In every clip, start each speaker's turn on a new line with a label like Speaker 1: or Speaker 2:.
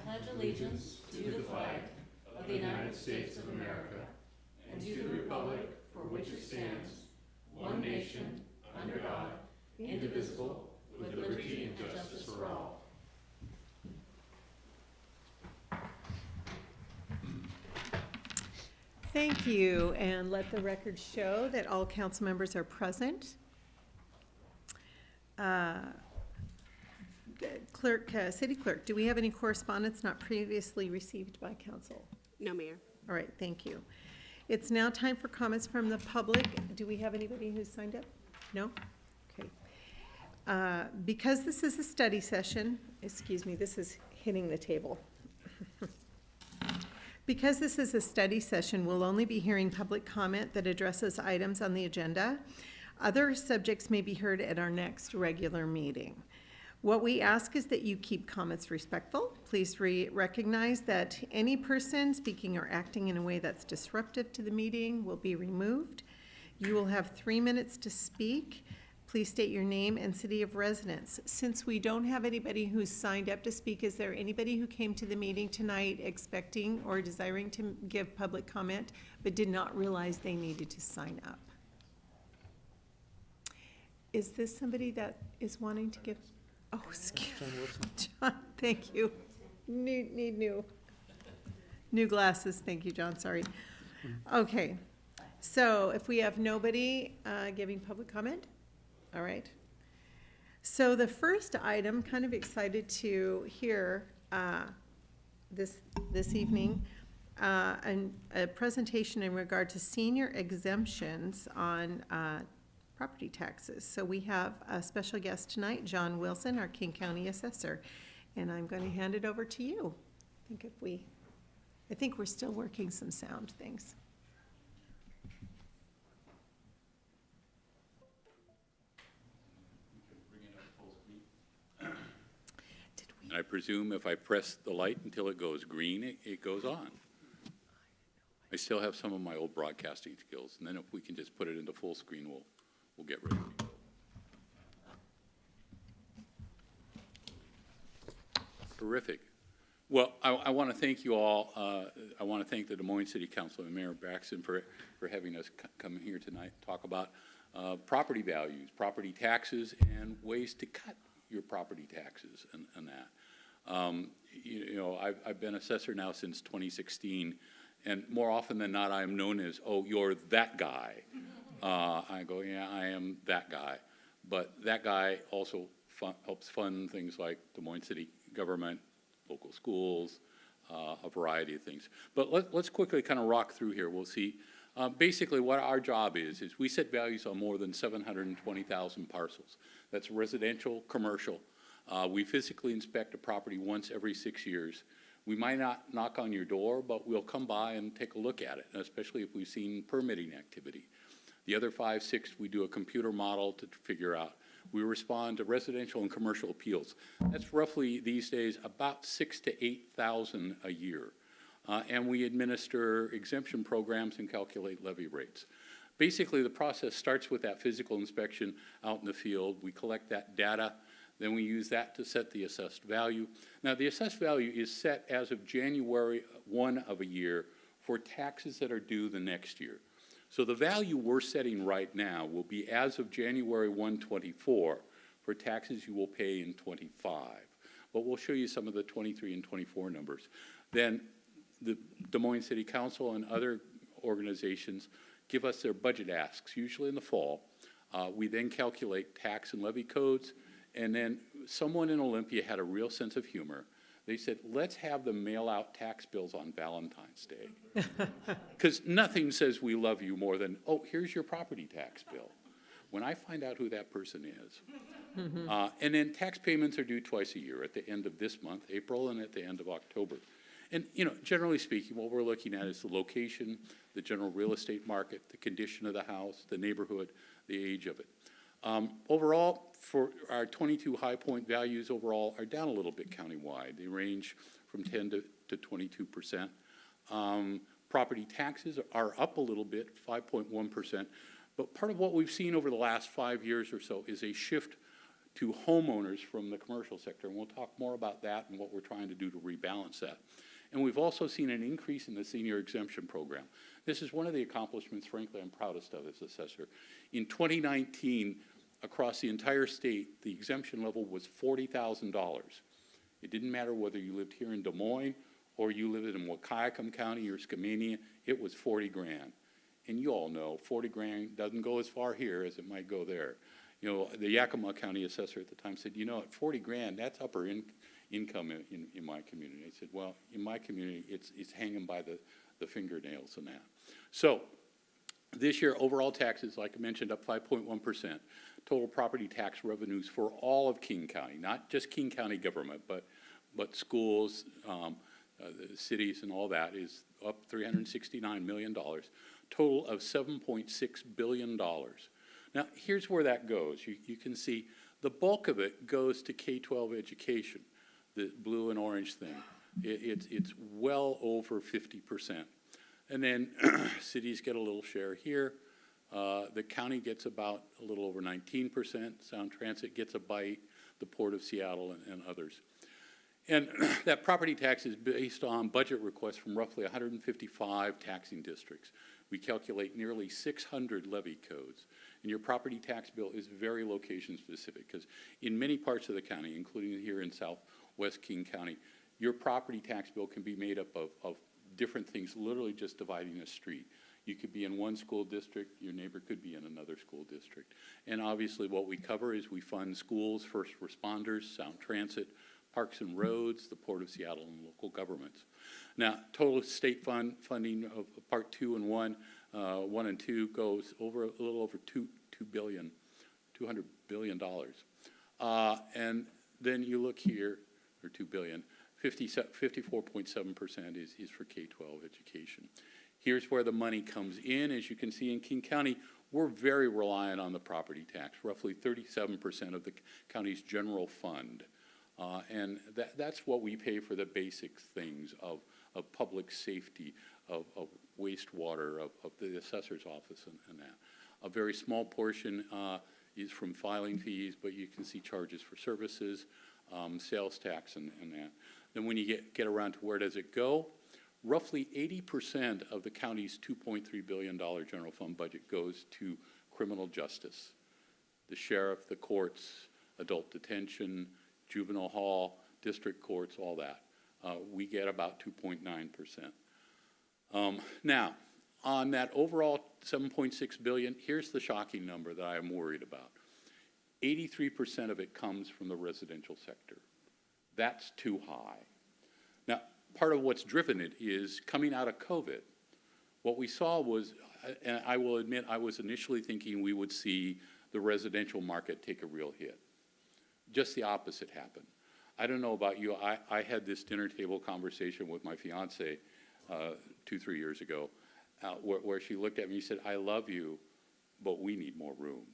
Speaker 1: pledge allegiance to the flag of the United States of America and to the republic for which it stands, one nation, under God, indivisible, with liberty and justice for all.
Speaker 2: Thank you, and let the record show that all council members are present. City Clerk, do we have any correspondence not previously received by council?
Speaker 3: No, Mayor.
Speaker 2: All right, thank you. It's now time for comments from the public. Do we have anybody who's signed up? No? Okay. Because this is a study session, excuse me, this is hitting the table. Because this is a study session, we'll only be hearing public comment that addresses items on the agenda. Other subjects may be heard at our next regular meeting. What we ask is that you keep comments respectful. Please recognize that any person speaking or acting in a way that's disruptive to the meeting will be removed. You will have 3 minutes to speak. Please state your name and city of residence. Since we don't have anybody who's signed up to speak, is there anybody who came to the meeting tonight expecting or desiring to give public comment but did not realize they needed to sign up? Is this somebody that is wanting to give? Oh, excuse me. John, thank you. Need new glasses. Thank you, John. Sorry. Okay. So if we have nobody giving public comment, all right. So the first item, kind of excited to hear this evening, and a presentation in regard to senior exemptions on property taxes. So we have a special guest tonight, John Wilson, our King County Assessor, and I'm going to hand it over to you. I think we're still working some sound things.
Speaker 4: I presume if I press the light until it goes green, it goes on. I still have some of my old broadcasting skills, and then if we can just put it into full screen, we'll get ready to go. Terrific. Well, I want to thank you all. I want to thank the Des Moines City Council and Mayor Braxton for having us come here tonight and talk about property values, property taxes, and ways to cut your property taxes and that. You know, I've been assessor now since 2016, and more often than not, I am known as, oh, you're that guy. I go, yeah, I am that guy. But that guy also helps fund things like Des Moines City government, local schools, a variety of things. But let's quickly kind of rock through here. We'll see. Basically, what our job is we set values on more than 720,000 parcels. That's residential, commercial. We physically inspect a property once every 6 years. We might not knock on your door, but we'll come by and take a look at it, especially if we've seen permitting activity. The other 5, 6, we do a computer model to figure out. We respond to residential and commercial appeals. That's roughly, these days, about 6,000 to 8,000 a year. And we administer exemption programs and calculate levy rates. Basically, the process starts with that physical inspection out in the field. We collect that data. Then we use that to set the assessed value. Now, the assessed value is set as of January 1 of a year for taxes that are due the next year. So the value we're setting right now will be as of January 1, 24 for taxes you will pay in 25. But we'll show you some of the 23 and 24 numbers. Then the Des Moines City Council and other organizations give us their budget asks, usually in the fall. We then calculate tax and levy codes, and then someone in Olympia had a real sense of humor. They said, let's have them mail out tax bills on Valentine's Day. Because nothing says we love you more than, oh, here's your property tax bill. When I find out who that person is. And then tax payments are due twice a year, at the end of this month, April, and at the end of October. And, you know, generally speaking, what we're looking at is the location, the general real estate market, the condition of the house, the neighborhood, the age of it. Overall, for our 22 high point values overall are down a little bit countywide. They range from 10 to 22%. Property taxes are up a little bit, 5.1%. But part of what we've seen over the last 5 years or so is a shift to homeowners from the commercial sector. And we'll talk more about that and what we're trying to do to rebalance that. And we've also seen an increase in the senior exemption program. This is one of the accomplishments, frankly, I'm proudest of as assessor. In 2019, across the entire state, the exemption level was $40,000. It didn't matter whether you lived here in Des Moines or you lived in Wahkiakum County or Skamania, it was 40 grand. And you all know 40 grand doesn't go as far here as it might go there. You know, the Yakima County assessor at the time said, you know, at 40 grand, that's upper income in my community. I said, well, in my community, it's hanging by the fingernails and that. So this year, overall taxes, like I mentioned, up 5.1%. Total property tax revenues for all of King County, not just King County government, but schools, the cities and all that is up $369 million. Total of $7.6 billion. Now, here's where that goes. You can see the bulk of it goes to K-12 education, the blue and orange thing. It's well over 50%. And then cities get a little share here. The county gets about a little over 19%. Sound Transit gets a bite, the Port of Seattle and others. And that property tax is based on budget requests from roughly 155 taxing districts. We calculate nearly 600 levy codes. And your property tax bill is very location specific because in many parts of the county, including here in southwest King County, your property tax bill can be made up of different things, literally just dividing a street. You could be in one school district, your neighbor could be in another school district. And obviously what we cover is we fund schools, first responders, Sound Transit, parks and roads, the Port of Seattle, and local governments. Now, total state funding of Part 2 and 1, 1 and 2 goes over a little over $200 billion. And then you look here, or $2 billion, 54.7% is for K-12 education. Here's where the money comes in. As you can see in King County, we're very reliant on the property tax, roughly 37% of the county's general fund. And that's what we pay for the basic things of public safety, of wastewater, of the assessor's office and that. A very small portion is from filing fees, but you can see charges for services, sales tax and that. Then when you get around to where does it go, roughly 80% of the county's $2.3 billion general fund budget goes to criminal justice. The sheriff, the courts, adult detention, juvenile hall, district courts, all that. We get about 2.9%. Now, on that overall $7.6 billion, here's the shocking number that I am worried about. 83% of it comes from the residential sector. That's too high. Now, part of what's driven it is coming out of COVID. What we saw was, and I will admit, I was initially thinking we would see the residential market take a real hit. Just the opposite happened. I don't know about you, I had this dinner table conversation with my fiance 2-3 years ago where she looked at me and said, I love you, but we need more room.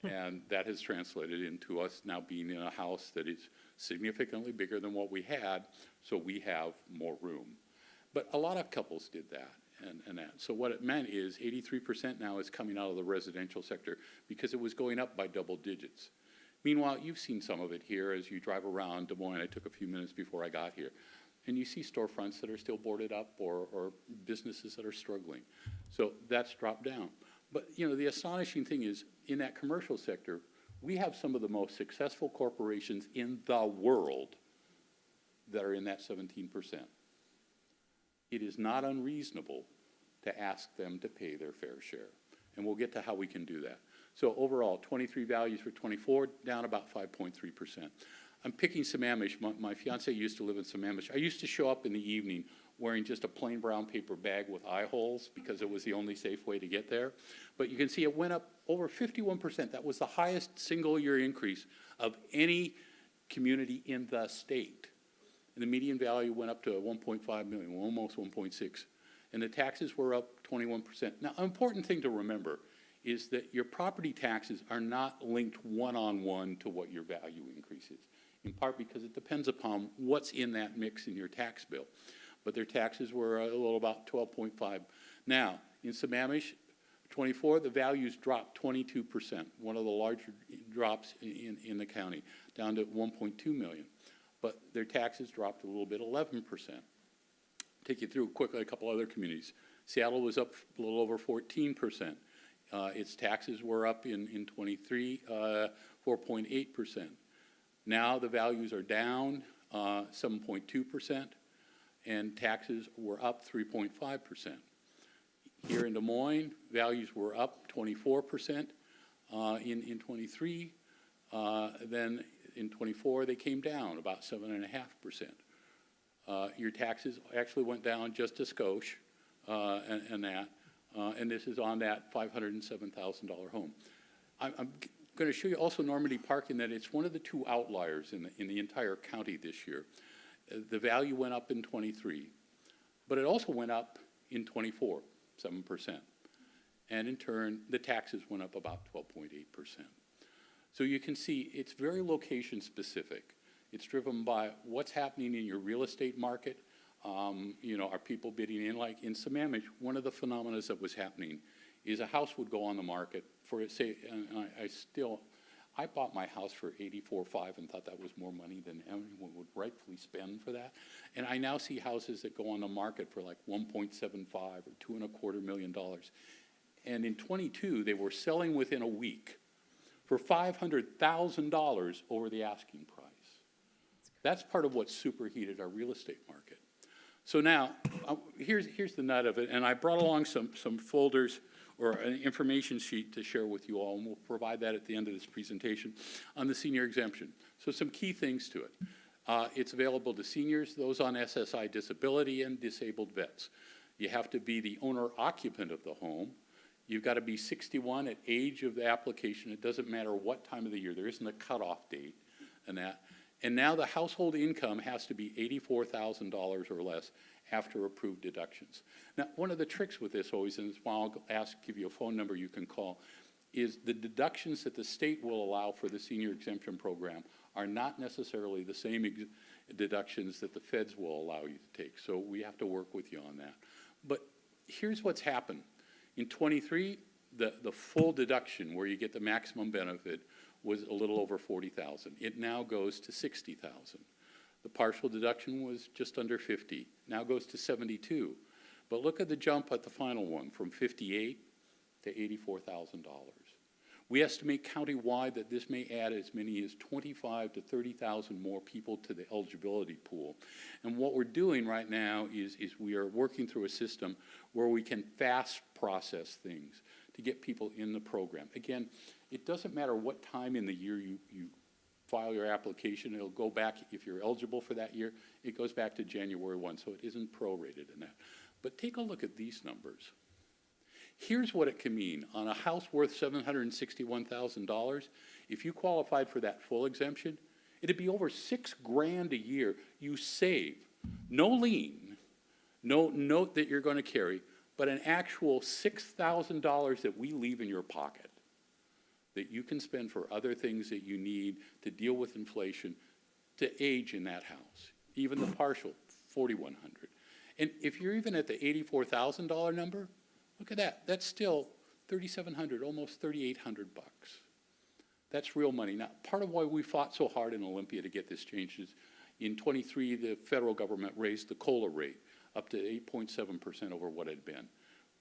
Speaker 4: And that has translated into us now being in a house that is significantly bigger than what we had, so we have more room. But a lot of couples did that and that. So what it meant is 83% now is coming out of the residential sector because it was going up by double digits. Meanwhile, you've seen some of it here as you drive around Des Moines. I took a few minutes before I got here. And you see storefronts that are still boarded up or businesses that are struggling. So that's dropped down. But, you know, the astonishing thing is in that commercial sector, we have some of the most successful corporations in the world that are in that 17%. It is not unreasonable to ask them to pay their fair share. And we'll get to how we can do that. So overall, 23 values for 24, down about 5.3%. I'm picking Sammamish. My fiance used to live in Sammamish. I used to show up in the evening wearing just a plain brown paper bag with eye holes because it was the only safe way to get there. But you can see it went up over 51%. That was the highest single year increase of any community in the state. And the median value went up to 1.5 million, almost 1.6. And the taxes were up 21%. Now, an important thing to remember is that your property taxes are not linked one-on-one to what your value increase is, in part because it depends upon what's in that mix in your tax bill. But their taxes were a little about 12.5. Now, in Sammamish, 24, the values dropped 22%, one of the larger drops in the county, down to 1.2 million. But their taxes dropped a little bit, 11%. Take you through quickly a couple other communities. Seattle was up a little over 14%. Its taxes were up in 23, 4.8%. Now the values are down 7.2%, and taxes were up 3.5%. Here in Des Moines, values were up 24% in 23. Then in 24, they came down about 7.5%. Your taxes actually went down just a skosh, and this is on that $507,000 home. I'm going to show you also Normandy Park in that it's one of the two outliers in the entire county this year. The value went up in 23, but it also went up in 24, 7%. And in turn, the taxes went up about 12.8%. So you can see it's very location specific. It's driven by what's happening in your real estate market. You know, are people bidding in? Like in Sammamish, one of the phenomena that was happening is a house would go on the market for, say, and I bought my house for $84,500 and thought that was more money than anyone would rightfully spend for that. And I now see houses that go on the market for like $1.75 or $2.25 million. And in 22, they were selling within a week for $500,000 over the asking price. That's part of what superheated our real estate market. So now, here's the nut of it, and I brought along some folders or an information sheet to share with you all, and we'll provide that at the end of this presentation on the senior exemption. So some key things to it. It's available to seniors, those on SSI disability, and disabled vets. You have to be the owner-occupant of the home. You've got to be 61 at age of the application. It doesn't matter what time of the year. There isn't a cutoff date and that. And now the household income has to be $84,000 or less after approved deductions. Now, one of the tricks with this always, and why I'll give you a phone number you can call, is the deductions that the state will allow for the senior exemption program are not necessarily the same deductions that the feds will allow you to take. So we have to work with you on that. But here's what's happened. In 23, the full deduction where you get the maximum benefit was a little over $40,000. It now goes to $60,000. The partial deduction was just under $50,000. Now goes to $72,000. But look at the jump at the final one, from $58,000 to $84,000. We estimate countywide that this may add as many as 25 to 30,000 more people to the eligibility pool. And what we're doing right now is we are working through a system where we can fast process things to get people in the program. Again, it doesn't matter what time in the year you file your application. It'll go back, if you're eligible for that year, it goes back to January 1, so it isn't prorated in that. But take a look at these numbers. Here's what it can mean. On a house worth $761,000, if you qualified for that full exemption, it'd be over $6,000 a year you save. No lien, no note that you're going to carry, but an actual $6,000 that we leave in your pocket that you can spend for other things that you need to deal with inflation to age in that house. Even the partial, $4,100. And if you're even at the $84,000 number, look at that. That's still $3,700, almost $3,800 bucks. That's real money. Now, part of why we fought so hard in Olympia to get this changed is in 23, the federal government raised the COLA rate up to 8.7% over what it had been.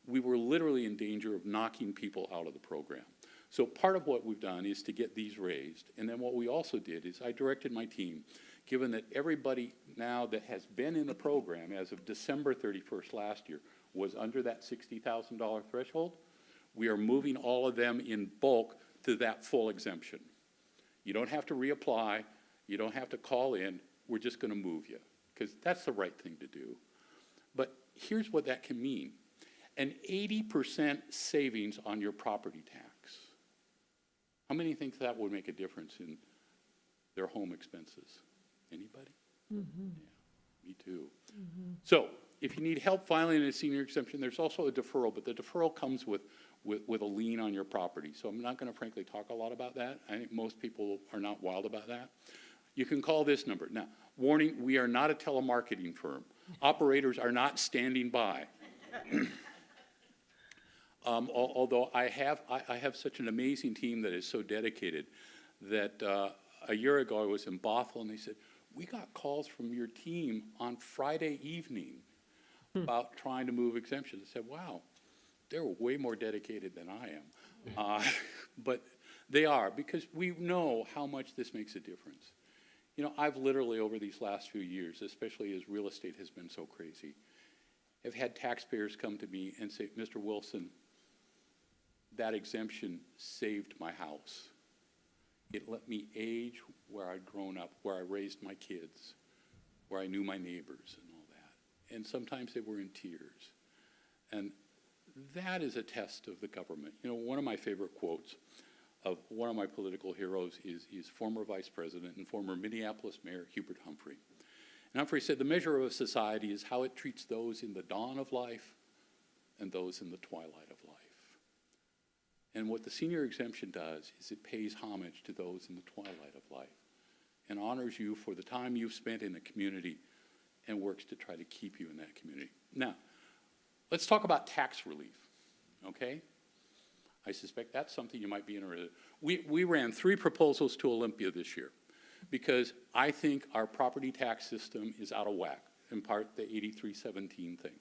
Speaker 4: We were literally in danger of knocking people out of the program. So part of what we've done is to get these raised. And then what we also did is I directed my team, given that everybody now that has been in the program as of December 31st last year was under that $60,000 threshold, we are moving all of them in bulk to that full exemption. You don't have to reapply. You don't have to call in. We're just going to move you because that's the right thing to do. But here's what that can mean. An 80% savings on your property tax. How many think that would make a difference in their home expenses? Anybody? Mm-hmm. Yeah, me too. Mm-hmm. So if you need help filing a senior exemption, there's also a deferral, but the deferral comes with a lien on your property. So I'm not going to frankly talk a lot about that. I think most people are not wild about that. You can call this number. Now, warning, we are not a telemarketing firm. Operators are not standing by. Although I have such an amazing team that is so dedicated that a year ago I was in Bothell and they said, we got calls from your team on Friday evening about trying to move exemptions. I said, wow, they're way more dedicated than I am. But they are, because we know how much this makes a difference. You know, I've literally, over these last few years, especially as real estate has been so crazy, have had taxpayers come to me and say, Mr. Wilson, that exemption saved my house. It let me age where I'd grown up, where I raised my kids, where I knew my neighbors and all that. And sometimes they were in tears. And that is a test of the government. You know, one of my favorite quotes of one of my political heroes is former Vice President and former Minneapolis Mayor Hubert Humphrey. And Humphrey said, the measure of a society is how it treats those in the dawn of life and those in the twilight of life. And what the senior exemption does is it pays homage to those in the twilight of life and honors you for the time you've spent in the community and works to try to keep you in that community. Now, let's talk about tax relief, okay? I suspect that's something you might be interested in. We ran 3 proposals to Olympia this year because I think our property tax system is out of whack, in part the 8317 thing.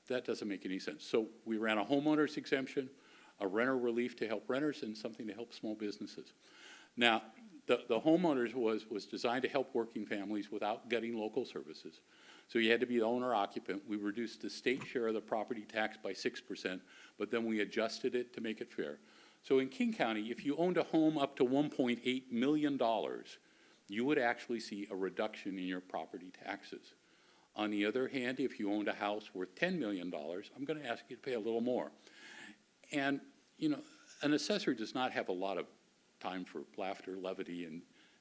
Speaker 4: That doesn't make any sense. So we ran a homeowner's exemption, a renter relief to help renters, and something to help small businesses. Now, the homeowners was designed to help working families without getting local services. So you had to be the owner occupant. We reduced the state share of the property tax by 6%, but then we adjusted it to make it fair. So in King County, if you owned a home up to $1.8 million, you would actually see a reduction in your property taxes. On the other hand, if you owned a house worth $10 million, I'm going to ask you to pay a little more. And, you know, an assessor does not have a lot of time for laughter, levity,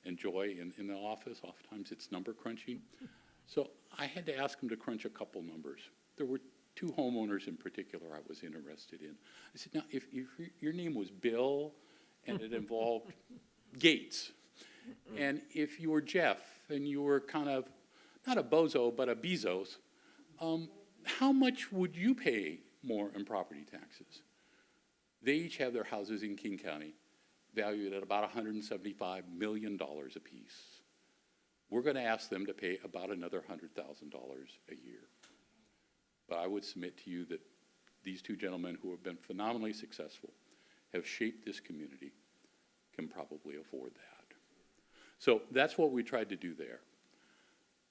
Speaker 4: and joy in the office. Oftentimes it's number crunching. So I had to ask him to crunch a couple numbers. There were 2 homeowners in particular I was interested in. I said, now, if your name was Bill and it involved Gates, and if you were Jeff and you were kind of, not a bozo, but a Bezos, how much would you pay more in property taxes? They each have their houses in King County valued at about $175 million apiece. We're going to ask them to pay about another $100,000 a year. But I would submit to you that these 2 gentlemen who have been phenomenally successful, have shaped this community, can probably afford that. So that's what we tried to do there.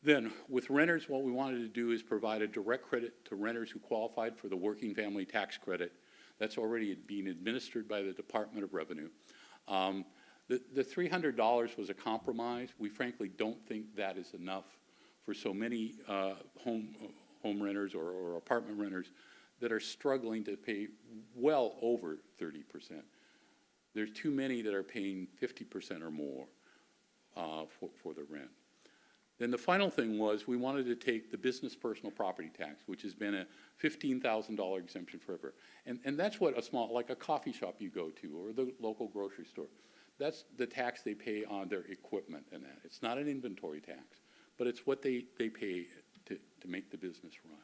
Speaker 4: Then with renters, what we wanted to do is provide a direct credit to renters who qualified for the working family tax credit. That's already being administered by the Department of Revenue. The $300 was a compromise. We frankly don't think that is enough for so many home renters or apartment renters that are struggling to pay well over 30%. There's too many that are paying 50% or more for the rent. Then the final thing was we wanted to take the business personal property tax, which has been a $15,000 exemption forever. And that's what a small, like a coffee shop you go to or the local grocery store, that's the tax they pay on their equipment and that. It's not an inventory tax, but it's what they pay to make the business run.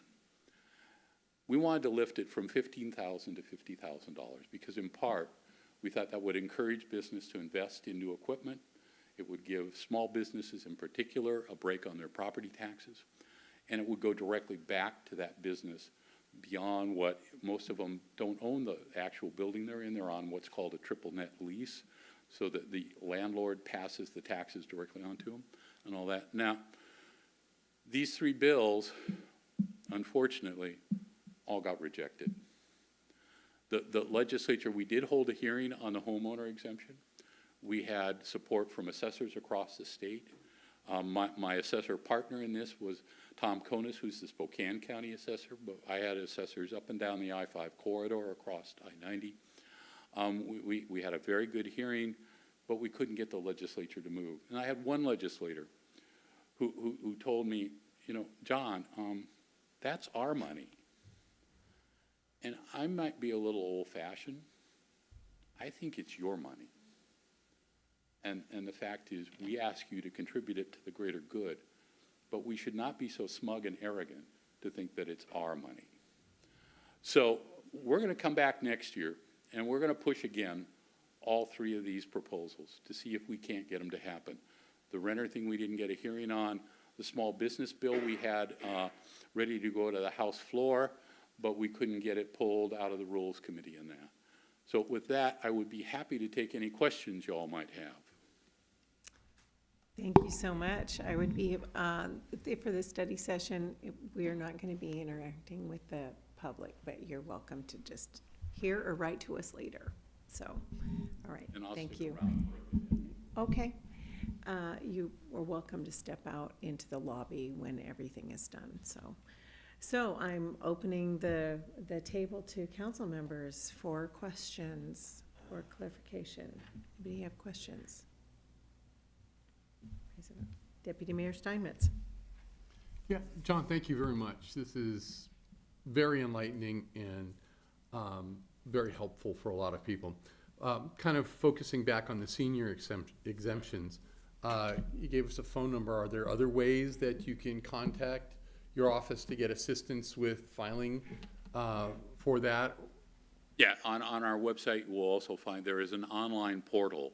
Speaker 4: We wanted to lift it from $15,000 to $50,000 because in part, we thought that would encourage business to invest in new equipment. It would give small businesses in particular a break on their property taxes. And it would go directly back to that business beyond what most of them don't own the actual building they're in. They're on what's called a triple net lease so that the landlord passes the taxes directly onto them and all that. Now, these 3 bills, unfortunately, all got rejected. The legislature, we did hold a hearing on the homeowner exemption. We had support from assessors across the state. My assessor partner in this was Tom Konis, who's the Spokane County assessor, but I had assessors up and down the I-5 corridor across I-90. We had a very good hearing, but we couldn't get the legislature to move. And I had one legislator who told me, you know, John, that's our money. And I might be a little old-fashioned. I think it's your money. And the fact is, we ask you to contribute it to the greater good, but we should not be so smug and arrogant to think that it's our money. So we're going to come back next year, and we're going to push again all three of these proposals to see if we can't get them to happen. The renter thing we didn't get a hearing on, the small business bill we had ready to go to the House floor, but we couldn't get it pulled out of the Rules Committee in that. So with that, I would be happy to take any questions you all might have.
Speaker 2: Thank you so much. I would be, for the study session, we are not going to be interacting with the public, but you're welcome to just hear or write to us later. So, all right,
Speaker 4: And I'll
Speaker 2: thank
Speaker 4: stick
Speaker 2: you.
Speaker 4: around.
Speaker 2: Okay. You are welcome to step out into the lobby when everything is done. So I'm opening the table to council members for questions or clarification. Anybody have questions? Deputy Mayor Steinmetz.
Speaker 3: Yeah, John, thank you very much. This is very enlightening and very helpful for a lot of people. Kind of focusing back on the senior exemptions, you gave us a phone number. Are there other ways that you can contact your office to get assistance with filing for that?
Speaker 4: Yeah, on our website, we'll also find there is an online portal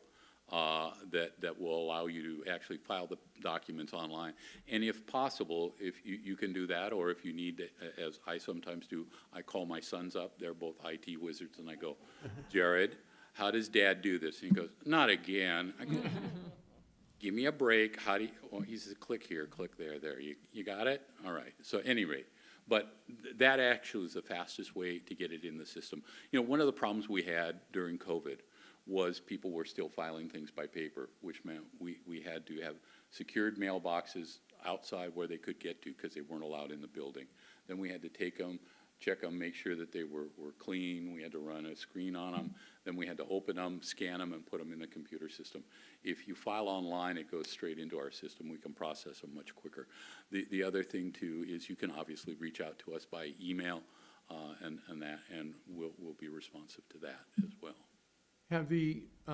Speaker 4: that will allow you to actually file the documents online. And if possible, if you can do that, or if you need, as I sometimes do, I call my sons up. They're both IT wizards, and I go, Jared, how does Dad do this? And he goes, not again. I go, give me a break. How do you, well, he says, click here, click there, there. You got it? All right. So at any rate, but that actually is the fastest way to get it in the system. You know, one of the problems we had during COVID was people were still filing things by paper, which meant we had to have secured mailboxes outside where they could get to because they weren't allowed in the building. Then we had to take them, check them, make sure that they were clean. We had to run a screen on them. Then we had to open them, scan them, and put them in the computer system. If you file online, it goes straight into our system. We can process them much quicker. The other thing, too, is you can obviously reach out to us by email and we'll be responsive to that as well.
Speaker 3: Have the, I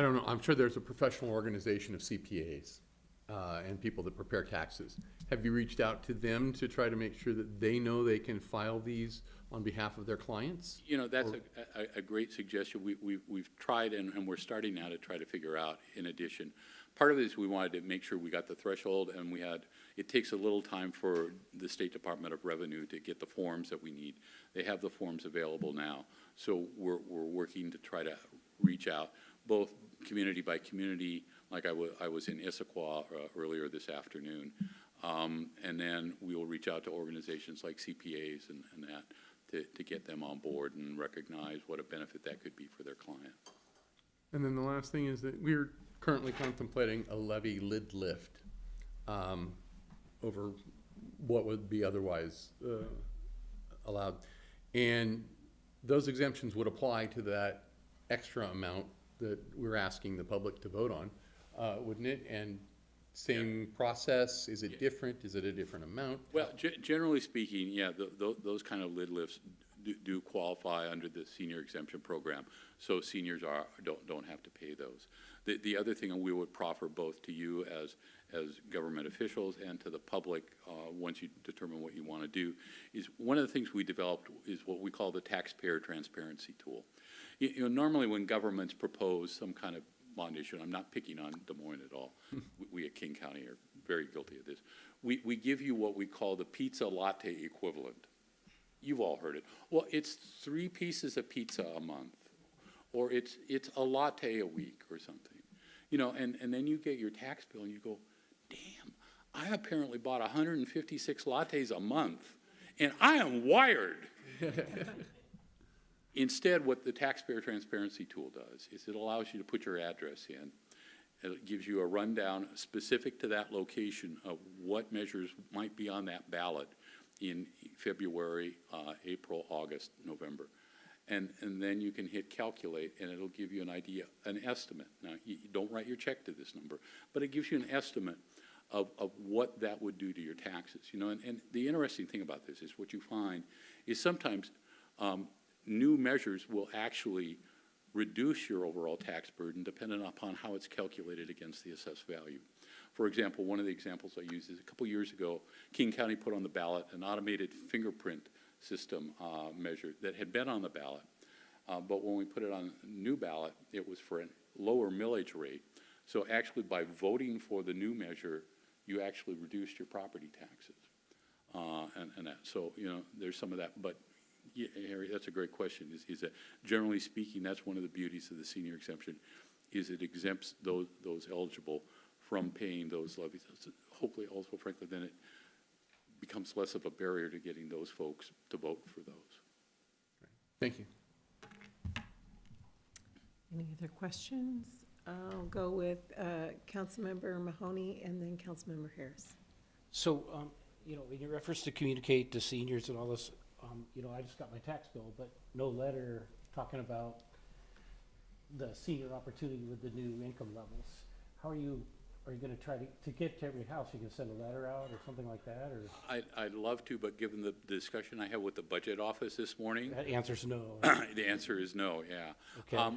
Speaker 3: don't know, I'm sure there's a professional organization of CPAs and people that prepare taxes. Have you reached out to them to try to make sure that they know they can file these on behalf of their clients?
Speaker 4: You know, that's a great suggestion. We've tried, and we're starting now to try to figure out, in addition. Part of it is we wanted to make sure we got the threshold, and it takes a little time for the State Department of Revenue to get the forms that we need. They have the forms available now. So we're working to try to reach out, both community by community, like I was in Issaquah earlier this afternoon, and then we will reach out to organizations like CPAs and that to get them on board and recognize what a benefit that could be for their client.
Speaker 3: And then the last thing is that we're currently contemplating a levy lid lift over what would be otherwise allowed. And those exemptions would apply to that extra amount that we're asking the public to vote on, wouldn't it? And same process, is it different? Is it a different amount?
Speaker 4: Well, generally speaking, yeah, those kind of lid lifts do qualify under the senior exemption program. So seniors don't have to pay those. The other thing we would proffer both to you as government officials and to the public once you determine what you want to do is one of the things we developed is what we call the taxpayer transparency tool. You know, normally when governments propose some kind of bond issue, and I'm not picking on Des Moines at all, we at King County are very guilty of this. We give you what we call the pizza latte equivalent. You've all heard it. Well, it's 3 pieces of pizza a month, or it's a latte a week or something. You know, and then you get your tax bill and you go, damn, I apparently bought 156 lattes a month, and I am wired. Instead, what the taxpayer transparency tool does is it allows you to put your address in. It gives you a rundown specific to that location of what measures might be on that ballot in February, April, August, November. And then you can hit calculate, and it'll give you an idea, an estimate. Now, you don't write your check to this number, but it gives you an estimate of what that would do to your taxes. You know, and the interesting thing about this is what you find is sometimes new measures will actually reduce your overall tax burden depending upon how it's calculated against the assessed value. For example, one of the examples I used is a couple years ago, King County put on the ballot an automated fingerprint system measure that had been on the ballot. But when we put it on a new ballot, it was for a lower millage rate. So actually, by voting for the new measure, you actually reduced your property taxes. And that. So, you know, there's some of that. But, yeah, Harry, that's a great question. Is that generally speaking, that's one of the beauties of the senior exemption, is it exempts those eligible from paying those levies. Hopefully, also, frankly, then it becomes less of a barrier to getting those folks to vote for those.
Speaker 3: Thank you.
Speaker 2: Any other questions? I'll go with Councilmember Mahoney and then Councilmember Harris.
Speaker 5: So, you know, in your efforts to communicate to seniors and all this, you know, I just got my tax bill, but no letter talking about the senior opportunity with the new income levels. How are you going to try to get to every house? You can send a letter out or something like that, or?
Speaker 4: I'd love to, but given the discussion I had with the budget office this morning,
Speaker 5: That answer's no.
Speaker 4: the answer is no, yeah.
Speaker 5: Okay.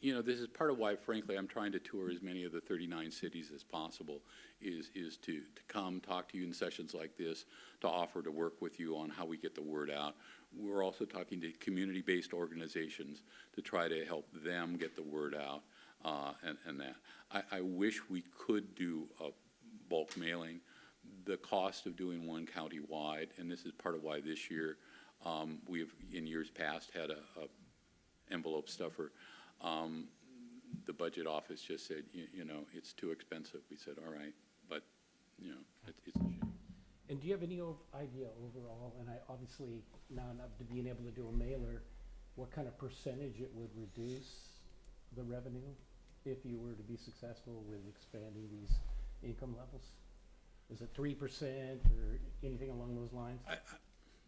Speaker 4: You know, this is part of why, frankly, I'm trying to tour as many of the 39 cities as possible, is to come talk to you in sessions like this, to offer to work with you on how we get the word out. We're also talking to community-based organizations to try to help them get the word out, and that. I wish we could do a bulk mailing. The cost of doing one county-wide, and this is part of why this year we've, in years past, had a envelope stuffer. The budget office just said, you know, it's too expensive. We said, all right, but, you know, it's a shame.
Speaker 5: And do you have any idea overall, and I obviously now up to being able to do a mailer, what kind of percentage it would reduce the revenue if you were to be successful with expanding these income levels? Is it 3% or anything along those lines?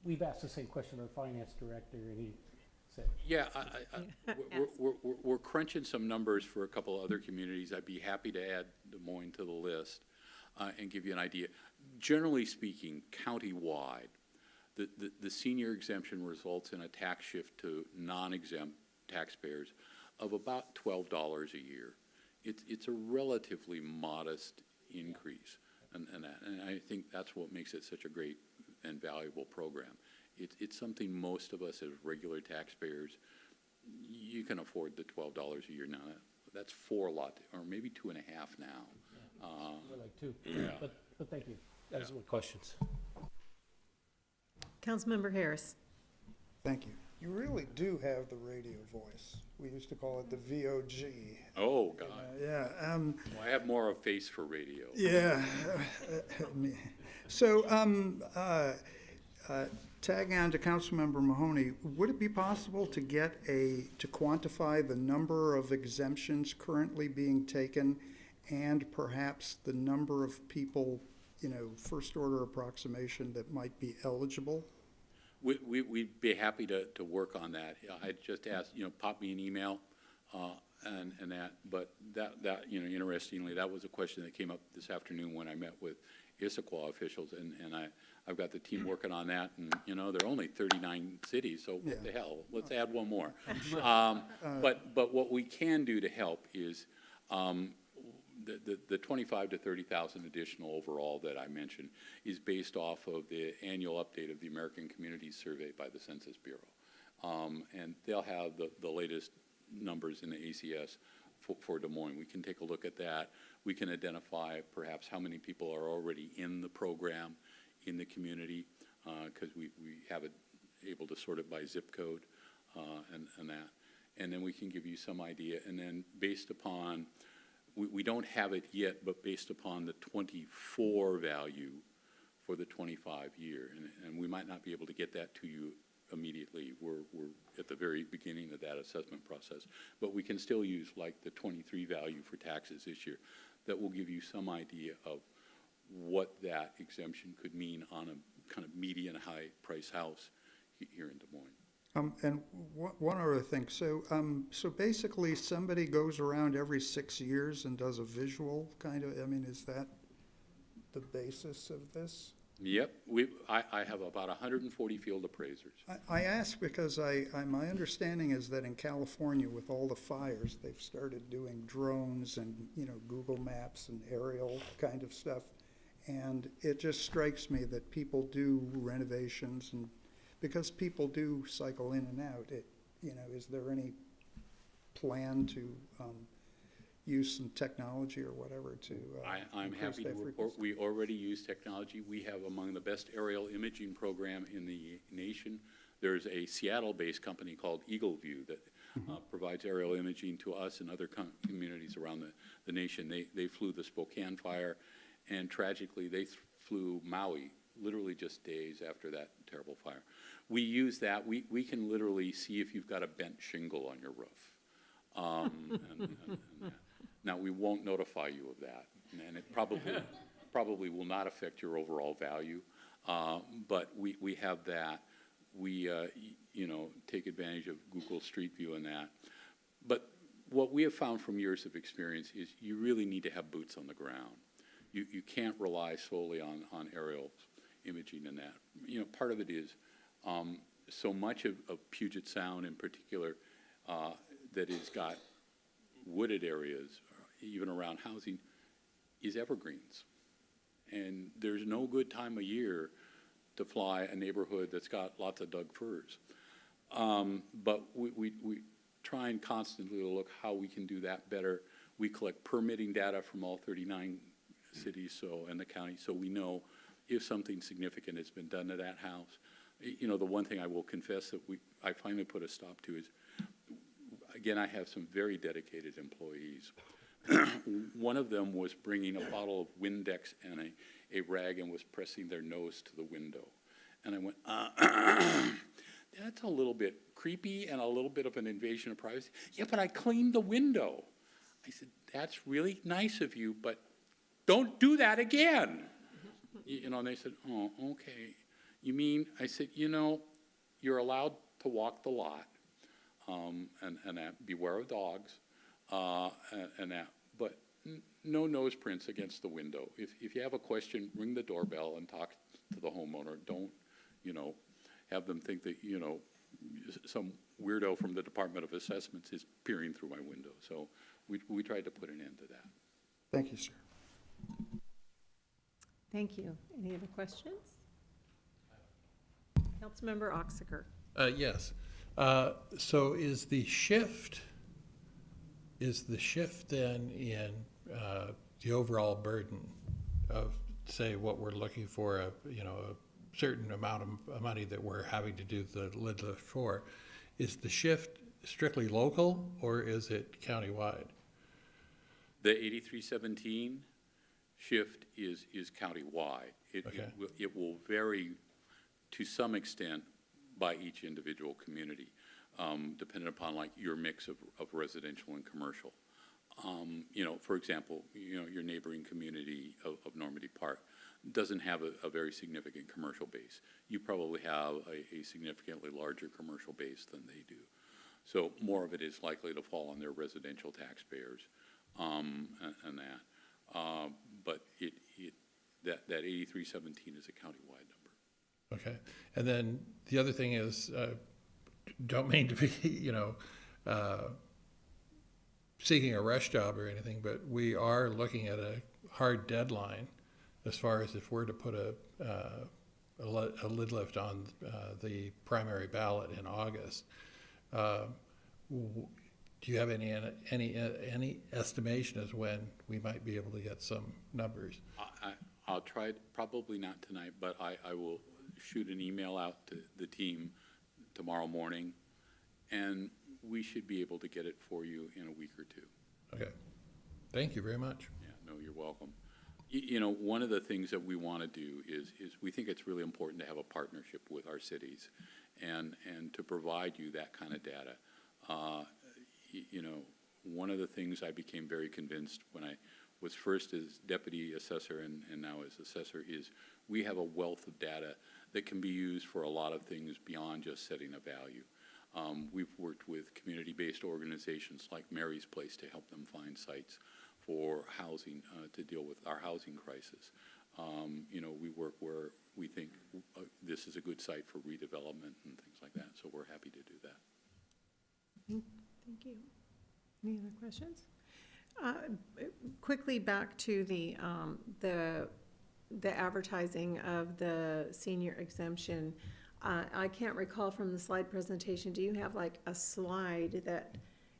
Speaker 5: We've asked the same question to our finance director, and he said,
Speaker 4: yeah, we're crunching some numbers for a couple of other communities. I'd be happy to add Des Moines to the list and give you an idea. Generally speaking, county-wide, the senior exemption results in a tax shift to non-exempt taxpayers of about $12 a year. It's a relatively modest increase, and I think that's what makes it such a great and valuable program. It's something most of us as regular taxpayers, you can afford the $12 a year now. That's $4 a lot, or maybe $2.50 now.
Speaker 5: we're like 2.
Speaker 4: Yeah.
Speaker 5: But thank you. Those are my questions.
Speaker 2: Councilmember Harris.
Speaker 6: Thank you. You really do have the radio voice. We used to call it the VOG.
Speaker 4: Oh, God.
Speaker 6: Yeah.
Speaker 4: Well, I have more of a face for radio.
Speaker 6: Yeah. So, tagging on to Councilmember Mahoney, would it be possible to get to quantify the number of exemptions currently being taken and perhaps the number of people, you know, first order approximation that might be eligible?
Speaker 4: We'd be happy to work on that. I just asked, you know, pop me an email and that. But that you know, interestingly, that was a question that came up this afternoon when I met with Issaquah officials, and I've got the team working on that. And you know, there are only 39 cities, so what the hell? Let's add one more. But what we can do to help is the 25 to 30,000 additional overall that I mentioned is based off of the annual update of the American Communities Survey by the Census Bureau. And they'll have the latest numbers in the ACS for Des Moines. We can take a look at that. We can identify perhaps how many people are already in the program in the community, because we have it able to sort it by zip code and that. And then we can give you some idea. And then based upon, we don't have it yet, but based upon the 24 value for the 25 year, and we might not be able to get that to you immediately. We're at the very beginning of that assessment process, but we can still use like the 23 value for taxes this year. That will give you some idea of what that exemption could mean on a kind of median high price house here in Des Moines.
Speaker 6: And one other thing. So, so basically, somebody goes around every 6 years and does a visual kind of. I mean, is that the basis of this?
Speaker 4: Yep, I have about 140 field appraisers.
Speaker 6: I ask because my understanding is that in California, with all the fires, they've started doing drones and, you know, Google Maps and aerial kind of stuff, and it just strikes me that people do renovations and because people do cycle in and out, is there any plan to use some technology or whatever to
Speaker 4: I'm
Speaker 6: increase
Speaker 4: happy to
Speaker 6: that
Speaker 4: report,
Speaker 6: frequency?
Speaker 4: we already use technology. We have among the best aerial imaging program in the nation. There's a Seattle-based company called Eagle View that provides aerial imaging to us and other communities around the nation. They flew the Spokane fire, and tragically, they flew Maui literally just days after that terrible fire. We use that. We can literally see if you've got a bent shingle on your roof. And that. Now, we won't notify you of that, and it probably will not affect your overall value, but we have that. We, take advantage of Google Street View and that. But what we have found from years of experience is you really need to have boots on the ground. You can't rely solely on aerial imaging and that. Part of it is so much of Puget Sound in particular that has got wooded areas, even around housing, is evergreens. And there's no good time of year to fly a neighborhood that's got lots of Doug firs. But we try and constantly look how we can do that better. We collect permitting data from all 39 cities and the county, so we know if something significant has been done to that house. The one thing I will confess that I finally put a stop to is, again, I have some very dedicated employees. One of them was bringing a bottle of Windex and a rag and was pressing their nose to the window. And I went, that's a little bit creepy and a little bit of an invasion of privacy. Yeah, but I cleaned the window. I said, that's really nice of you, but don't do that again. And they said, oh, okay. You mean, I said, you're allowed to walk the lot and that, beware of dogs and that, but no nose prints against the window. If you have a question, ring the doorbell and talk to the homeowner. Don't, have them think that, some weirdo from the Department of Assessments is peering through my window. So we tried to put an end to that.
Speaker 6: Thank you, sir.
Speaker 2: Thank you. Any other questions? Councilmember Oxiker.
Speaker 7: Yes. So is the shift then in the overall burden of, say, what we're looking for, a certain amount of money that we're having to do the lid lift for, is the shift strictly local or is it countywide?
Speaker 4: The 8317 shift is countywide.
Speaker 7: Okay.
Speaker 4: It will vary to some extent by each individual community, depending upon like your mix of residential and commercial. For example, your neighboring community of Normandy Park doesn't have a very significant commercial base. You probably have a significantly larger commercial base than they do. So more of it is likely to fall on their residential taxpayers and that. But that 8317 is a countywide number.
Speaker 7: Okay. And then the other thing is, don't mean to be, seeking a rush job or anything, but we are looking at a hard deadline as far as if we're to put a lid lift on the primary ballot in August. Do you have any estimation as when we might be able to get some numbers?
Speaker 4: I'll try, probably not tonight, but I will shoot an email out to the team tomorrow morning, and we should be able to get it for you in a week or two.
Speaker 7: Okay. Thank you very much.
Speaker 4: Yeah, no, you're welcome. One of the things that we want to do is we think it's really important to have a partnership with our cities and to provide you that kind of data. One of the things I became very convinced when I was first as deputy assessor and now as assessor is we have a wealth of data that can be used for a lot of things beyond just setting a value. We've worked with community-based organizations like Mary's Place to help them find sites for housing, to deal with our housing crisis. We work where we think this is a good site for redevelopment and things like that, so we're happy to do that.
Speaker 2: Thank you. Any other questions? Quickly back to the advertising of the senior exemption. I can't recall from the slide presentation, do you have like a slide that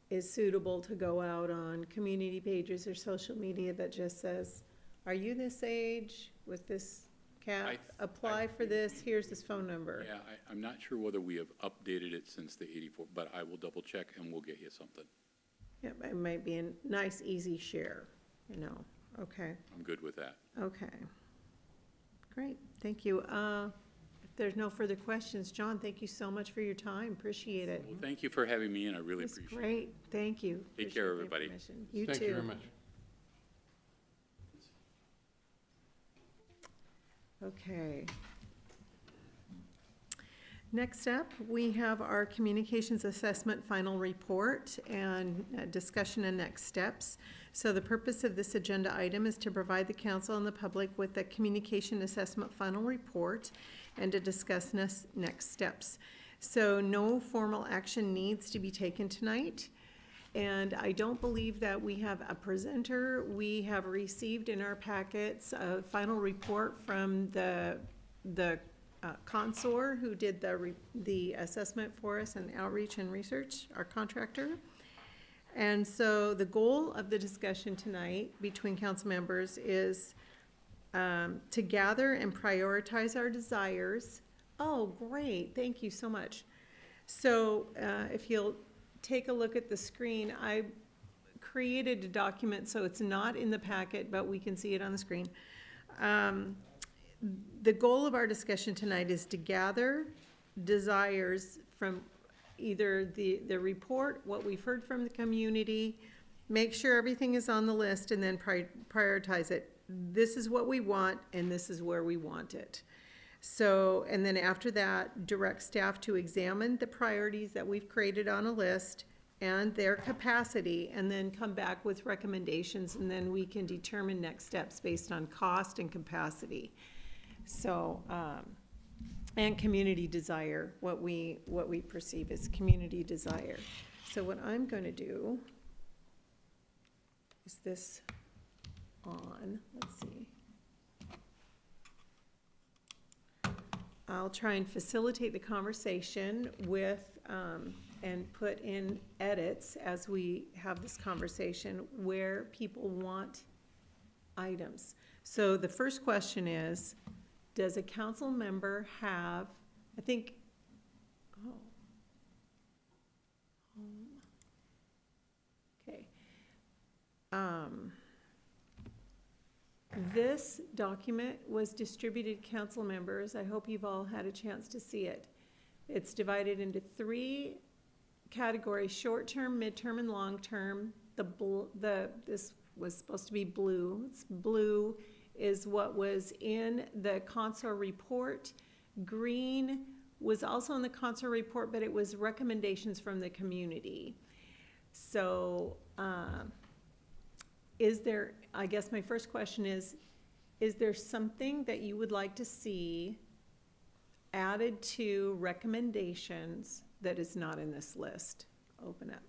Speaker 2: is suitable to go out on community pages or social media that just says, are you this age with this cap? Apply for this, here's this phone number.
Speaker 4: Yeah, I'm not sure whether we have updated it since the 84, but I will double check and we'll get you something.
Speaker 2: Yeah, it might be a nice, easy share, you know, okay,
Speaker 4: I'm good with that.
Speaker 2: okay. Great, thank you. If there's no further questions, John, thank you so much for your time, appreciate it.
Speaker 4: Well, thank you for having me, and I really
Speaker 2: It was
Speaker 4: appreciate it.
Speaker 2: great, thank you.
Speaker 4: Take care,
Speaker 2: Appreciate the
Speaker 4: everybody.
Speaker 2: information. You too.
Speaker 3: Thank you very much.
Speaker 2: Okay. Next up, we have our communications assessment final report and discussion and next steps. So the purpose of this agenda item is to provide the council and the public with a communication assessment final report and to discuss next steps. So no formal action needs to be taken tonight. And I don't believe that we have a presenter. We have received in our packets a final report from the consor who did the assessment for us and outreach and research, our contractor. And so the goal of the discussion tonight between council members is to gather and prioritize our desires. Oh, great, thank you so much. So if you'll take a look at the screen, I created a document, so it's not in the packet, but we can see it on the screen. The goal of our discussion tonight is to gather desires from either the report, what we've heard from the community, make sure everything is on the list, and then prioritize it. This is what we want, and this is where we want it. So, and then after that, direct staff to examine the priorities that we've created on a list and their capacity, and then come back with recommendations, and then we can determine next steps based on cost and capacity. So, and community desire, what we perceive as community desire. So what I'm gonna do is this on, let's see. I'll try and facilitate the conversation with, and put in edits as we have this conversation where people want items. So the first question is, does a council member have, I think, okay. This document was distributed to council members. I hope you've all had a chance to see it. It's divided into 3 categories: short-term, midterm, and long-term. This was supposed to be blue. It's blue is what was in the consor report. Green was also in the consor report, but it was recommendations from the community. So, I guess my first question is there something that you would like to see added to recommendations that is not in this list? Open up.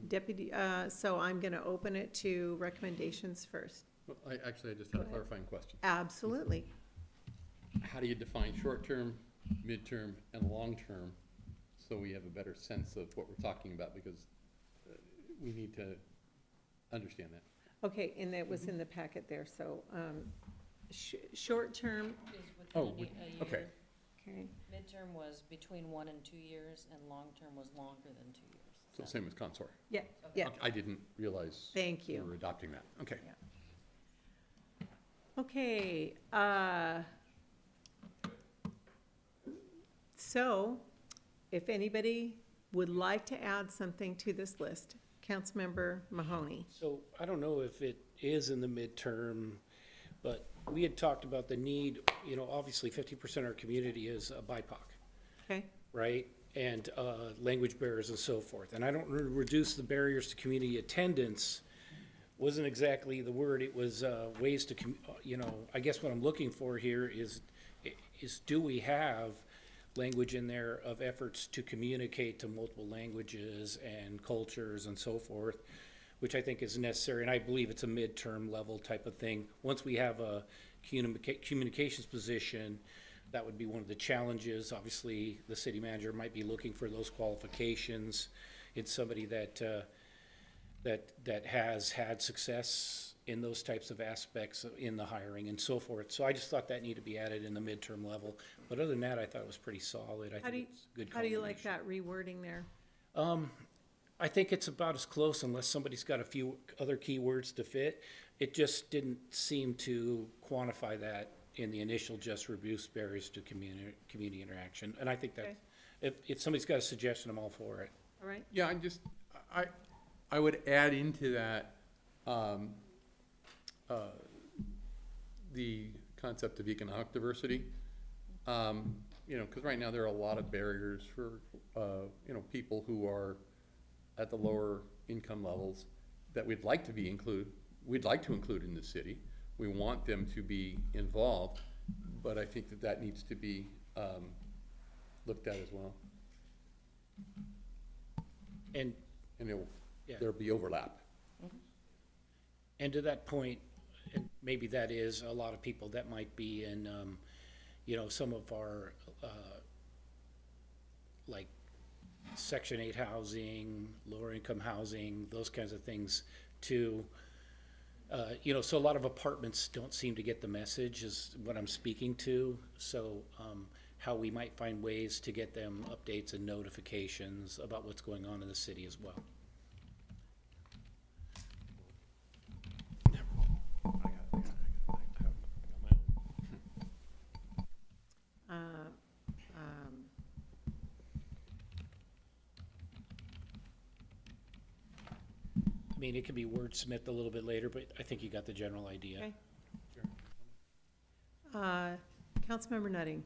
Speaker 2: Deputy, so I'm gonna open it to recommendations first.
Speaker 3: Well, I just had a clarifying question.
Speaker 2: Absolutely.
Speaker 3: How do you define short-term, midterm, and long-term, so we have a better sense of what we're talking about, because we need to understand that.
Speaker 2: Okay, and that was in the packet there, so, short-term,
Speaker 8: Is
Speaker 3: Oh,
Speaker 8: within a year.
Speaker 3: okay.
Speaker 2: okay,
Speaker 8: Midterm was between 1 and 2 years, and long-term was longer than 2 years.
Speaker 3: So same as consor.
Speaker 2: yeah, yeah,
Speaker 3: I didn't realize
Speaker 2: thank
Speaker 3: we
Speaker 2: you.
Speaker 3: were adopting that. Okay.
Speaker 2: Okay, so, if anybody would like to add something to this list, Councilmember Mahoney.
Speaker 5: So I don't know if it is in the midterm, but we had talked about the need, you know, obviously 50% of our community is BIPOC,
Speaker 2: Okay,
Speaker 5: right? And language barriers and so forth. And I don't reduce the barriers to community attendance, wasn't exactly the word. It was ways to, you know, I guess what I'm looking for here is do we have language in there of efforts to communicate to multiple languages and cultures and so forth, which I think is necessary, and I believe it's a midterm level type of thing. Once we have a communications position, that would be one of the challenges. Obviously, the city manager might be looking for those qualifications. It's somebody that has had success in those types of aspects in the hiring and so forth. So I just thought that needed to be added in the midterm level. But other than that, I thought it was pretty solid. I
Speaker 2: How do
Speaker 5: think
Speaker 2: you,
Speaker 5: it's a good
Speaker 2: how do you like
Speaker 5: combination.
Speaker 2: that rewording there?
Speaker 5: I think it's about as close, unless somebody's got a few other keywords to fit. It just didn't seem to quantify that in the initial just reduce barriers to community interaction. And I think
Speaker 2: Okay.
Speaker 5: that, if somebody's got a suggestion, I'm all for it.
Speaker 2: All right?
Speaker 3: Yeah, I would add into that, the concept of economic diversity. You know, because right now there are a lot of barriers for, you know, people who are at the lower income levels that we'd like to include in the city. We want them to be involved, but I think that needs to be looked at as well.
Speaker 5: And Yeah.
Speaker 3: There'll be overlap.
Speaker 5: And to that point, and maybe that is a lot of people that might be in, you know, some of our, like, Section 8 housing, lower income housing, those kinds of things too. You know, so a lot of apartments don't seem to get the message is what I'm speaking to. So, how we might find ways to get them updates and notifications about what's going on in the city as well. I mean, it could be wordsmithed a little bit later, but I think you got the general idea.
Speaker 2: Okay. Councilmember Nutting,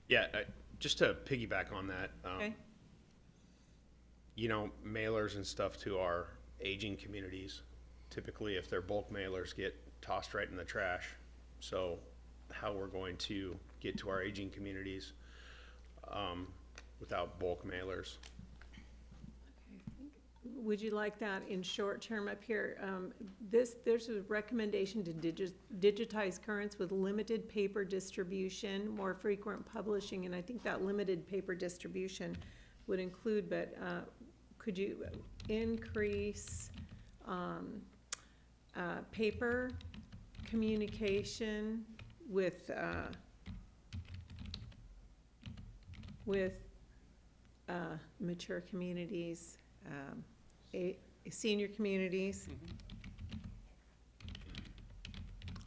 Speaker 9: Yeah, just to piggyback on that,
Speaker 2: okay?
Speaker 9: you know, mailers and stuff to our aging communities, typically if they're bulk mailers, get tossed right in the trash. So how we're going to get to our aging communities without bulk mailers.
Speaker 2: Would you like that in short term up here? There's a recommendation to digitize currents with limited paper distribution, more frequent publishing, and I think that limited paper distribution would include, but could you increase paper communication with mature communities, senior communities?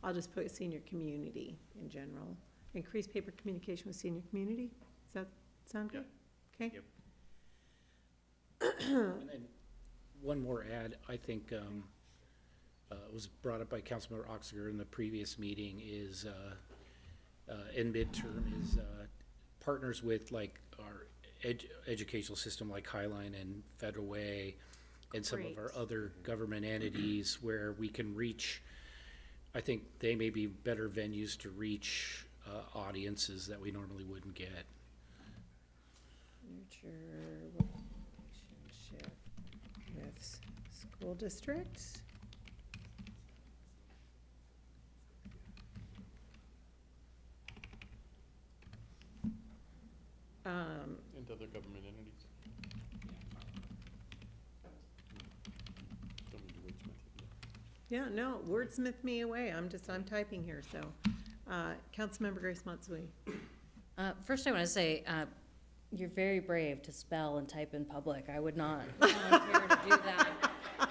Speaker 2: I'll just put senior community in general. Increase paper communication with senior community? Does that sound good? Okay.
Speaker 9: Yep.
Speaker 5: And then one more add, I think, was brought up by Councilmember Oxiger in the previous meeting is, in midterm is, partners with like our educational system like Highline and Federal Way and some of our
Speaker 2: Great.
Speaker 5: other government entities where we can reach, I think they may be better venues to reach audiences that we normally wouldn't get.
Speaker 2: Future relationship with school districts.
Speaker 3: And other government entities.
Speaker 2: Yeah, no, wordsmith me away. I'm typing here, so. Councilmember Grace Matsui.
Speaker 8: First I want to say, you're very brave to spell and type in public. I would not volunteer to do that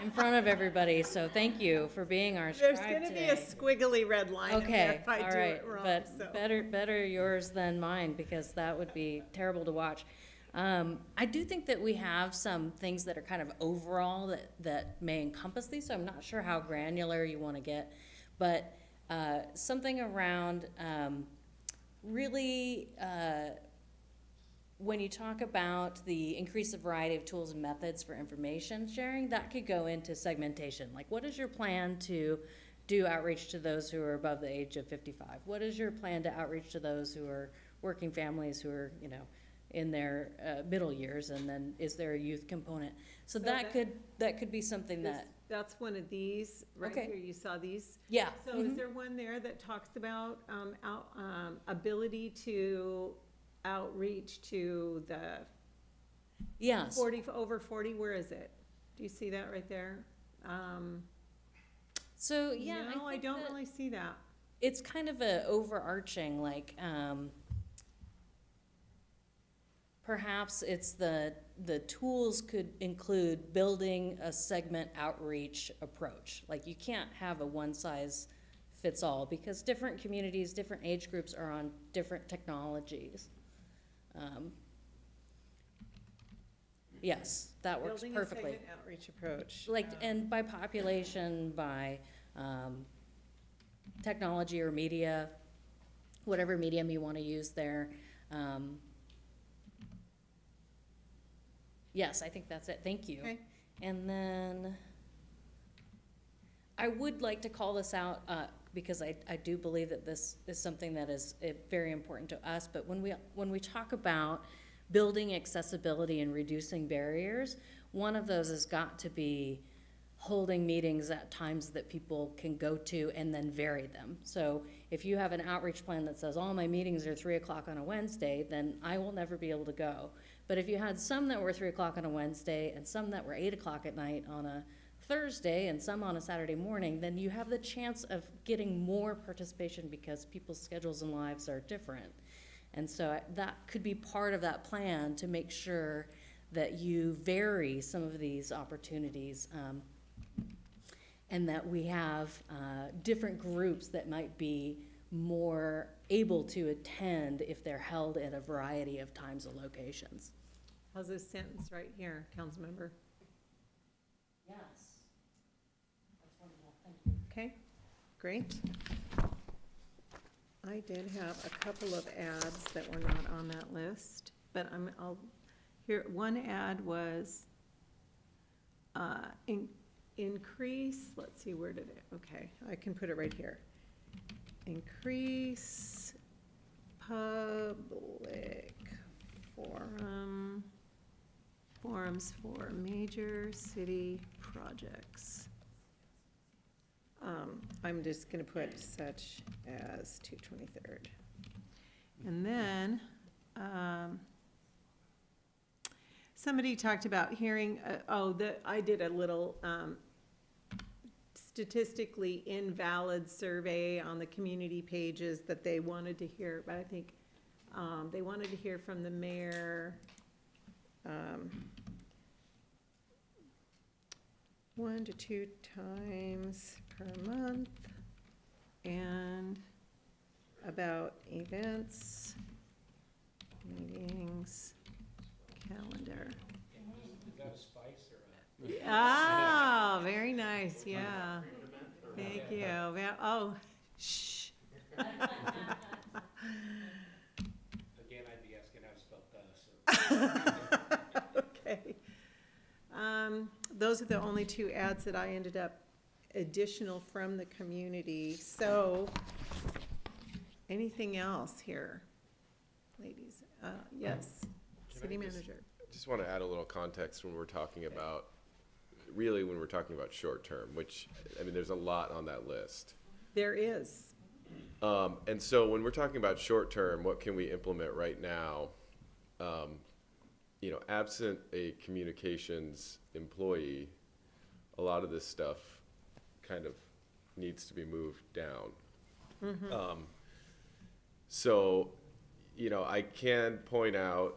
Speaker 8: in front of everybody, so thank you for being our
Speaker 2: There's
Speaker 8: scribe
Speaker 2: gonna be
Speaker 8: today.
Speaker 2: a squiggly red line in there
Speaker 8: Okay,
Speaker 2: if I
Speaker 8: all
Speaker 2: do
Speaker 8: right,
Speaker 2: it wrong,
Speaker 8: but
Speaker 2: so.
Speaker 8: better yours than mine, because that would be terrible to watch. I do think that we have some things that are kind of overall that may encompass these, so I'm not sure how granular you want to get, but something around really when you talk about the increased variety of tools and methods for information sharing, that could go into segmentation. Like, what is your plan to do outreach to those who are above the age of 55? What is your plan to outreach to those who are working families who are, you know, in their middle years, and then is there a youth component? So that could be something that,
Speaker 2: That's one of these, right
Speaker 8: Okay.
Speaker 2: here, you saw these?
Speaker 8: yeah.
Speaker 2: So is there one there that talks about ability to outreach to the
Speaker 8: Yes.
Speaker 2: 40, over 40, where is it? Do you see that right there?
Speaker 8: So, yeah,
Speaker 2: No, I
Speaker 8: think
Speaker 2: don't
Speaker 8: that
Speaker 2: really see that.
Speaker 8: it's kind of a overarching, like, perhaps it's the tools could include building a segment outreach approach. Like, you can't have a one size fits all because different communities, different age groups are on different technologies. Yes, that works
Speaker 2: Building a
Speaker 8: perfectly.
Speaker 2: segment outreach approach.
Speaker 8: Like, and by population, by technology or media, whatever medium you want to use there. Yes, I think that's it. Thank you.
Speaker 2: Okay.
Speaker 8: And then I would like to call this out because I do believe that this is something that is very important to us. But when we talk about building accessibility and reducing barriers, one of those has got to be holding meetings at times that people can go to and then vary them. So if you have an outreach plan that says all my meetings are 3 o'clock on a Wednesday, then I will never be able to go. But if you had some that were 3 o'clock on a Wednesday and some that were 8 o'clock at night on a Thursday and some on a Saturday morning, then you have the chance of getting more participation because people's schedules and lives are different. And so that could be part of that plan to make sure that you vary some of these opportunities, and that we have different groups that might be more able to attend if they're held at a variety of times and locations.
Speaker 2: How's this sentence right here, Councilmember?
Speaker 8: Yes. That's wonderful, thank you.
Speaker 2: Okay, great. I did have a couple of ads that were not on that list, but here, one ad was, increase, let's see, where did it, okay, I can put it right here. Increase public forums for major city projects. I'm just gonna put such as 223rd. And then, somebody talked about hearing, I did a little, statistically invalid survey on the community pages that they wanted to hear, but I think, they wanted to hear from the mayor, 1 to 2 times per month, and about events, meetings, calendar.
Speaker 5: Is that a spice or
Speaker 2: Oh, very nice, yeah. Thank you. Oh, shh.
Speaker 5: Again, I'd be asking how to spell so.
Speaker 2: Okay. Those are the only two ads that I ended up additional from the community. So, anything else here, ladies? Yes, city manager.
Speaker 10: Just want to add a little context when we're talking about, really when we're talking about short term, which, I mean, there's a lot on that list.
Speaker 2: There is.
Speaker 10: And so when we're talking about short term, what can we implement right now? Absent a communications employee, a lot of this stuff kind of needs to be moved down. I can point out,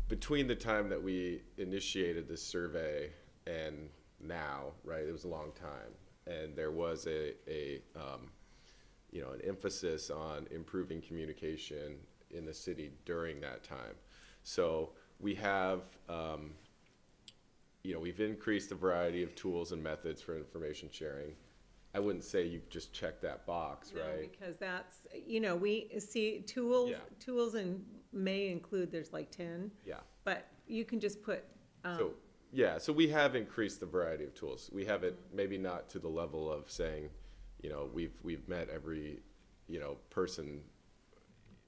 Speaker 10: between the time that we initiated this survey and now, right, it was a long time, and there was an emphasis on improving communication in the city during that time. So we have, we've increased the variety of tools and methods for information sharing. I wouldn't say you just check that box,
Speaker 2: No,
Speaker 10: right?
Speaker 2: because that's, we see tools,
Speaker 10: Yeah.
Speaker 2: tools and may include, there's like 10.
Speaker 10: Yeah.
Speaker 2: But you can just put,
Speaker 10: So we have increased the variety of tools. We haven't, maybe not to the level of saying, we've met every, person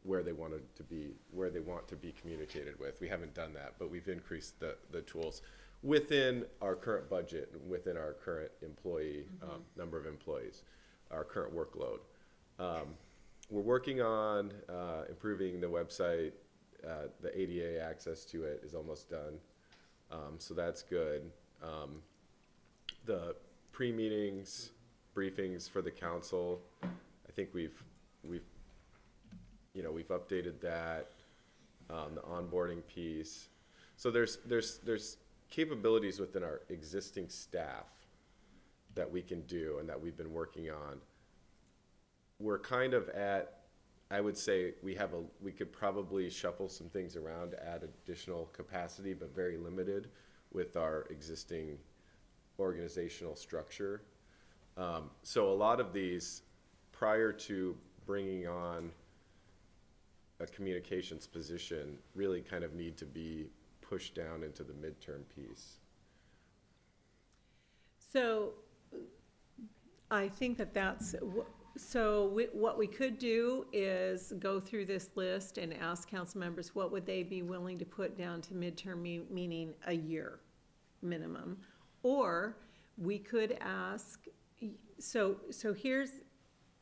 Speaker 10: where they want to be communicated with. We haven't done that, but we've increased the tools within our current budget, within our current employee, number of employees, our current workload. we're working on improving the website. The ADA access to it is almost done, so that's good. The pre-meetings, briefings for the council, I think we've updated that. The onboarding piece. So there's capabilities within our existing staff that we can do and that we've been working on. We're kind of at, I would say we could probably shuffle some things around to add additional capacity, but very limited with our existing organizational structure. So a lot of these, prior to bringing on a communications position, really kind of need to be pushed down into the midterm piece.
Speaker 2: So I think what we could do is go through this list and ask council members what would they be willing to put down to midterm, meaning a year minimum. Or we could ask, so here's,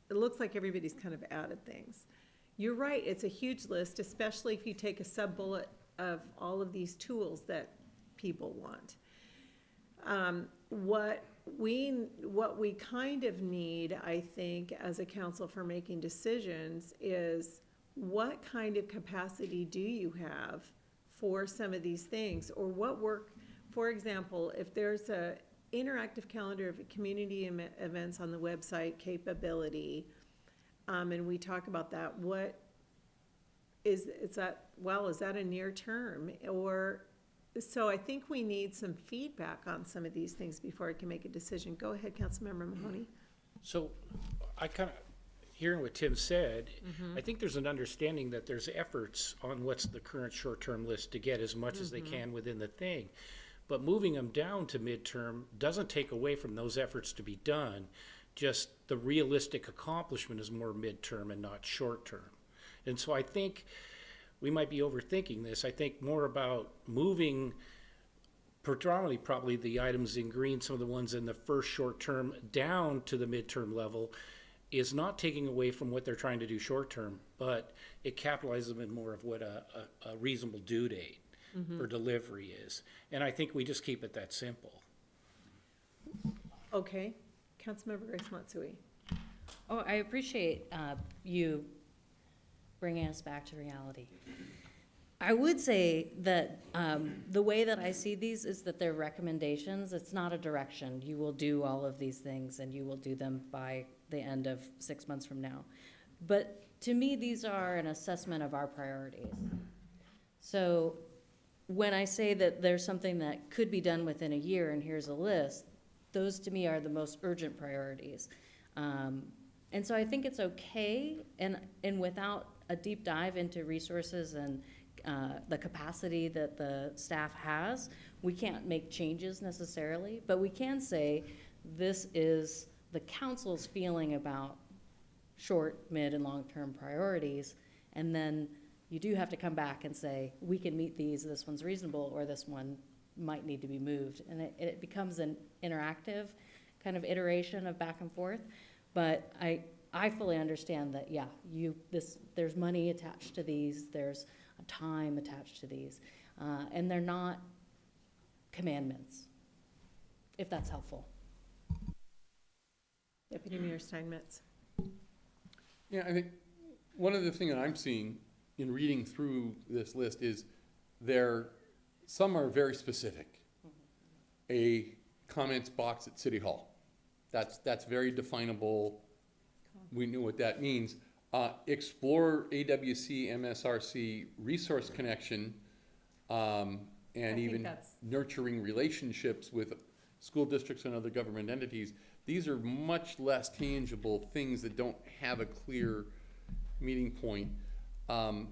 Speaker 2: it looks like everybody's kind of added things. You're right, it's a huge list, especially if you take a sub-bullet of all of these tools that people want. What we kind of need, I think, as a council for making decisions is what kind of capacity do you have for some of these things, or what work, for example, if there's a interactive calendar of community events on the website capability, and we talk about that, what is that, well, is that a near term? Or, so I think we need some feedback on some of these things before I can make a decision. Go ahead, Councilmember Mahoney.
Speaker 5: So I kind of, hearing what Tim said, I think there's an understanding that there's efforts on what's the current short-term list to get as much as they can within the thing. But moving them down to midterm doesn't take away from those efforts to be done. Just the realistic accomplishment is more midterm and not short-term. And so I think we might be overthinking this. I think more about moving predominantly probably the items in green, some of the ones in the first short term, down to the midterm level is not taking away from what they're trying to do short term, but it capitalizes them in more of what a reasonable due date for delivery is. And I think we just keep it that simple.
Speaker 2: Okay, Councilmember Grace Matsui.
Speaker 8: Oh, I appreciate you bringing us back to reality. I would say that the way that I see these is that they're recommendations. It's not a direction. You will do all of these things and you will do them by the end of 6 months from now. But to me, these are an assessment of our priorities. So when I say that there's something that could be done within a year and here's a list, those to me are the most urgent priorities. And so I think it's okay, and without a deep dive into resources and the capacity that the staff has, we can't make changes necessarily, but we can say this is the council's feeling about short, mid, and long-term priorities, and then you do have to come back and say, we can meet these, this one's reasonable, or this one might need to be moved. And it becomes an interactive kind of iteration of back and forth. But I fully understand that, yeah, there's money attached to these, there's a time attached to these, and they're not commandments, if that's helpful.
Speaker 2: Deputy Mayor Steinmetz.
Speaker 3: Yeah, I think one of the things that I'm seeing in reading through this list is some are very specific. A comments box at City Hall. That's very definable. We know what that means. Explore AWC MSRC resource connection, and even nurturing relationships with school districts and other government entities. These are much less tangible things that don't have a clear meeting point, and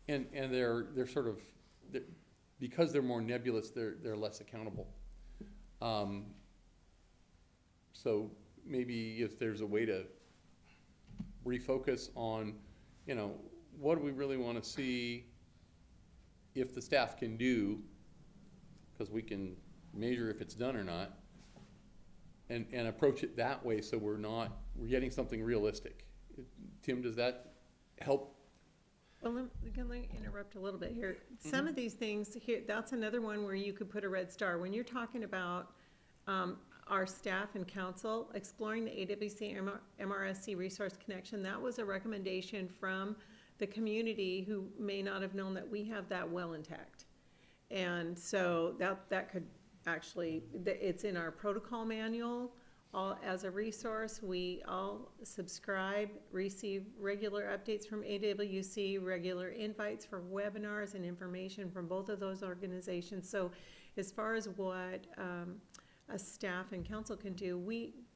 Speaker 3: they're sort of, because they're more nebulous, they're less accountable. So maybe if there's a way to refocus on, what do we really want to see if the staff can do, because we can measure if it's done or not, and approach it that way so we're getting something realistic. Tim, does that help?
Speaker 2: Well, let me interrupt a little bit here. Some of these things here, that's another one where you could put a red star. When you're talking about our staff and council exploring the AWC MRSC resource connection, that was a recommendation from the community who may not have known that we have that well intact. And so that could actually, it's in our protocol manual. All, as a resource, we all subscribe, receive regular updates from AWC, regular invites for webinars and information from both of those organizations. So as far as what a staff and council can do,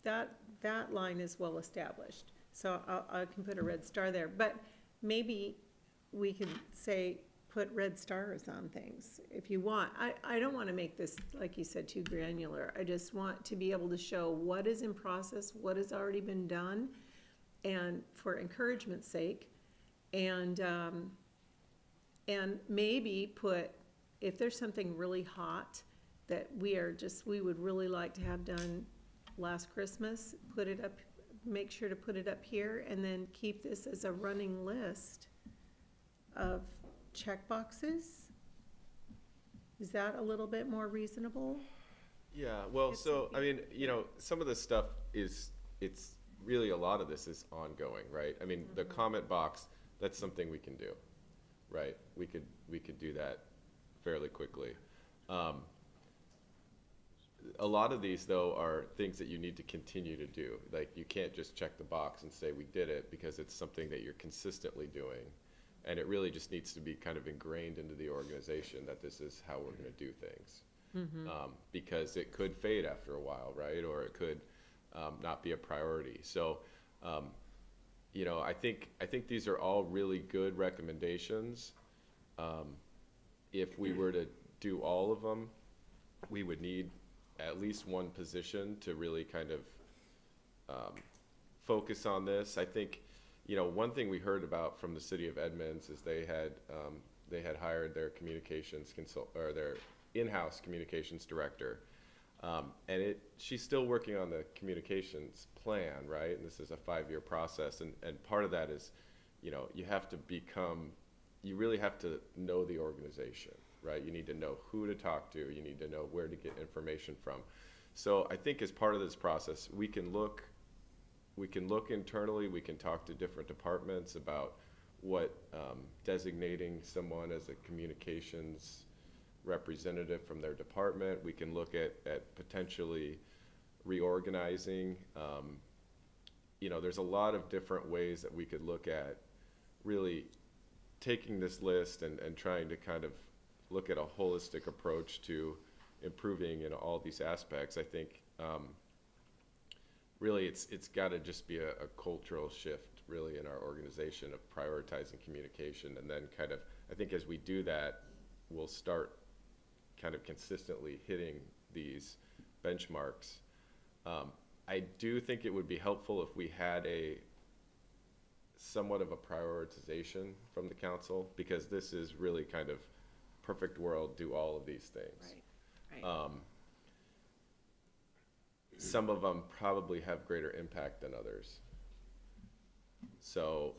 Speaker 2: that line is well established. So I can put a red star there, but maybe we can say, put red stars on things if you want. I don't want to make this, like you said, too granular. I just want to be able to show what is in process, what has already been done, and for encouragement's sake, and maybe put, if there's something really hot that we would really like to have done last Christmas, put it up, make sure to put it up here, and then keep this as a running list of check boxes. Is that a little bit more reasonable?
Speaker 10: Yeah, well, so, I mean, you know, some of this stuff it's really, a lot of this is ongoing, right? I mean, the comment box, that's something we can do, right? We could do that fairly quickly. A lot of these, though, are things that you need to continue to do. Like, you can't just check the box and say we did it, because it's something that you're consistently doing. And it really just needs to be kind of ingrained into the organization that this is how we're going to do things. Because it could fade after a while, right? Or it could not be a priority. So, you know, I think these are all really good recommendations. If we were to do all of them, we would need at least one position to really kind of focus on this. I think, you know, one thing we heard about from the city of Edmonds is they had hired their communications or their in-house communications director, and she's still working on the communications plan, right? And this is a 5-year process, and part of that is, you know, you really have to know the organization, right? You need to know who to talk to. You need to know where to get information from. So I think as part of this process, we can look internally, we can talk to different departments about what designating someone as a communications representative from their department. We can look at potentially reorganizing. You know, there's a lot of different ways that we could look at really taking this list and trying to kind of look at a holistic approach to improving in all these aspects. I think really it's got to just be a cultural shift really in our organization of prioritizing communication, and then kind of, I think as we do that, we'll start kind of consistently hitting these benchmarks. I do think it would be helpful if we had somewhat of a prioritization from the council, because this is really kind of perfect world, do all of these things.
Speaker 2: Right.
Speaker 10: Some of them probably have greater impact than others. So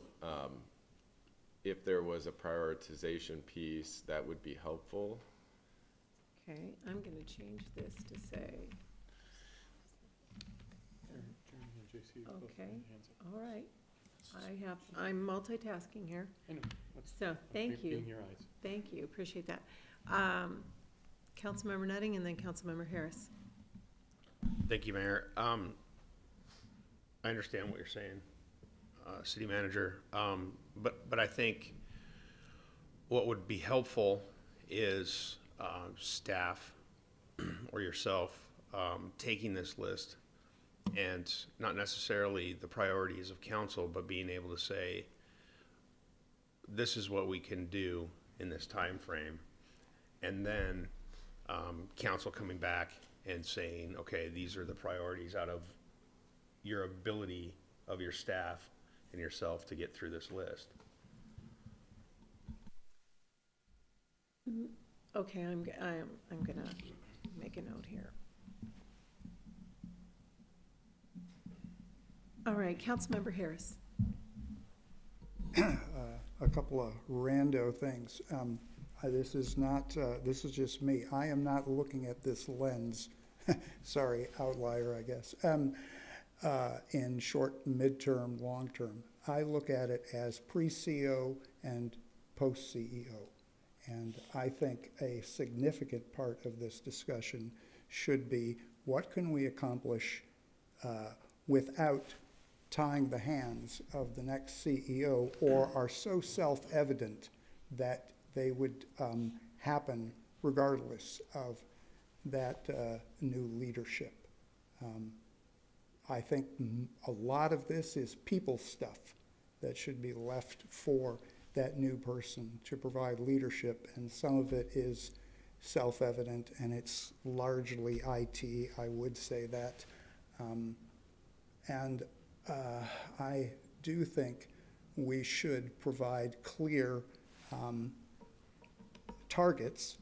Speaker 10: if there was a prioritization piece, that would be helpful.
Speaker 2: Okay, I'm gonna change this to say, okay, all right. I'm multitasking here.
Speaker 3: I know.
Speaker 2: So, thank you.
Speaker 3: In your eyes.
Speaker 2: Thank you, appreciate that. Councilmember Nutting and then Councilmember Harris.
Speaker 9: Thank you, Mayor. I understand what you're saying, City Manager. But I think what would be helpful is staff or yourself taking this list, and not necessarily the priorities of council, but being able to say, this is what we can do in this time frame, and then council coming back and saying, okay, these are the priorities out of your ability of your staff and yourself to get through this list.
Speaker 2: Okay, I'm gonna make a note here. All right, Councilmember Harris.
Speaker 6: a couple of rando things. This is not, this is just me. I am not looking at this lens, sorry, outlier, I guess, in short, midterm, long-term. I look at it as pre-CO and post-CEO. And I think a significant part of this discussion should be, what can we accomplish without tying the hands of the next CEO, or are so self-evident that they would happen regardless of that new leadership. I think a lot of this is people stuff that should be left for that new person to provide leadership, and some of it is self-evident, and it's largely IT, I would say that. I do think we should provide clear targets,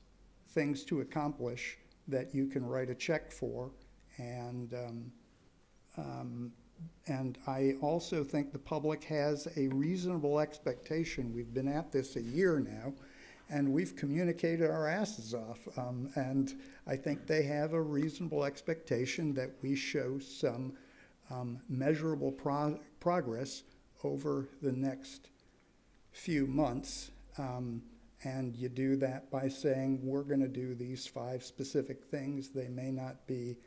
Speaker 6: things to accomplish that you can write a check for, and I also think the public has a reasonable expectation. We've been at this a year now, and we've communicated our asses off, and I think they have a reasonable expectation that we show some measurable progress over the next few months. And you do that by saying, we're going to do these 5 specific things. They may not be,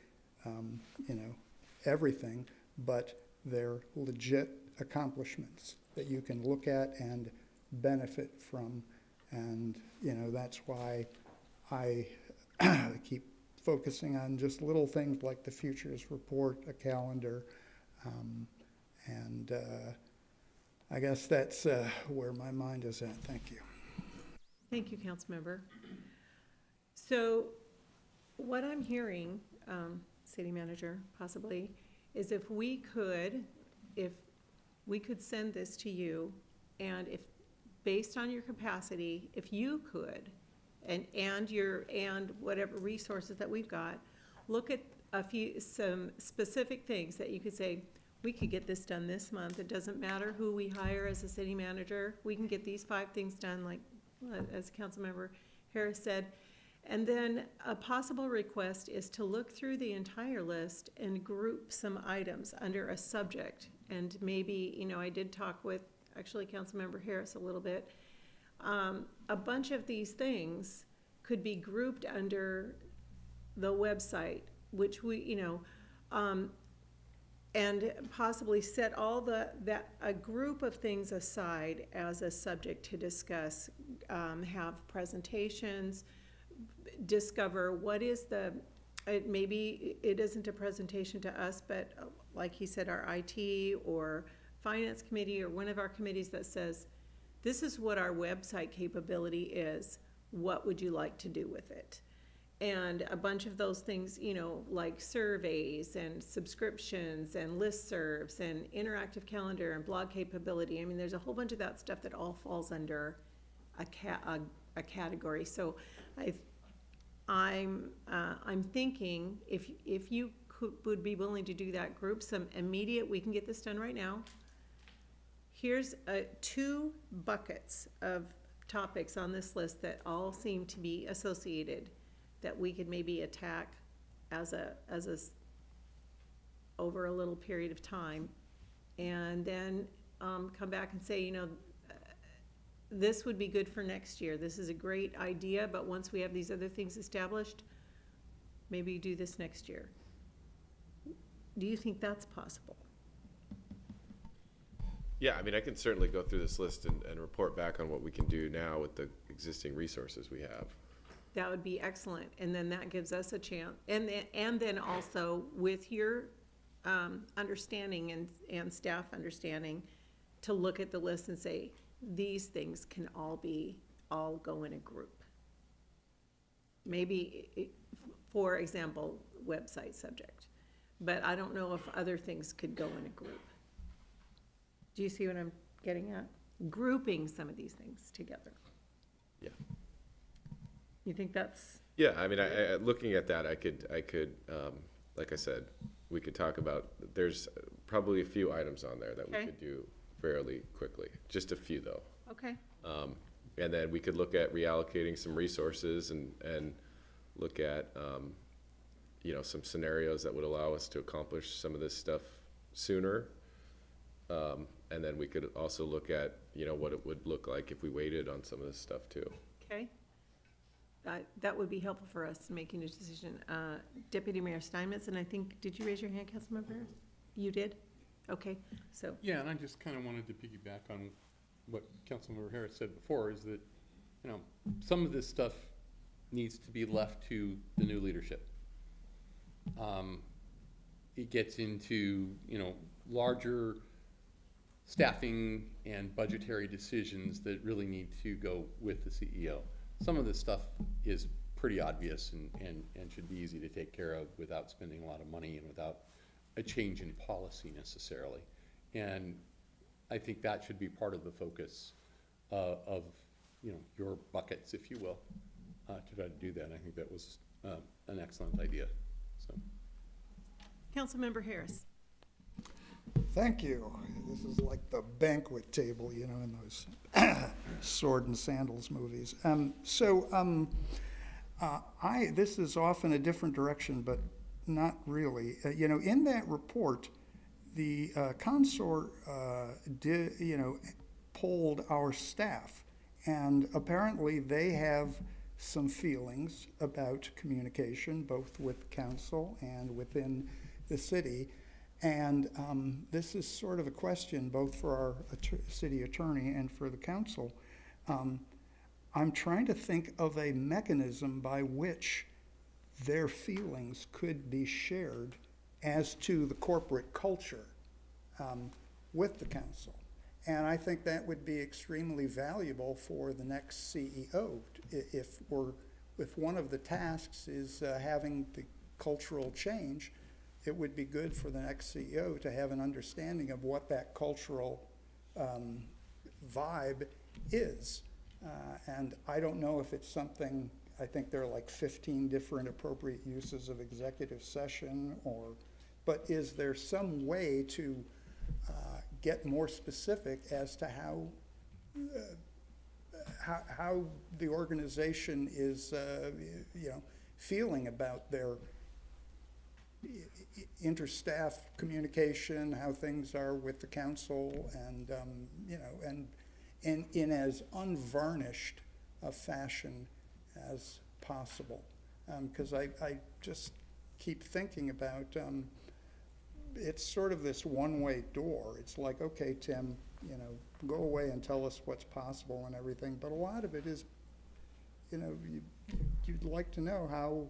Speaker 6: everything, but they're legit accomplishments that you can look at and benefit from. And, that's why I keep focusing on just little things like the futures report, a calendar, and I guess that's where my mind is at. Thank you.
Speaker 2: Thank you, Councilmember. So what I'm hearing, City Manager, possibly, is if we could send this to you, and if, based on your capacity, if you could, and whatever resources that we've got, look at some specific things that you could say, we could get this done this month. It doesn't matter who we hire as a city manager. We can get these 5 things done, like as Councilmember Harris said. And then a possible request is to look through the entire list and group some items under a subject. And maybe, I did talk with actually Councilmember Harris a little bit. A bunch of these things could be grouped under the website, which we, and possibly set a group of things aside as a subject to discuss, have presentations, discover what is maybe it isn't a presentation to us, but like he said, our IT or finance committee or one of our committees that says, this is what our website capability is, what would you like to do with it? And a bunch of those things, like surveys and subscriptions and listservs and interactive calendar and blog capability. I mean, there's a whole bunch of that stuff that all falls under a category. So I'm thinking if you would be willing to do that, group some immediate, we can get this done right now. Here's 2 buckets of topics on this list that all seem to be associated, that we could maybe attack over a little period of time, and then come back and say, this would be good for next year. This is a great idea, but once we have these other things established, maybe do this next year. Do you think that's possible?
Speaker 10: Yeah, I can certainly go through this list and report back on what we can do now with the existing resources we have.
Speaker 2: That would be excellent, and then that gives us a chance. And then also with your understanding and staff understanding, to look at the list and say, these things can all go in a group. Maybe, for example, website subject, but I don't know if other things could go in a group. Do you see what I'm getting at? Grouping some of these things together.
Speaker 10: Yeah.
Speaker 2: You think that's?
Speaker 10: Yeah, I looking at that, I could, like I said, we could talk about, there's probably a few items on there that we could do fairly quickly. Just a few, though.
Speaker 2: Okay.
Speaker 10: And then we could look at reallocating some resources and look at, you know, some scenarios that would allow us to accomplish some of this stuff sooner. And then we could also look at, you know, what it would look like if we waited on some of this stuff too.
Speaker 2: Okay. That would be helpful for us in making a decision. Deputy Mayor Steinmetz, and I think, did you raise your hand, Councilmember? You did? Okay, so,
Speaker 3: Yeah, and I just kind of wanted to piggyback on what Councilmember Harris said before, is that, you know, some of this stuff needs to be left to the new leadership. It gets into, you know, larger staffing and budgetary decisions that really need to go with the CEO. Some of this stuff is pretty obvious and should be easy to take care of without spending a lot of money and without a change in policy necessarily. And I think that should be part of the focus of, you know, your buckets, if you will, to try to do that. I think that was an excellent idea. So,
Speaker 2: Councilmember Harris.
Speaker 6: Thank you. This is like the banquet table, you know, in those sword and sandals movies. This is often a different direction, but not really. You know, in that report, the consort did, you know, polled our staff, and apparently they have some feelings about communication, both with council and within the city. And this is sort of a question both for our city attorney and for the council. I'm trying to think of a mechanism by which their feelings could be shared as to the corporate culture with the council. And I think that would be extremely valuable for the next CEO. If one of the tasks is having the cultural change, it would be good for the next CEO to have an understanding of what that cultural vibe is. And I don't know if it's something, I think there are like 15 different appropriate uses of executive session, but is there some way to get more specific as to how the organization is, you know, feeling about their interstaff communication, how things are with the council, and you know, and in as unvarnished a fashion as possible, because I just keep thinking about it's sort of this one-way door. It's like, okay, Tim, you know, go away and tell us what's possible and everything, but a lot of it is, you know, you'd like to know how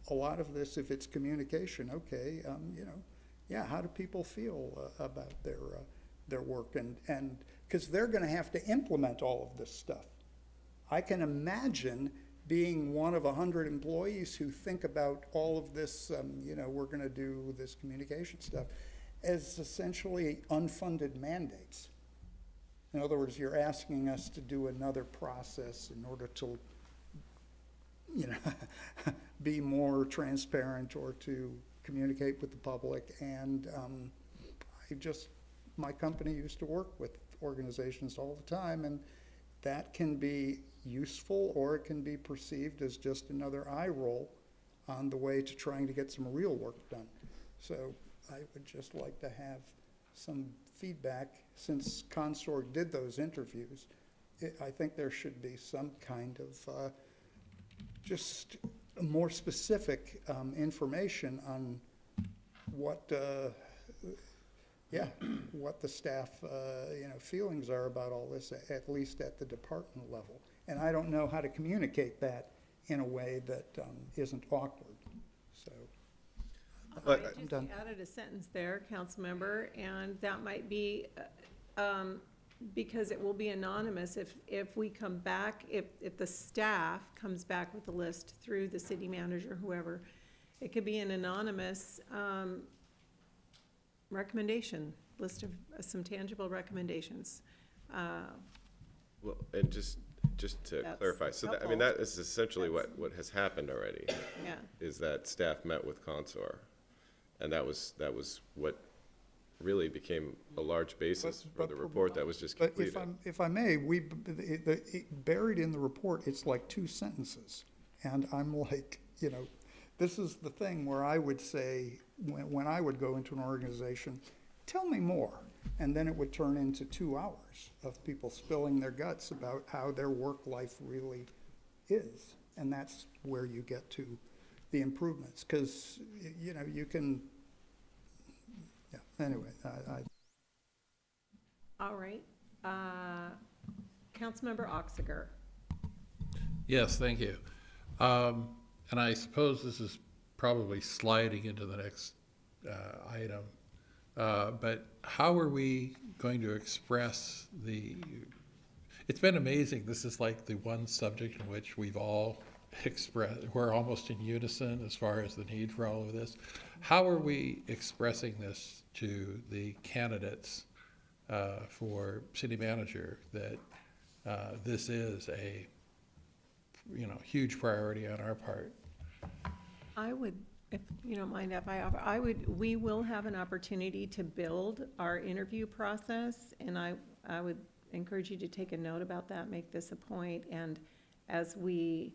Speaker 6: a lot of this, if it's communication, okay, you know, yeah, how do people feel about their work, and because they're going to have to implement all of this stuff. I can imagine being one of 100 employees who think about all of this, you know, we're going to do this communication stuff, as essentially unfunded mandates. In other words, you're asking us to do another process in order to, you know, be more transparent or to communicate with the public. And my company used to work with organizations all the time, and that can be useful, or it can be perceived as just another eye roll on the way to trying to get some real work done. So I would just like to have some feedback. Since Consort did those interviews, I think there should be some kind of just more specific information on what what the staff you know, feelings are about all this, at least at the department level. And I don't know how to communicate that in a way that isn't awkward. So
Speaker 2: I
Speaker 6: I'm
Speaker 2: just
Speaker 6: done.
Speaker 2: added a sentence there, council member, and that might be, because it will be anonymous if we come back, if the staff comes back with a list through the city manager, whoever, it could be an anonymous recommendation, list of some tangible recommendations.
Speaker 10: Well, and just to
Speaker 2: That's
Speaker 10: clarify, so that, I
Speaker 2: helpful.
Speaker 10: mean, that is essentially what has happened already,
Speaker 2: Yeah,
Speaker 10: is that staff met with Consor, and that was what really became a large basis for
Speaker 6: But-
Speaker 10: the report that was just
Speaker 6: But
Speaker 10: completed.
Speaker 6: if I may, buried in the report, it's like 2 sentences. And I'm like, this is the thing where I would say, when I would go into an organization, tell me more. And then it would turn into 2 hours of people spilling their guts about how their work life really is. And that's where you get to the improvements. Because, you can, anyway,
Speaker 2: All right. Councilmember Oxiger.
Speaker 7: Yes, thank you. And I suppose this is probably sliding into the next item. But how are we going to express it's been amazing. This is like the one subject in which we've all we're almost in unison as far as the need for all of this. How are we expressing this to the candidates for city manager that this is a huge priority on our part?
Speaker 2: I would, if you don't mind if I offer, we will have an opportunity to build our interview process, and I would encourage you to take a note about that, make this a point, and as we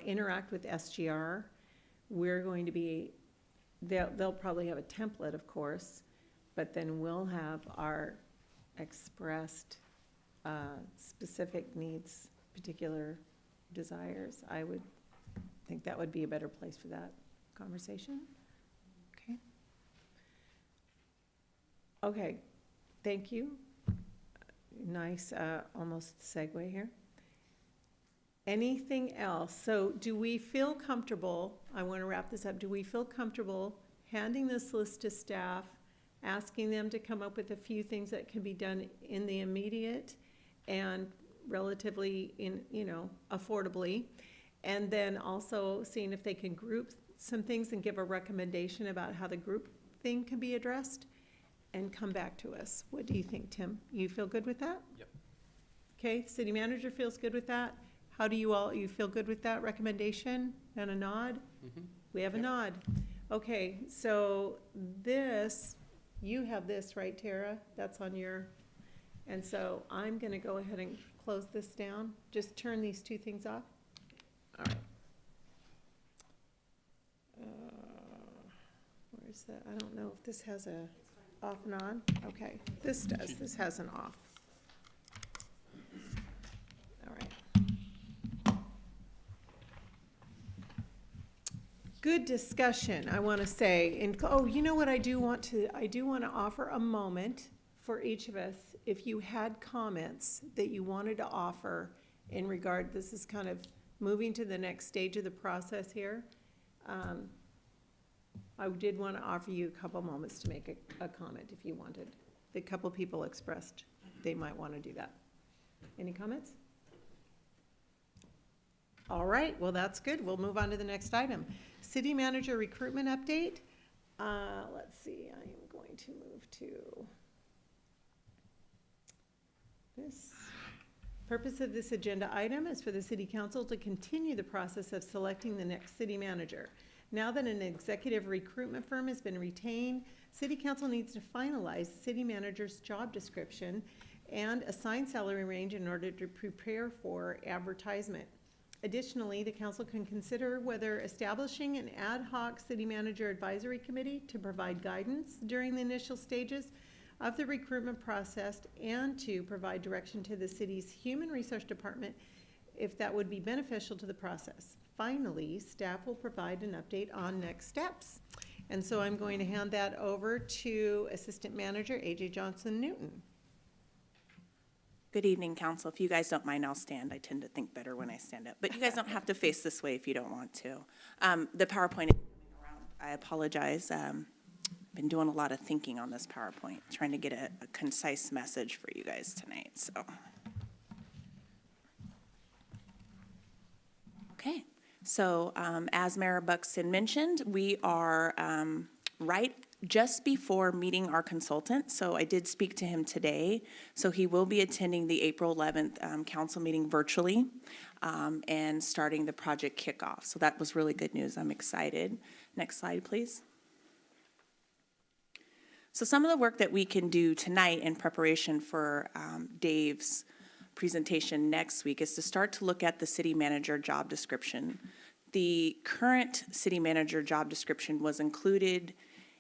Speaker 2: interact with SGR, we're going to be, they'll probably have a template, of course, but then we'll have our expressed specific needs, particular desires. I would think that would be a better place for that conversation. Okay. Okay, thank you. Nice, almost segue here. Anything else? So do we feel comfortable, I want to wrap this up, do we feel comfortable handing this list to staff, asking them to come up with a few things that can be done in the immediate and relatively affordably, and then also seeing if they can group some things and give a recommendation about how the group thing can be addressed, and come back to us? What do you think, Tim? You feel good with that?
Speaker 9: Yep.
Speaker 2: Okay, city manager feels good with that. How do you feel good with that recommendation and a nod? We have a nod. Okay, so this, you have this, right, Tara? That's on your, and so I'm gonna go ahead and close this down. Just turn these 2 things off. All right. Where's that? I don't know if this has a off and on. Okay, this does. This has an off. All right. Good discussion, I want to say. And oh, you know what I do want to offer a moment for each of us. If you had comments that you wanted to offer in regard, this is kind of moving to the next stage of the process here. I did want to offer you a couple moments to make a comment if you wanted. The couple people expressed they might want to do that. Any comments? All right, well, that's good. We'll move on to the next item. City manager recruitment update. Let's see, I am going to move to this. Purpose of this agenda item is for the city council to continue the process of selecting the next city manager. Now that an executive recruitment firm has been retained, city council needs to finalize the city manager's job description and assign salary range in order to prepare for advertisement. Additionally, the council can consider whether establishing an ad hoc city manager advisory committee to provide guidance during the initial stages of the recruitment process and to provide direction to the city's human resource department if that would be beneficial to the process. Finally, staff will provide an update on next steps. And so I'm going to hand that over to Assistant Manager AJ Johnson-Newton.
Speaker 11: Good evening, council. If you guys don't mind, I'll stand. I tend to think better when I stand up, but you guys don't have to face this way if you don't want to. The PowerPoint is coming around. I apologize. I've been doing a lot of thinking on this PowerPoint, trying to get a concise message for you guys tonight, so. Okay, so as Mayor Buxton mentioned, we are right just before meeting our consultant. So I did speak to him today. So he will be attending the April 11th council meeting virtually and starting the project kickoff. So that was really good news. I'm excited. Next slide, please. So some of the work that we can do tonight in preparation for Dave's presentation next week is to start to look at the city manager job description. The current city manager job description was included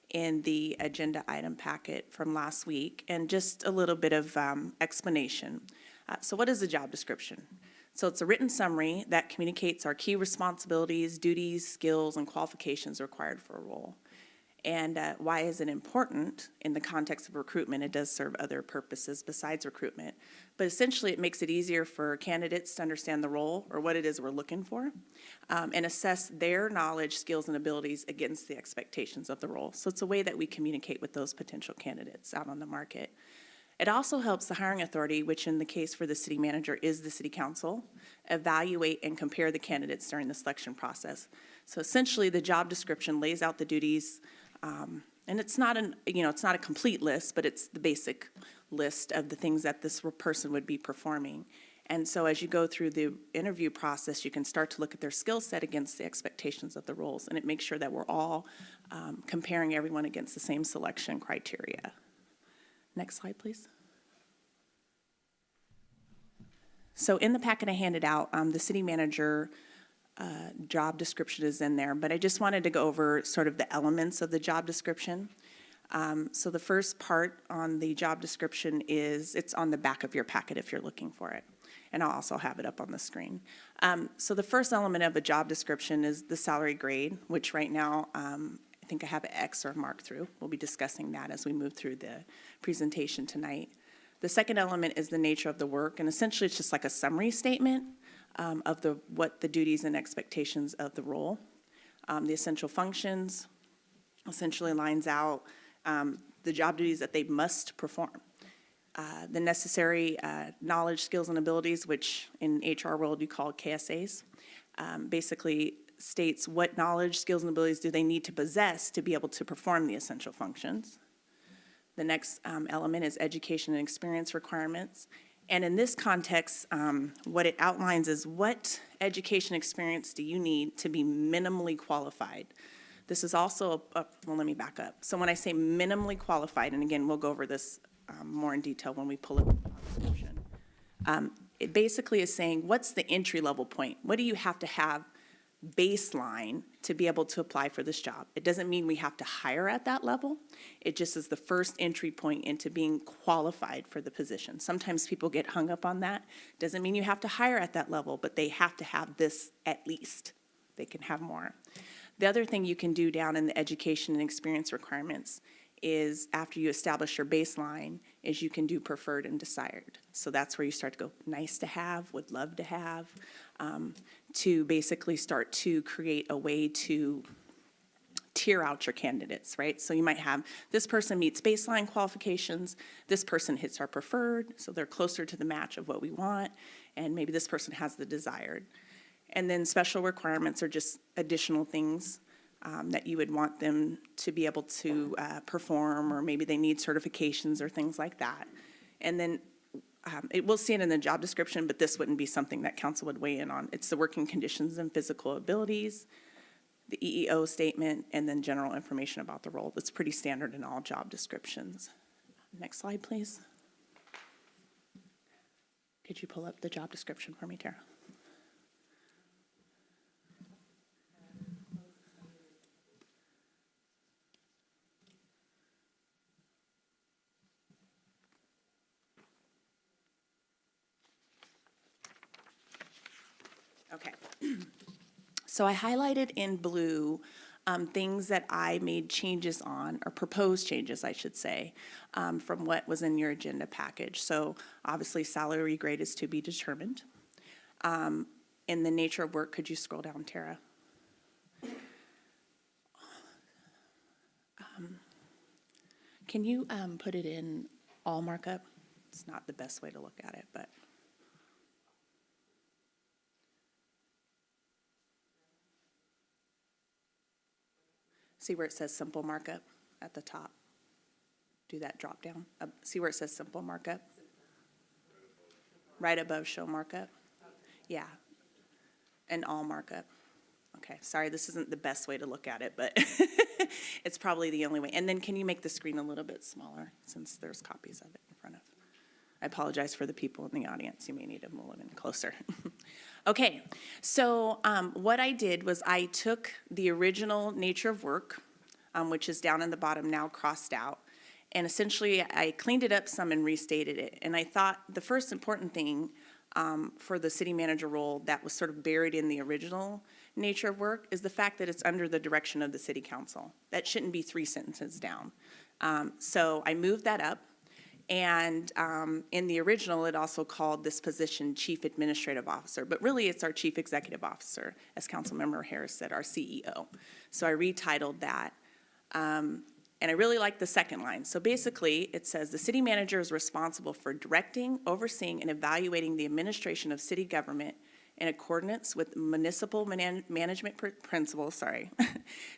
Speaker 11: in the agenda item packet from last week, and just a little bit of explanation. So what is the job description? So it's a written summary that communicates our key responsibilities, duties, skills, and qualifications required for a role. And why is it important in the context of recruitment? It does serve other purposes besides recruitment. But essentially, it makes it easier for candidates to understand the role or what it is we're looking for, and assess their knowledge, skills, and abilities against the expectations of the role. So it's a way that we communicate with those potential candidates out on the market. It also helps the hiring authority, which in the case for the city manager is the city council, evaluate and compare the candidates during the selection process. So essentially, the job description lays out the duties, and it's not it's not a complete list, but it's the basic list of the things that this person would be performing. And so as you go through the interview process, you can start to look at their skill set against the expectations of the roles, and it makes sure that we're all comparing everyone against the same selection criteria. Next slide, please. So in the packet I handed out, the city manager job description is in there, but I just wanted to go over sort of the elements of the job description. So the first part on the job description it's on the back of your packet if you're looking for it. And I'll also have it up on the screen. So the first element of a job description is the salary grade, which right now I think I have an X or mark through. We'll be discussing that as we move through the presentation tonight. The second element is the nature of the work, and essentially it's just like a summary statement of what the duties and expectations of the role. The essential functions essentially lines out the job duties that they must perform. The necessary knowledge, skills, and abilities, which in HR world you call KSAs, basically states what knowledge, skills, and abilities do they need to possess to be able to perform the essential functions. The next element is education and experience requirements. And in this context, what it outlines is what education experience do you need to be minimally qualified. This is also, well, let me back up. So when I say minimally qualified, and again, we'll go over this more in detail when we pull up the description. It basically is saying, what's the entry level point? What do you have to have baseline to be able to apply for this job? It doesn't mean we have to hire at that level. It just is the first entry point into being qualified for the position. Sometimes people get hung up on that. Doesn't mean you have to hire at that level, but they have to have this at least. They can have more. The other thing you can do down in the education and experience requirements is after you establish your baseline is you can do preferred and desired. So that's where you start to go nice to have, would love to have, to basically start to create a way to tier out your candidates, right? So you might have this person meets baseline qualifications, this person hits our preferred, so they're closer to the match of what we want, and maybe this person has the desired. And then special requirements are just additional things that you would want them to be able to perform, or maybe they need certifications or things like that. And then we'll see it in the job description, but this wouldn't be something that council would weigh in on. It's the working conditions and physical abilities, the EEO statement, and then general information about the role. That's pretty standard in all job descriptions. Next slide, please. Could you pull up the job description for me, Tara? Okay, so I highlighted in blue things that I made changes on, or proposed changes, I should say, from what was in your agenda package. So obviously salary grade is to be determined. In the nature of work, could you scroll down, Tara? Can you put it in all markup? It's not the best way to look at it, but. See where it says simple markup at the top? Do that drop down. See where it says simple markup? Right above show markup? Yeah. And all markup. Okay, sorry, this isn't the best way to look at it, but It's probably the only way. And then can you make the screen a little bit smaller, since there's copies of it in front of? I apologize for the people in the audience. You may need to move in closer. Okay, so what I did was I took the original nature of work, which is down in the bottom now crossed out, and essentially I cleaned it up some and restated it. And I thought the first important thing for the city manager role that was sort of buried in the original nature of work is the fact that it's under the direction of the city council. That shouldn't be 3 sentences down. So I moved that up. And in the original, it also called this position Chief Administrative Officer, but really it's our Chief Executive Officer, as Councilmember Harris said, our CEO. So I retitled that. And I really like the second line. So basically, it says, the city manager is responsible for directing, overseeing, and evaluating the administration of city government in accordance with municipal management principles,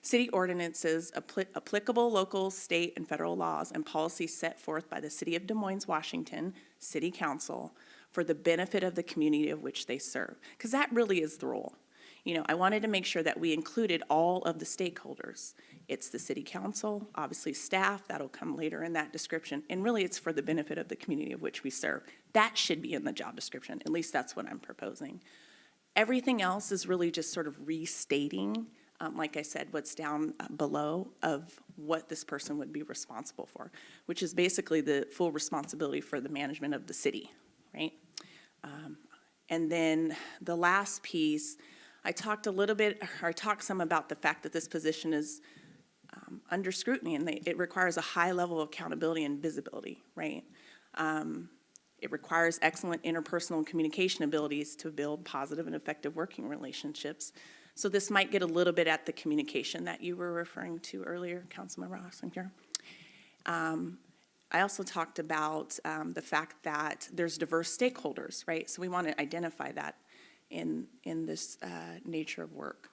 Speaker 11: city ordinances, applicable local, state, and federal laws and policies set forth by the City of Des Moines, Washington City Council for the benefit of the community of which they serve. Because that really is the role. You know, I wanted to make sure that we included all of the stakeholders. It's the city council, obviously staff, that'll come later in that description, and really it's for the benefit of the community of which we serve. That should be in the job description, at least that's what I'm proposing. Everything else is really just sort of restating, like I said, what's down below of what this person would be responsible for, which is basically the full responsibility for the management of the city, right? And then the last piece, I talked some about the fact that this position is under scrutiny and it requires a high level of accountability and visibility, right? It requires excellent interpersonal communication abilities to build positive and effective working relationships. So this might get a little bit at the communication that you were referring to earlier, Councilmember Ossinger. I also talked about the fact that there's diverse stakeholders, right? So we want to identify that in this nature of work.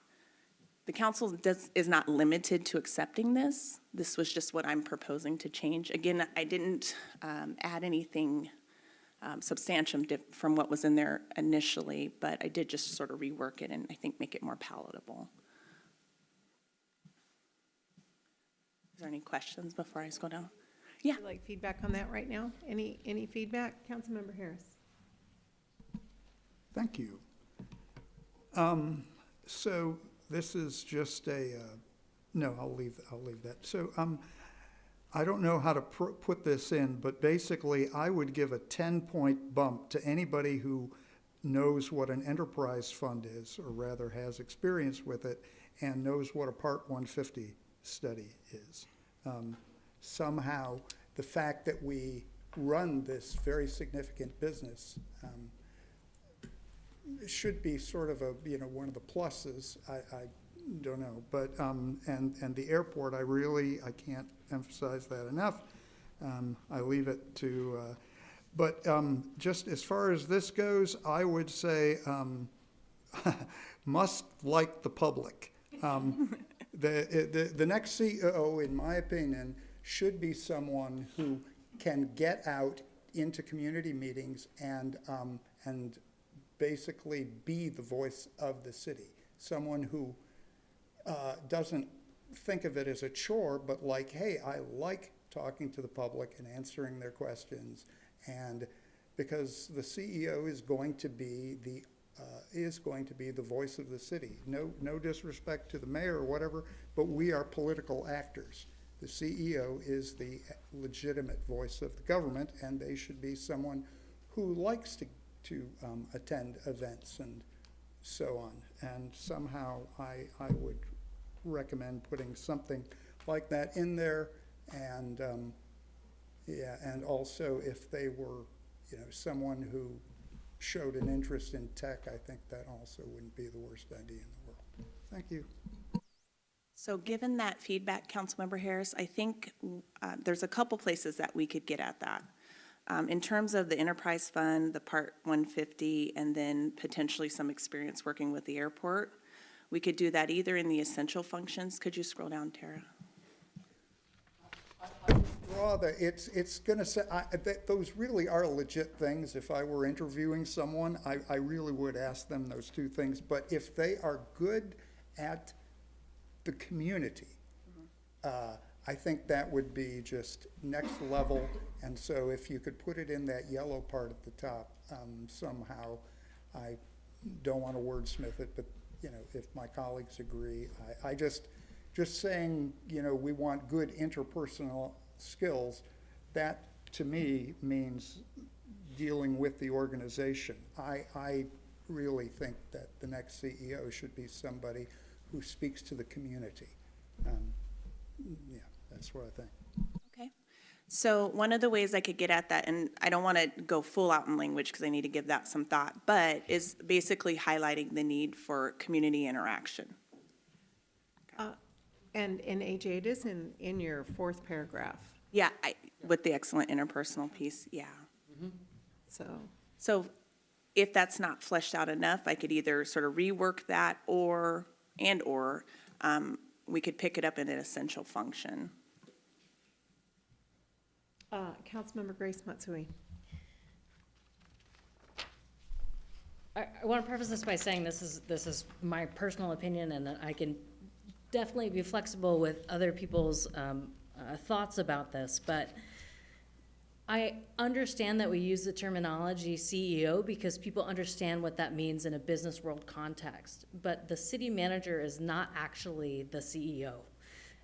Speaker 11: The council is not limited to accepting this. This was just what I'm proposing to change. Again, I didn't add anything substantial from what was in there initially, but I did just sort of rework it and I think make it more palatable. Is there any questions before I just go down? Yeah.
Speaker 2: Would you like feedback on that right now? Any feedback? Councilmember Harris.
Speaker 6: Thank you. So this is just no, I'll leave that. So I don't know how to put this in, but basically I would give a 10-point bump to anybody who knows what an enterprise fund is, or rather has experience with it, and knows what a Part 150 study is. Somehow, the fact that we run this very significant business should be sort of a, one of the pluses. I don't know, but and the airport, I can't emphasize that enough. I leave it to, but just as far as this goes, I would say must like the public. The next CEO, in my opinion, should be someone who can get out into community meetings and basically be the voice of the city. Someone who doesn't think of it as a chore, but like, hey, I like talking to the public and answering their questions, and because the CEO is going to be the voice of the city. No disrespect to the mayor or whatever, but we are political actors. The CEO is the legitimate voice of the government, and they should be someone who likes to attend events and so on. And somehow I would recommend putting something like that in there. And yeah, and also if they were, someone who showed an interest in tech, I think that also wouldn't be the worst idea in the world. Thank you.
Speaker 11: So given that feedback, Councilmember Harris, I think there's a couple places that we could get at that. In terms of the enterprise fund, the Part 150, and then potentially some experience working with the airport, we could do that either in the essential functions. Could you scroll down, Tara?
Speaker 6: I withdraw it's going to say, those really are legit things. If I were interviewing someone, I really would ask them those two things. But if they are good at the community, I think that would be just next level. And so if you could put it in that yellow part at the top somehow, I don't want to wordsmith it, but if my colleagues agree, I just saying, we want good interpersonal skills, that to me means dealing with the organization. I really think that the next CEO should be somebody who speaks to the community. Yeah, that's what I think.
Speaker 11: Okay. So one of the ways I could get at that, and I don't want to go full out in language because I need to give that some thought, but is basically highlighting the need for community interaction.
Speaker 2: And AJ, it is in your fourth paragraph,
Speaker 11: Yeah, with the excellent interpersonal piece, yeah.
Speaker 2: so.
Speaker 11: So if that's not fleshed out enough, I could either sort of rework that or we could pick it up in an essential function.
Speaker 2: Councilmember Grace Matsui.
Speaker 8: I want to preface this by saying this is my personal opinion, and that I can definitely be flexible with other people's thoughts about this, but I understand that we use the terminology CEO because people understand what that means in a business world context, but the city manager is not actually the CEO.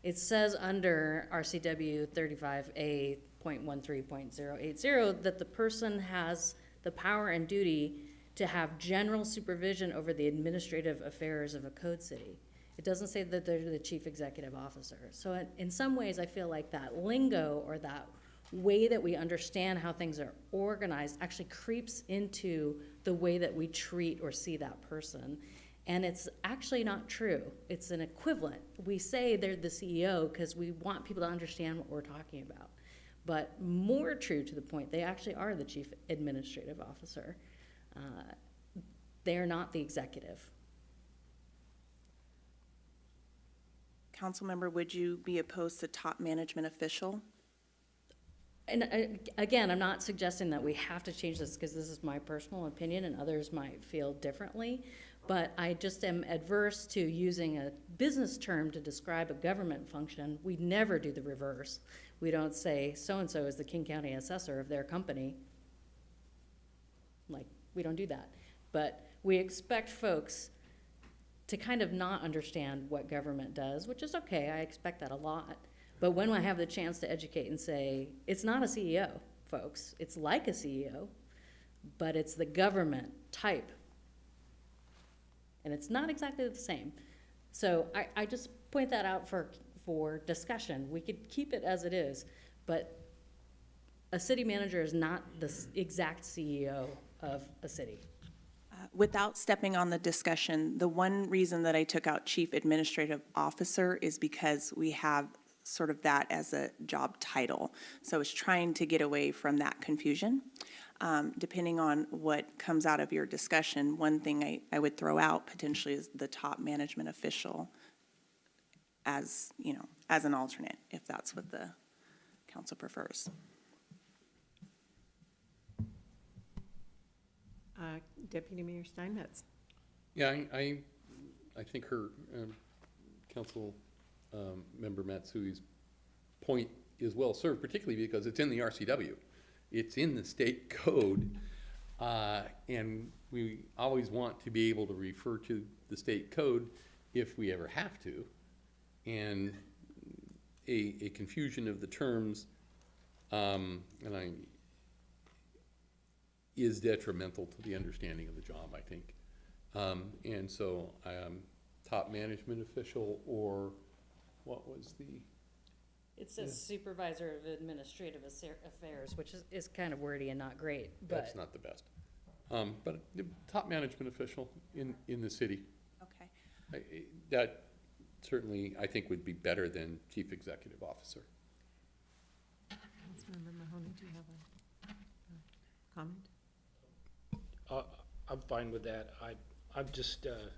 Speaker 8: It says under RCW 35A.13.080 that the person has the power and duty to have general supervision over the administrative affairs of a code city. It doesn't say that they're the chief executive officer. So in some ways, I feel like that lingo or that way that we understand how things are organized actually creeps into the way that we treat or see that person. And it's actually not true. It's an equivalent. We say they're the CEO because we want people to understand what we're talking about. But more true to the point, they actually are the chief administrative officer. They're not the executive.
Speaker 11: Councilmember, would you be opposed to top management official?
Speaker 8: And again, I'm not suggesting that we have to change this because this is my personal opinion and others might feel differently, but I just am adverse to using a business term to describe a government function. We never do the reverse. We don't say so-and-so is the King County assessor of their company. Like, we don't do that. But we expect folks to kind of not understand what government does, which is okay, I expect that a lot. But when I have the chance to educate and say, it's not a CEO, folks, it's like a CEO, but it's the government type. And it's not exactly the same. So I just point that out for discussion. We could keep it as it is, but a city manager is not the exact CEO of a city.
Speaker 11: Without stepping on the discussion, the one reason that I took out chief administrative officer is because we have sort of that as a job title. So I was trying to get away from that confusion. Depending on what comes out of your discussion, one thing I would throw out potentially is the top management official as, as an alternate, if that's what the council prefers.
Speaker 2: Deputy Mayor Steinmetz.
Speaker 3: Yeah, I think her, Council Member Matsui's point is well served, particularly because it's in the RCW. It's in the state code, and we always want to be able to refer to the state code if we ever have to. And a confusion of the terms is detrimental to the understanding of the job, I think. And so top management official, or what was the?
Speaker 8: It says supervisor of administrative affairs, which is kind of wordy and not great, but.
Speaker 3: That's not the best. But the top management official in the city.
Speaker 11: Okay.
Speaker 3: That certainly, I think, would be better than chief executive officer.
Speaker 2: Councilmember Mahoney, do you have a comment?
Speaker 5: I'm fine with that. I'm just, the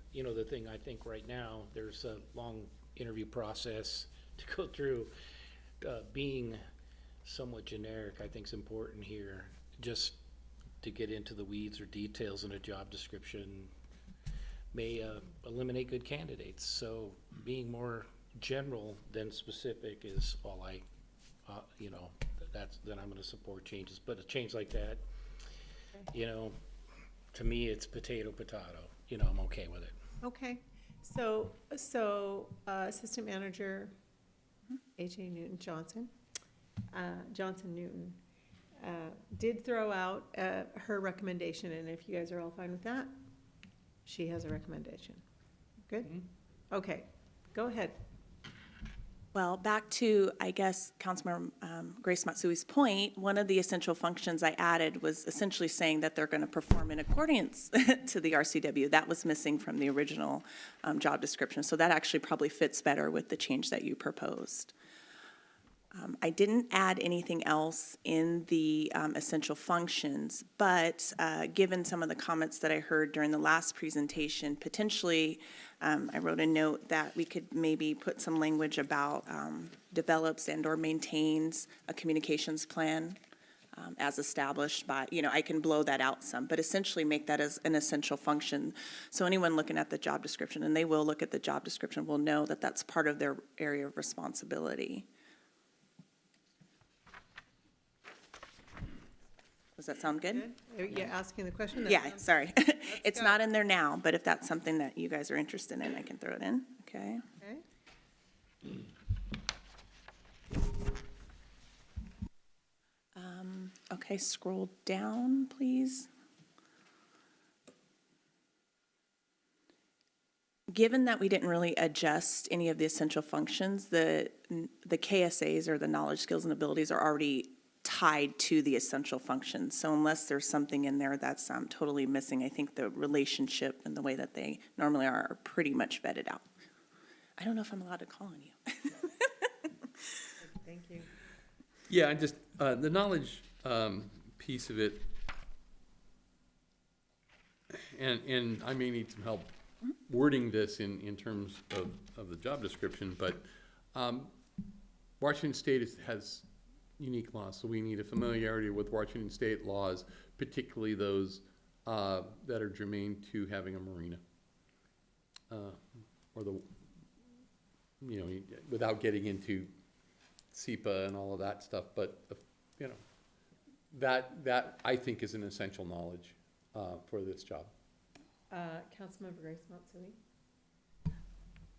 Speaker 5: thing I think right now, there's a long interview process to go through. Being somewhat generic, I think is important here. Just to get into the weeds or details in a job description may eliminate good candidates. So being more general, then specific is all I, you know, then I'm gonna support changes, but a change like that, you know, to me, it's potato, you know, I'm okay with it.
Speaker 2: Okay, so, Assistant Manager A.J. Newton Johnson, Johnson Newton, did throw out her recommendation, and if you guys are all fine with that, she has a recommendation. Good? Okay, go ahead.
Speaker 11: Well, back to, I guess, Councilmember Grace Matsui's point, one of the essential functions I added was essentially saying that they're going to perform in accordance to the RCW. That was missing from the original job description, so that actually probably fits better with the change that you proposed. I didn't add anything else in the essential functions, but given some of the comments that I heard during the last presentation, potentially I wrote a note that we could maybe put some language about develops and/or maintains a communications plan as established by, you know, I can blow that out some, but essentially make that as an essential function. So anyone looking at the job description, and they will look at the job description, will know that that's part of their area of responsibility. Does that sound good?
Speaker 2: Are you asking the question? That
Speaker 11: Yeah,
Speaker 2: sounds-
Speaker 11: sorry. It's
Speaker 2: go.
Speaker 11: not in there now, but if that's something that you guys are interested in, I can throw it in, okay?
Speaker 2: Okay.
Speaker 11: Okay, scroll down, please. Given that we didn't really adjust any of the essential functions, the KSAs, or the knowledge, skills, and abilities, are already tied to the essential functions. So unless there's something in there that's totally missing, I think the relationship and the way that they normally are pretty much vetted out. I don't know if I'm allowed to call on you.
Speaker 2: Thank you.
Speaker 3: Yeah, I just, the knowledge piece of it, and I may need some help wording this in terms of the job description, but Washington State has unique laws, so we need a familiarity with Washington State laws, particularly those that are germane to having a marina. Or the, you know, without getting into SEPA and all of that stuff, but, you know, that I think is an essential knowledge for this job.
Speaker 2: Councilmember Grace Matsui.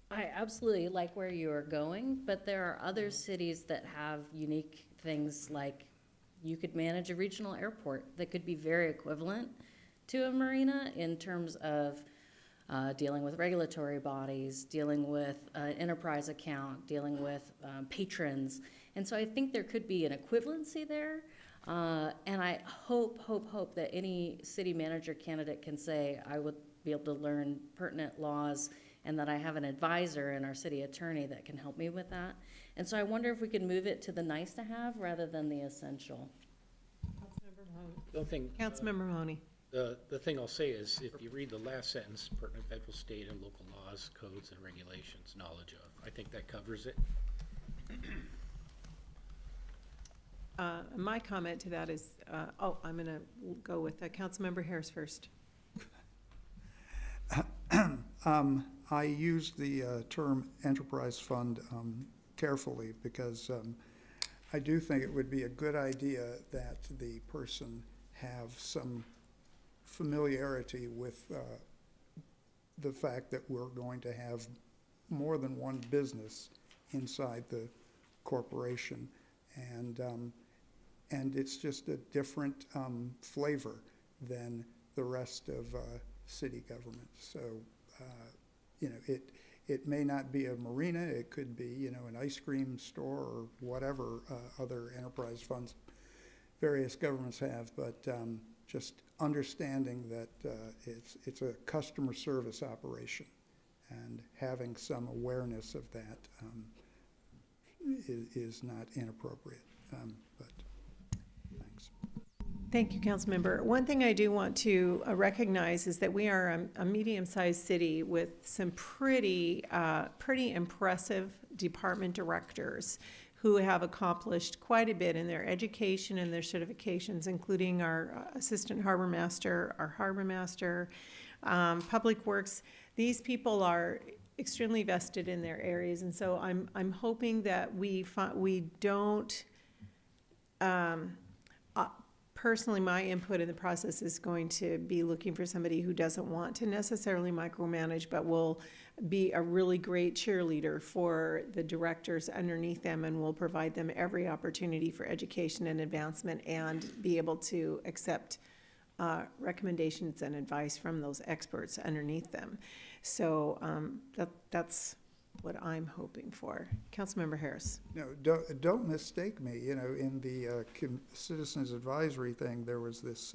Speaker 8: I absolutely like where you are going, but there are other cities that have unique things, like you could manage a regional airport that could be very equivalent to a marina in terms of dealing with regulatory bodies, dealing with enterprise account, dealing with patrons. And so I think there could be an equivalency there. And I hope that any city manager candidate can say, I would be able to learn pertinent laws, and that I have an advisor in our city attorney that can help me with that. And so I wonder if we could move it to the nice to have rather than the essential.
Speaker 5: The thing,
Speaker 2: Councilmember Mahoney.
Speaker 5: the thing I'll say is, if you read the last sentence, pertinent federal, state, and local laws, codes, and regulations, knowledge of, I think that covers it.
Speaker 2: My comment to that is, I'm going to go with Councilmember Harris first.
Speaker 6: I used the term enterprise fund carefully because I do think it would be a good idea that the person have some familiarity with the fact that we're going to have more than one business inside the corporation, and it's just a different flavor than the rest of city government. So, you know, it may not be a marina, it could be, you know, an ice cream store or whatever other enterprise funds various governments have, but just understanding that it's a customer service operation, and having some awareness of that is not inappropriate, but thanks.
Speaker 2: Thank you, Councilmember. One thing I do want to recognize is that we are a medium-sized city with some pretty impressive department directors who have accomplished quite a bit in their education and their certifications, including our assistant harbor master, our harbor master, public works. These people are extremely vested in their areas, and so I'm hoping that we don't, personally, my input in the process is going to be looking for somebody who doesn't want to necessarily micromanage, but will be a really great cheerleader for the directors underneath them, and will provide them every opportunity for education and advancement, and be able to accept recommendations and advice from those experts underneath them. So that's what I'm hoping for. Councilmember Harris.
Speaker 6: No, don't mistake me. You know, in the Citizens Advisory thing, there was this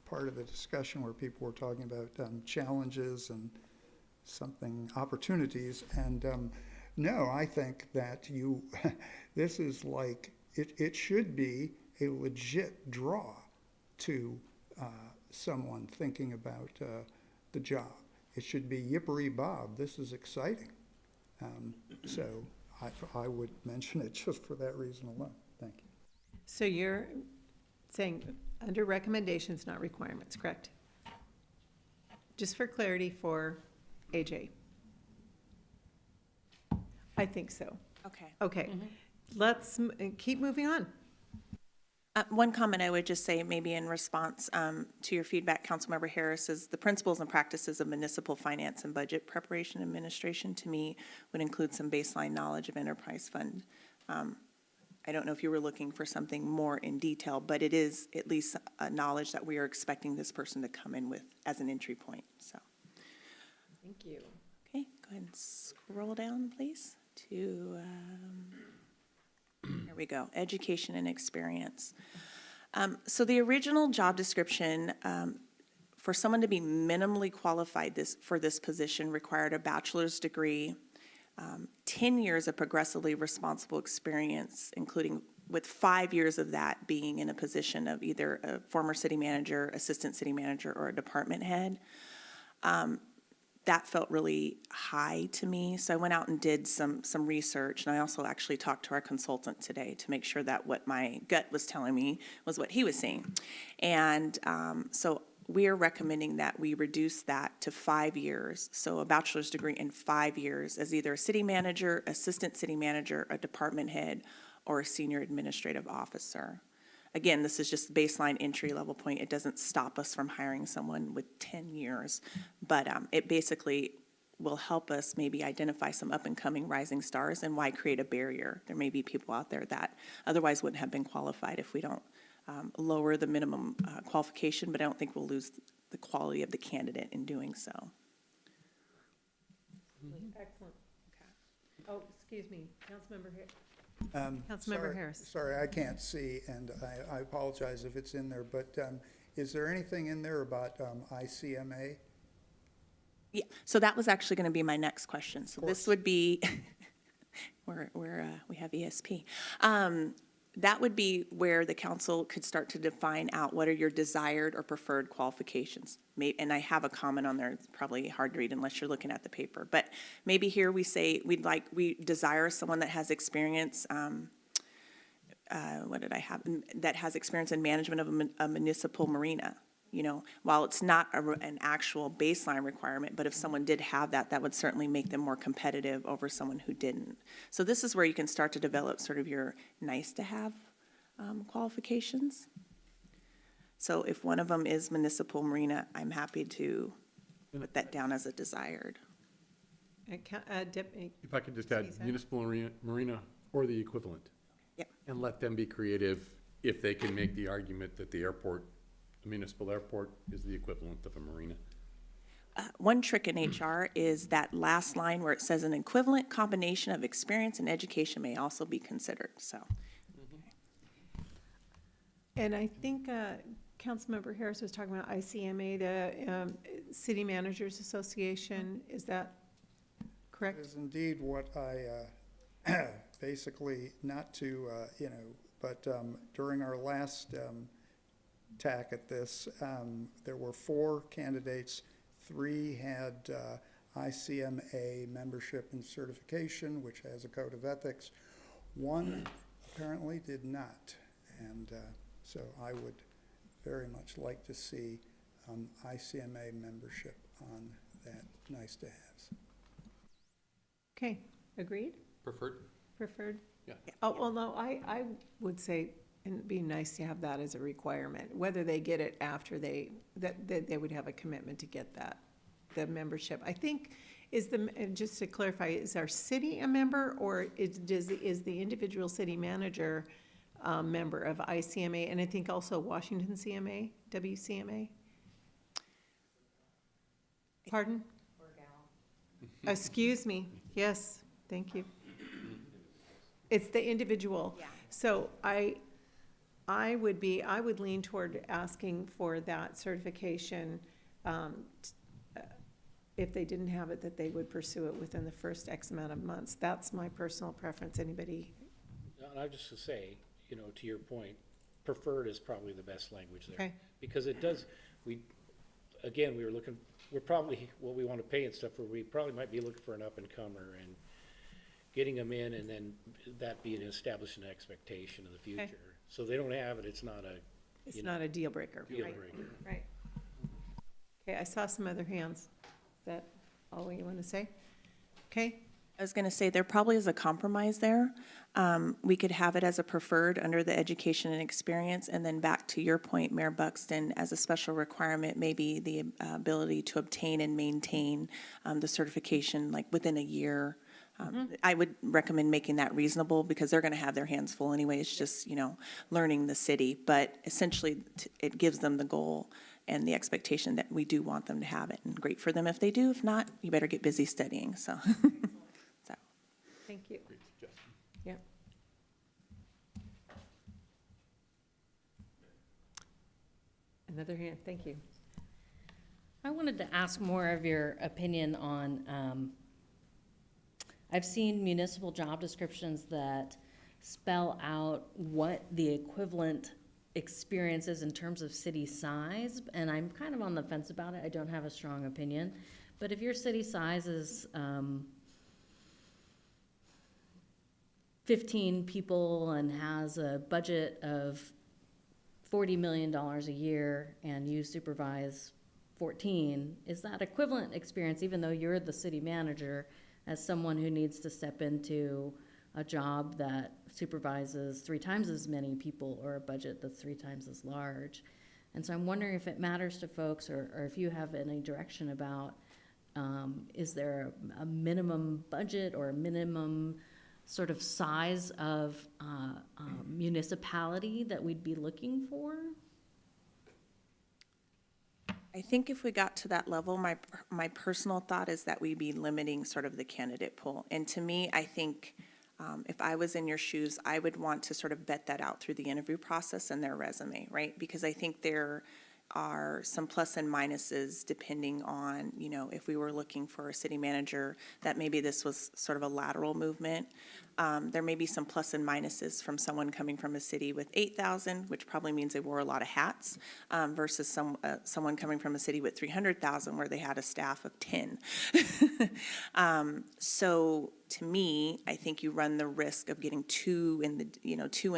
Speaker 6: part of the discussion where people were talking about challenges and opportunities. And no, I think that this is like, it should be a legit draw to someone thinking about the job. It should be yippery bob, this is exciting. So I would mention it just for that reason alone. Thank you.
Speaker 2: So you're saying under recommendations, not requirements, correct? Just for clarity for AJ. I think so.
Speaker 11: Okay.
Speaker 2: Okay, let's keep moving on.
Speaker 11: One comment I would just say, maybe in response to your feedback, Councilmember Harris, is the principles and practices of municipal finance and budget preparation administration, to me, would include some baseline knowledge of enterprise fund. I don't know if you were looking for something more in detail, but it is at least a knowledge that we are expecting this person to come in with as an entry point, so.
Speaker 2: Thank you.
Speaker 11: Okay, go ahead and scroll down, please, to, there we go, education and experience. So the original job description, for someone to be minimally qualified for this position, required a bachelor's degree, 10 years of progressively responsible experience, including with 5 years of that being in a position of either a former city manager, assistant city manager, or a department head. That felt really high to me, so I went out and did some research, and I also actually talked to our consultant today to make sure that what my gut was telling me was what he was saying. And so we are recommending that we reduce that to 5 years, so a bachelor's degree in 5 years as either a city manager, assistant city manager, a department head, or a senior administrative officer. Again, this is just baseline entry level point. It doesn't stop us from hiring someone with 10 years, but it basically will help us maybe identify some up and coming rising stars, and why create a barrier. There may be people out there that otherwise wouldn't have been qualified if we don't lower the minimum qualification, but I don't think we'll lose the quality of the candidate in doing so.
Speaker 2: Excellent. Oh, excuse me, Councilmember Harris.
Speaker 6: Sorry-
Speaker 2: Harris.
Speaker 6: Sorry, I can't see, and I apologize if it's in there, but is there anything in there about ICMA?
Speaker 11: Yeah, so that was actually going to be my next question. So this would be, we have ESP. That would be where the council could start to define out what are your desired or preferred qualifications. And I have a comment on there, it's probably hard to read unless you're looking at the paper. But maybe here we say we desire someone that has experience, what did I have? That has experience in management of a municipal marina. You know, while it's not an actual baseline requirement, but if someone did have that, that would certainly make them more competitive over someone who didn't. So this is where you can start to develop sort of your nice-to-have qualifications. So if one of them is municipal marina, I'm happy to put that down as a desired.
Speaker 3: If I could just add municipal marina or the equivalent.
Speaker 11: Yep.
Speaker 3: And let them be creative if they can make the argument that the airport, a municipal airport, is the equivalent of a marina.
Speaker 11: One trick in HR is that last line where it says an equivalent combination of experience and education may also be considered, so.
Speaker 2: And I think Councilmember Harris was talking about ICMA, the City Managers Association. Is that correct?
Speaker 6: That is indeed what I, basically, not to, but during our last tack at this, there were 4 candidates. 3 had ICMA membership and certification, which has a code of ethics. 1 apparently did not, and so I would very much like to see ICMA membership on that nice-to-haves.
Speaker 2: Okay, agreed?
Speaker 3: Preferred?
Speaker 2: Preferred?
Speaker 3: Yeah.
Speaker 2: Oh, well, no, I would say, and it'd be nice to have that as a requirement, whether they get it after that they would have a commitment to get that, the membership. I think, just to clarify, is our city a member, or is the individual city manager member of ICMA, and I think also Washington CMA, WCMA? Pardon? Excuse me, yes, thank you. It's the individual.
Speaker 11: Yeah.
Speaker 2: So I would lean toward asking for that certification. If they didn't have it, that they would pursue it within the first X amount of months. That's my personal preference. Anybody?
Speaker 5: And I just to say, you know, to your point, preferred is probably the best language there.
Speaker 2: Okay.
Speaker 5: Because it does, again, we're probably, what we want to pay and stuff, where we probably might be looking for an up-and-comer and getting them in, and then that being establishing an expectation of the future.
Speaker 2: Okay.
Speaker 5: So they don't have it, it's not a,
Speaker 2: It's not a deal breaker.
Speaker 5: deal
Speaker 2: Right.
Speaker 5: breaker.
Speaker 2: Right. Okay, I saw some other hands. Is that all you want to say? Okay,
Speaker 11: I was going to say, there probably is a compromise there. We could have it as a preferred under the education and experience, and then back to your point, Mayor Buxton, as a special requirement, maybe the ability to obtain and maintain the certification like within a year. I would recommend making that reasonable, because they're going to have their hands full anyway. It's just, you know, learning the city. But essentially, it gives them the goal and the expectation that we do want them to have it. And great for them if they do. If not, you better get busy studying, so. So.
Speaker 2: thank you.
Speaker 3: Great suggestion.
Speaker 2: Yeah. Another hand, thank you.
Speaker 8: I wanted to ask more of your opinion on, I've seen municipal job descriptions that spell out what the equivalent experience is in terms of city size, and I'm kind of on the fence about it. I don't have a strong opinion. But if your city size is 15 people and has a budget of $40 million a year and you supervise 14, is that equivalent experience, even though you're the city manager, as someone who needs to step into a job that supervises 3 times as many people or a budget that's 3 times as large? And so I'm wondering if it matters to folks, or if you have any direction about, is there a minimum budget or a minimum sort of size of municipality that we'd be looking for?
Speaker 11: I think if we got to that level, my personal thought is that we'd be limiting sort of the candidate pool. And to me, I think if I was in your shoes, I would want to sort of vet that out through the interview process and their resume, right? Because I think there are some plus and minuses depending on, you know, if we were looking for a city manager, that maybe this was sort of a lateral movement. There may be some plus and minuses from someone coming from a city with 8,000, which probably means they wore a lot of hats, versus someone coming from a city with 300,000 where they had a staff of 10. So to me, I think you run the risk of getting too in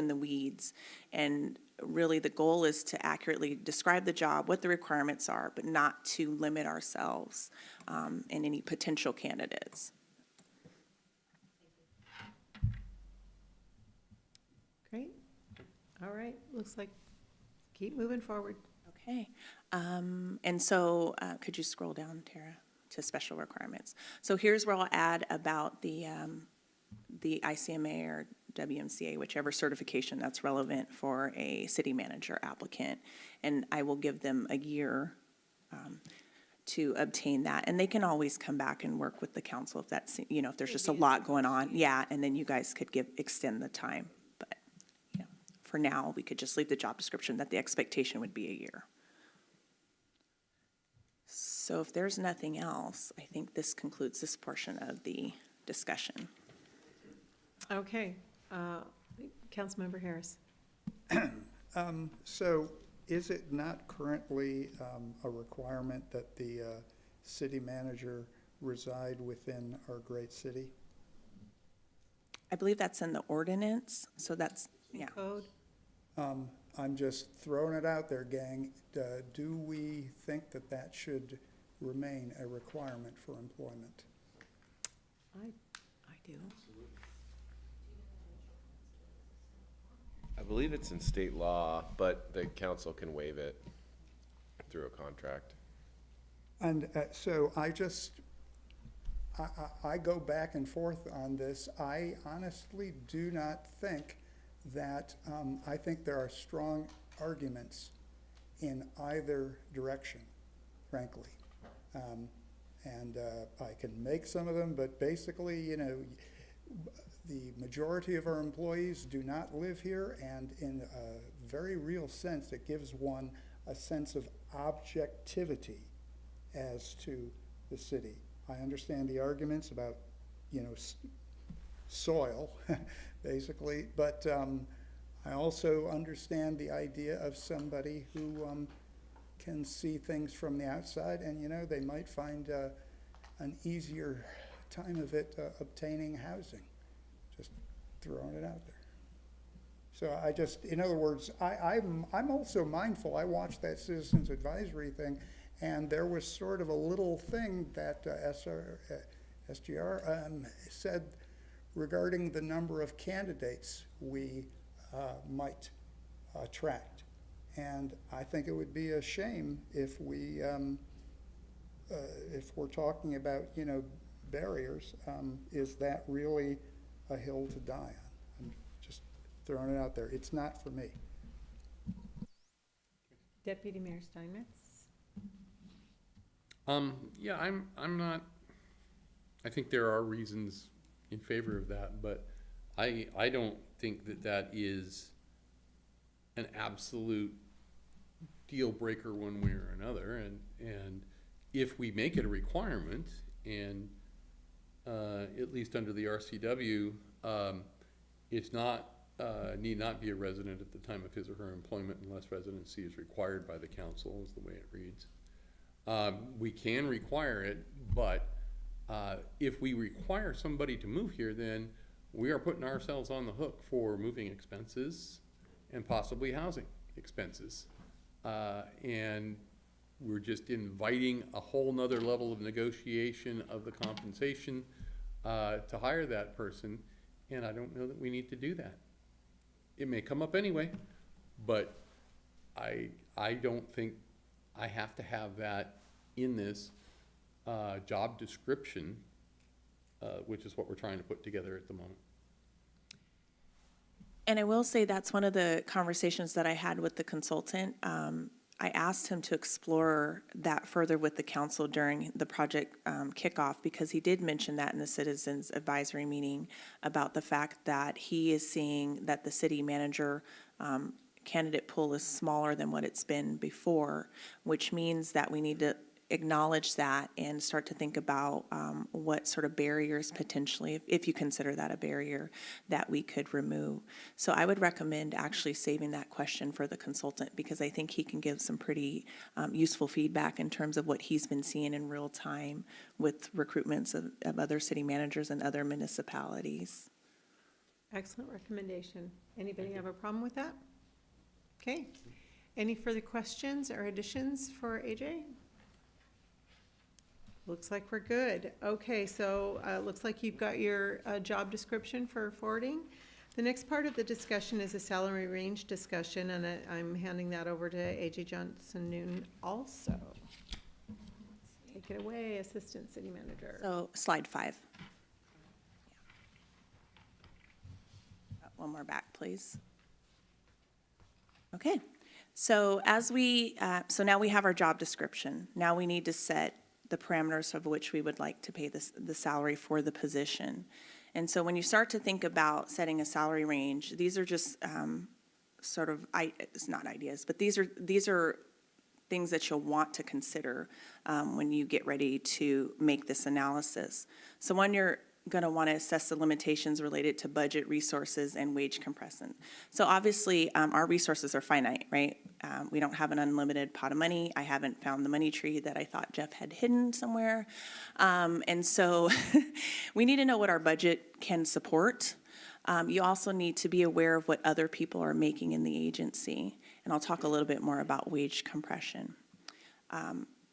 Speaker 11: the weeds. And really the goal is to accurately describe the job, what the requirements are, but not to limit ourselves in any potential candidates.
Speaker 2: Great. All right, looks like, keep moving forward.
Speaker 11: Okay. And so could you scroll down, Tara, to special requirements? So here's where I'll add about the ICMA or WMCA, whichever certification that's relevant for a city manager applicant. And I will give them a year to obtain that. And they can always come back and work with the council if that's, you know, if there's just a lot going on. Yeah, and then you guys could extend the time. But, you know, for now, we could just leave the job description that the expectation would be a year. So if there's nothing else, I think this concludes this portion of the discussion.
Speaker 2: Okay, Councilmember Harris.
Speaker 6: So is it not currently a requirement that the city manager reside within our great city?
Speaker 11: I believe that's in the ordinance, so that's, yeah.
Speaker 2: Code?
Speaker 6: I'm just throwing it out there, gang. Do we think that that should remain a requirement for employment?
Speaker 11: do.
Speaker 10: I believe it's in state law, but the council can waive it through a contract.
Speaker 6: And so I go back and forth on this. I honestly do not think that, I think there are strong arguments in either direction, frankly. And I can make some of them, but basically, you know, the majority of our employees do not live here, and in a very real sense, it gives one a sense of objectivity as to the city. I understand the arguments about, you know, soil, basically, but I also understand the idea of somebody who can see things from the outside, and, you know, they might find an easier time of it obtaining housing. Just throwing it out there. So I just, in other words, I'm also mindful. I watched that Citizens Advisory thing, and there was sort of a little thing that SGR said regarding the number of candidates we might attract. And I think it would be a shame if we, if we're talking about, you know, barriers, is that really a hill to die on? I'm just throwing it out there. It's not for me.
Speaker 2: Deputy Mayor Steinmetz?
Speaker 3: Yeah, I'm not, I think there are reasons in favor of that, but I don't think that that is an absolute deal breaker one way or another. And if we make it a requirement, and at least under the RCW, it's not, need not be a resident at the time of his or her employment unless residency is required by the council, is the way it reads. We can require it, but if we require somebody to move here, then we are putting ourselves on the hook for moving expenses and possibly housing expenses. And we're just inviting a whole nother level of negotiation of the compensation to hire that person, and I don't know that we need to do that. It may come up anyway, but I don't think I have to have that in this job description, which is what we're trying to put together at the moment.
Speaker 11: And I will say that's one of the conversations that I had with the consultant. I asked him to explore that further with the council during the project kickoff, because he did mention that in the Citizens Advisory meeting about the fact that he is seeing that the city manager candidate pool is smaller than what it's been before, which means that we need to acknowledge that and start to think about what sort of barriers potentially, if you consider that a barrier, that we could remove. So I would recommend actually saving that question for the consultant, because I think he can give some pretty useful feedback in terms of what he's been seeing in real time with recruitments of other city managers and other municipalities.
Speaker 2: Excellent recommendation. Anybody have a problem with that? Okay. Any further questions or additions for AJ? Looks like we're good. Okay, so looks like you've got your job description for forwarding. The next part of the discussion is a salary range discussion, and I'm handing that over to AJ Johnson-Newton also. Take it away, Assistant City Manager.
Speaker 11: So slide 5. One more back, please. Okay, so as we, so now we have our job description. Now we need to set the parameters of which we would like to pay the salary for the position. And so when you start to think about setting a salary range, these are just sort of, it's not ideas, but these are things that you'll want to consider when you get ready to make this analysis. So when you're going to want to assess the limitations related to budget, resources, and wage compression. So obviously, our resources are finite, right? We don't have an unlimited pot of money. I haven't found the money tree that I thought Jeff had hidden somewhere. And so we need to know what our budget can support. You also need to be aware of what other people are making in the agency. And I'll talk a little bit more about wage compression.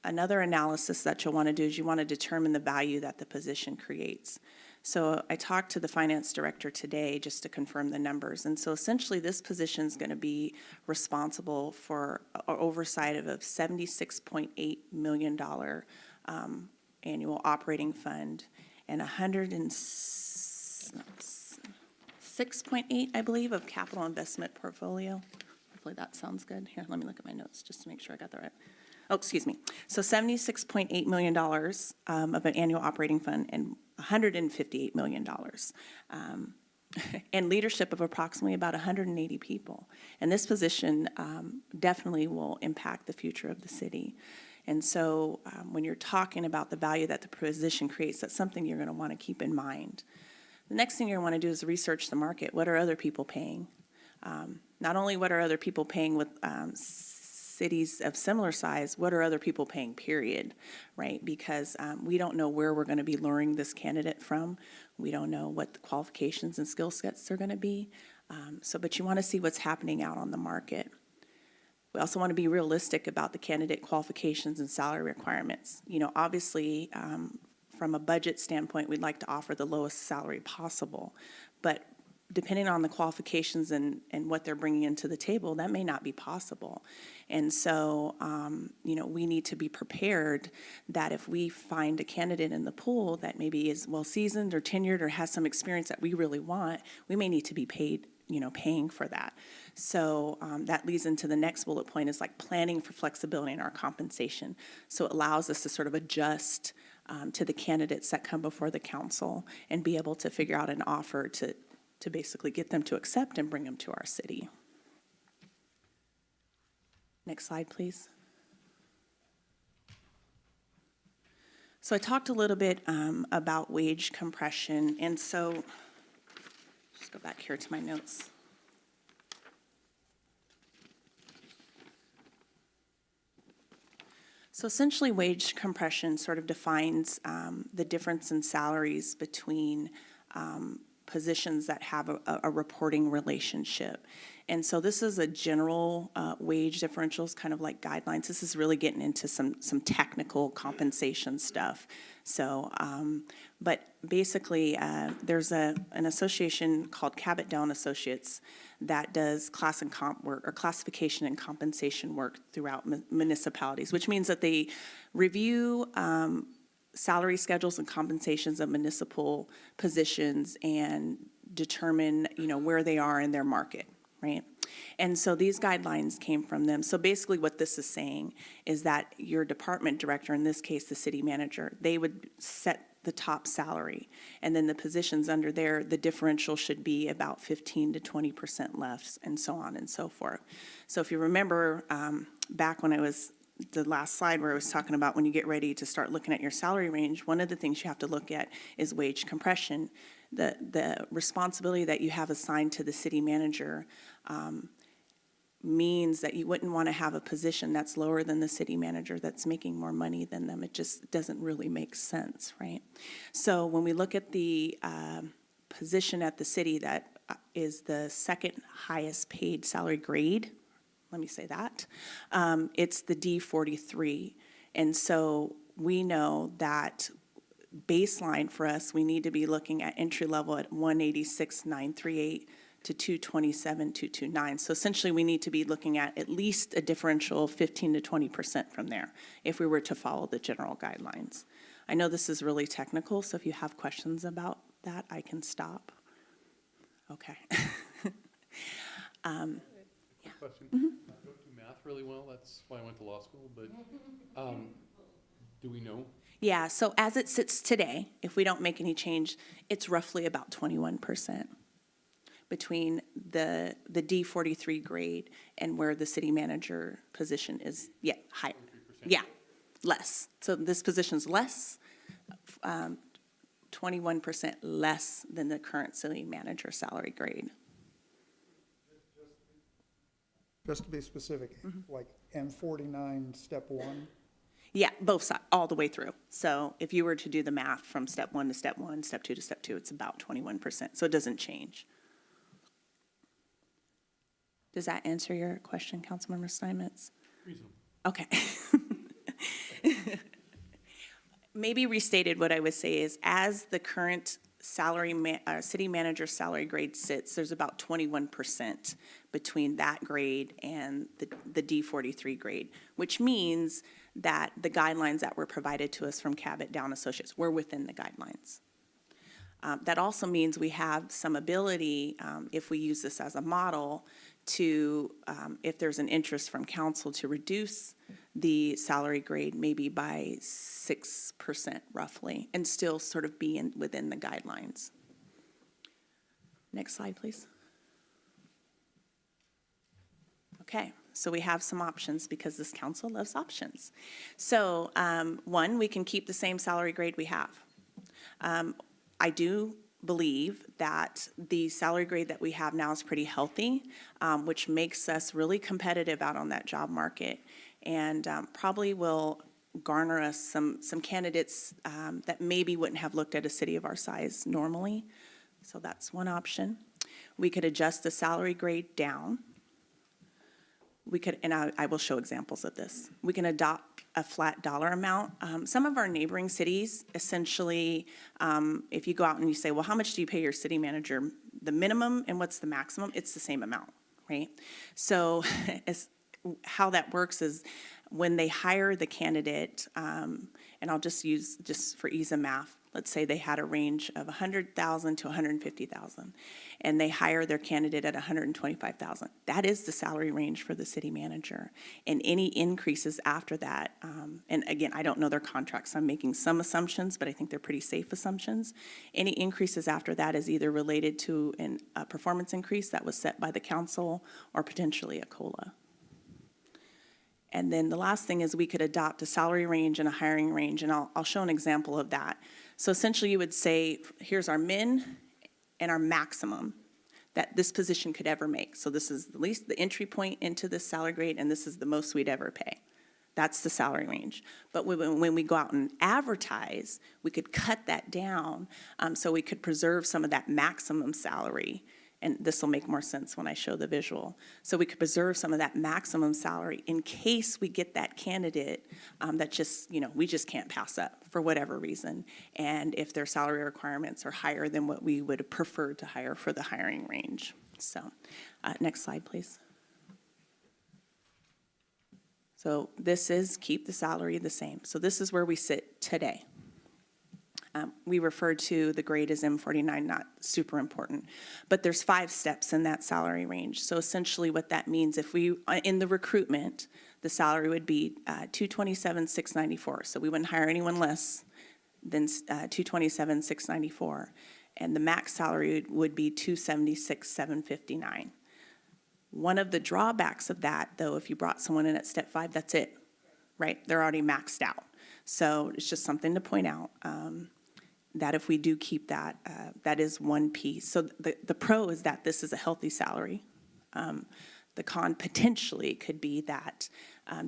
Speaker 11: Another analysis that you'll want to do is you want to determine the value that the position creates. So I talked to the finance director today just to confirm the numbers. And so essentially this position is going to be responsible for oversight of a $76.8 million annual operating fund and 106.8, I believe, of capital investment portfolio. Hopefully that sounds good. Here, let me look at my notes just to make sure I got that right. Oh, excuse me. So $76.8 million of an annual operating fund and $158 million. And leadership of approximately about 180 people. And this position definitely will impact the future of the city. And so when you're talking about the value that the position creates, that's something you're going to want to keep in mind. The next thing you're going to want to do is research the market. What are other people paying? Not only what are other people paying with cities of similar size, what are other people paying, period, right? Because we don't know where we're going to be luring this candidate from. We don't know what the qualifications and skill sets are going to be. But you want to see what's happening out on the market. We also want to be realistic about the candidate qualifications and salary requirements. You know, obviously, from a budget standpoint, we'd like to offer the lowest salary possible, but depending on the qualifications and what they're bringing into the table, that may not be possible. And so, you know, we need to be prepared that if we find a candidate in the pool that maybe is well-seasoned or tenured or has some experience that we really want, we may need to be paid, you know, paying for that. So that leads into the next bullet point is like planning for flexibility in our compensation. So it allows us to sort of adjust to the candidates that come before the council and be able to figure out an offer to basically get them to accept and bring them to our city. Next slide, please. So I talked a little bit about wage compression, and so just go back here to my notes. So essentially wage compression sort of defines the difference in salaries between positions that have a reporting relationship. And so this is a general wage differentials, kind of like guidelines. This is really getting into some technical compensation stuff. So, but basically there's an association called Cabot Dell & Associates that does class and comp work or classification and compensation work throughout municipalities, which means that they review salary schedules and compensations of municipal positions and determine, you know, where they are in their market, right? And so these guidelines came from them. So basically what this is saying is that your department director, in this case the city manager, they would set the top salary, and then the positions under there, the differential should be about 15 to 20% less, and so on and so forth. So if you remember back when I was the last slide where I was talking about when you get ready to start looking at your salary range, one of the things you have to look at is wage compression. The responsibility that you have assigned to the city manager means that you wouldn't want to have a position that's lower than the city manager that's making more money than them. It just doesn't really make sense, right? So when we look at the position at the city that is the second highest paid salary grade, let me say that, it's the D43. And so we know that baseline for us, we need to be looking at entry level at 186,938 to 227,229. So essentially we need to be looking at least a differential of 15 to 20% from there if we were to follow the general guidelines. I know this is really technical, so if you have questions about that, I can stop. Okay.
Speaker 3: Question. I don't do math really well. That's why I went to law school. But do we know?
Speaker 11: Yeah, so as it sits today, if we don't make any change, it's roughly about 21% between the D43 grade and where the city manager position is, yeah, higher. Yeah, less. So this position's less, 21% less than the current city manager salary grade.
Speaker 6: Just to be specific, like M49, step 1?
Speaker 11: Yeah, both sides, all the way through. So if you were to do the math from step 1 to step 1, step 2 to step 2, it's about 21%. So it doesn't change. Does that answer your question, Councilmember Steinmetz?
Speaker 3: Reasonable.
Speaker 11: Okay. Maybe restated, what I would say is as the current city manager salary grade sits, there's about 21% between that grade and the D43 grade, which means that the guidelines that were provided to us from Cabot Down Associates were within the guidelines. That also means we have some ability, if we use this as a model, to, if there's an interest from council, to reduce the salary grade maybe by 6% roughly, and still sort of be within the guidelines. Next slide, please. Okay, so we have some options because this council loves options. So, one, we can keep the same salary grade we have. I do believe that the salary grade that we have now is pretty healthy, which makes us really competitive out on that job market, and probably will garner us some candidates that maybe wouldn't have looked at a city of our size normally. So that's one option. We could adjust the salary grade down. We could, and I will show examples of this. We can adopt a flat dollar amount. Some of our neighboring cities, essentially, if you go out and you say, well, how much do you pay your city manager? The minimum and what's the maximum? It's the same amount, right? So how that works is when they hire the candidate, and I'll just use, just for ease of math, let's say they had a range of $100,000 to $150,000, and they hire their candidate at $125,000. That is the salary range for the city manager. And any increases after that, and again, I don't know their contracts, so I'm making some assumptions, but I think they're pretty safe assumptions. Any increases after that is either related to a performance increase that was set by the council or potentially a COLA. And then the last thing is we could adopt a salary range and a hiring range, and I'll show an example of that. So essentially you would say, here's our min and our maximum that this position could ever make. So this is at least the entry point into this salary grade, and this is the most we'd ever pay. That's the salary range. But when we go out and advertise, we could cut that down so we could preserve some of that maximum salary. And this will make more sense when I show the visual. So we could preserve some of that maximum salary in case we get that candidate that just, we just can't pass up for whatever reason. And if their salary requirements are higher than what we would have preferred to hire for the hiring range. So next slide, please. So this is keep the salary the same. So this is where we sit today. We refer to the grade as M49, not super important. But there's 5 steps in that salary range. So essentially what that means, if we, in the recruitment, the salary would be $227,694. So we wouldn't hire anyone less than $227,694. And the max salary would be $276,759. One of the drawbacks of that, though, if you brought someone in at step 5, that's it, right? They're already maxed out. So it's just something to point out. That if we do keep that, that is one piece. So the pro is that this is a healthy salary. The con potentially could be that,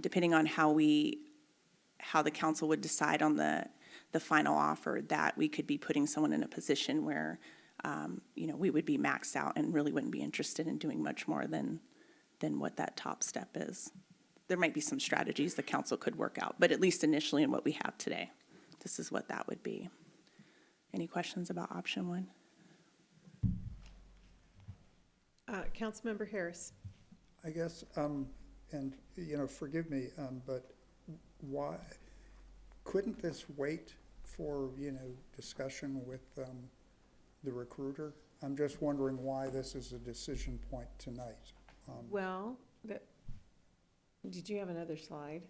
Speaker 11: depending on how the council would decide on the final offer, that we could be putting someone in a position where, we would be maxed out and really wouldn't be interested in doing much more than what that top step is. There might be some strategies the council could work out, but at least initially in what we have today, this is what that would be. Any questions about option 1?
Speaker 2: Councilmember Harris.
Speaker 6: I guess, and, forgive me, but why, couldn't this wait for, discussion with the recruiter? I'm just wondering why this is a decision point tonight.
Speaker 2: Well, did you have another slide?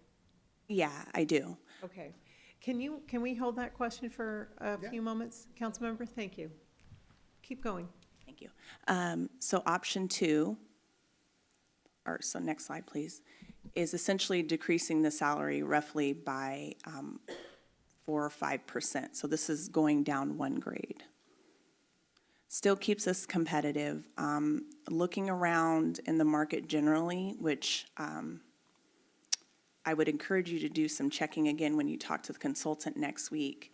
Speaker 11: Yeah, I do.
Speaker 2: Okay. Can we hold that question for a few moments, Councilmember? Thank you. Keep going.
Speaker 11: Thank you. So option 2, so next slide, please, is essentially decreasing the salary roughly by 4 or 5%. So this is going down 1 grade. Still keeps us competitive. Looking around in the market generally, which I would encourage you to do some checking again when you talk to the consultant next week.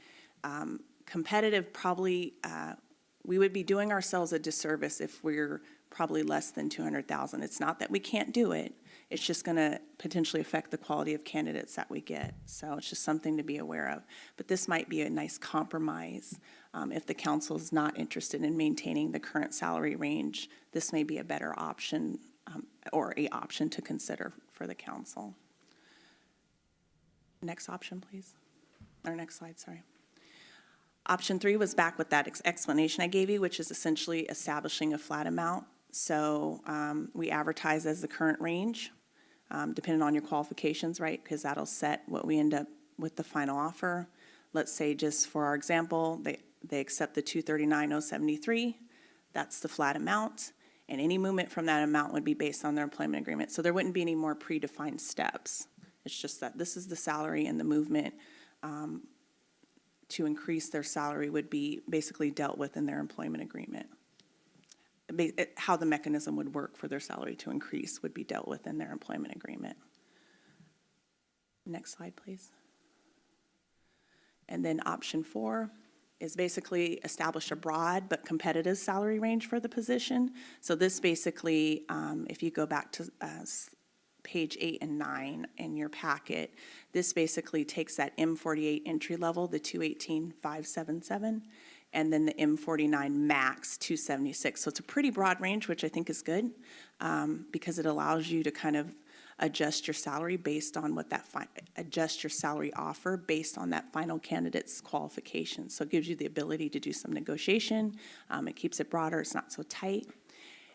Speaker 11: Competitive, probably, we would be doing ourselves a disservice if we're probably less than $200,000. It's not that we can't do it. it's just going to potentially affect the quality of candidates that we get. So it's just something to be aware of. But this might be a nice compromise. If the council is not interested in maintaining the current salary range, this may be a better option or a option to consider for the council. Next option, please. Or next slide, sorry. Option 3 was back with that explanation I gave you, which is essentially establishing a flat amount. So we advertise as the current range, depending on your qualifications, right? Because that'll set what we end up with the final offer. Let's say, just for our example, they accept the $239,073. That's the flat amount. And any movement from that amount would be based on their employment agreement. So there wouldn't be any more predefined steps. It's just that this is the salary, and the movement to increase their salary would be basically dealt with in their employment agreement. How the mechanism would work for their salary to increase would be dealt with in their employment agreement. Next slide, please. And then option 4 is basically establish a broad but competitive salary range for the position. So this basically, if you go back to page 8 and 9 in your packet, this basically takes that M48 entry level, the 218,577, and then the M49 max 276. So it's a pretty broad range, which I think is good, because it allows you to kind of adjust your salary based on what that adjust your salary offer based on that final candidate's qualifications. So it gives you the ability to do some negotiation. It keeps it broader. It's not so tight.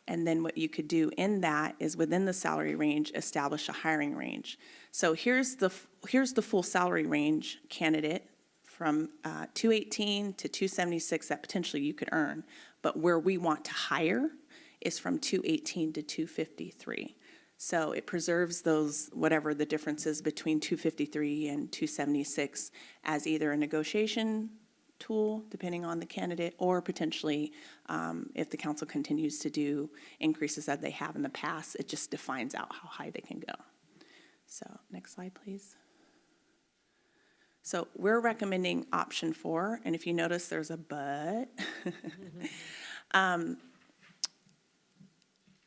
Speaker 11: And then what you could do in that is, within the salary range, establish a hiring range. So here's the full salary range candidate from 218 to 276 that potentially you could earn. But where we want to hire is from 218 to 253. So it preserves those, whatever the difference is between 253 and 276, as either a negotiation tool, depending on the candidate, or potentially, if the council continues to do increases that they have in the past, it just defines out how high they can go. So next slide, please. So we're recommending option 4, and if you notice there's a but.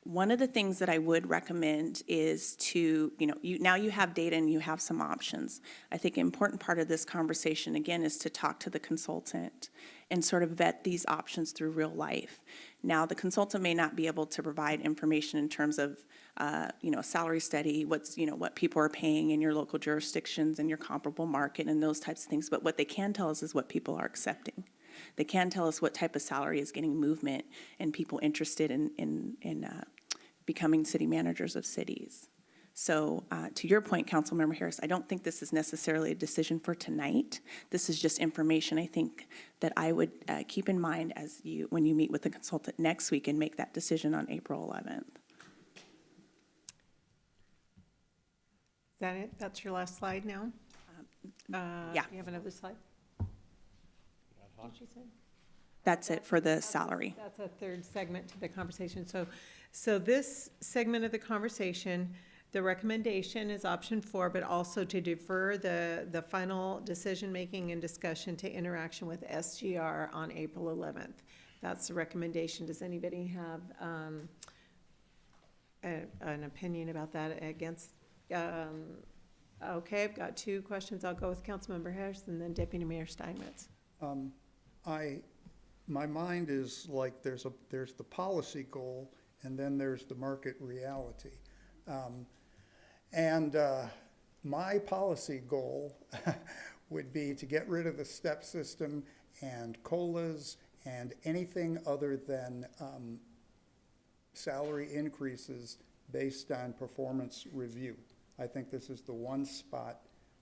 Speaker 11: One of the things that I would recommend is to, now you have data and you have some options. I think an important part of this conversation, again, is to talk to the consultant and sort of vet these options through real life. Now, the consultant may not be able to provide information in terms of, a salary study, what people are paying in your local jurisdictions and your comparable market and those types of things, but what they can tell us is what people are accepting. They can tell us what type of salary is getting movement and people interested in becoming city managers of cities. So to your point, Councilmember Harris, I don't think this is necessarily a decision for tonight. This is just information, I think, that I would keep in mind when you meet with the consultant next week and make that decision on April 11th.
Speaker 2: Is that it? That's your last slide now?
Speaker 11: Yeah.
Speaker 2: Do you have another slide? Did you say?
Speaker 11: That's it for the salary.
Speaker 2: That's a third segment to the conversation. So this segment of the conversation, the recommendation is option 4, but also to defer the final decision-making and discussion to interaction with SGR on April 11th. That's the recommendation. Does anybody have an opinion about that against? Okay, I've got 2 questions. I'll go with Councilmember Harris and then Deputy Mayor Steinmetz.
Speaker 6: My mind is like there's the policy goal, and then there's the market reality. My policy goal would be to get rid of the step system and COLAs and anything other than salary increases based on performance review. I think this is the one spot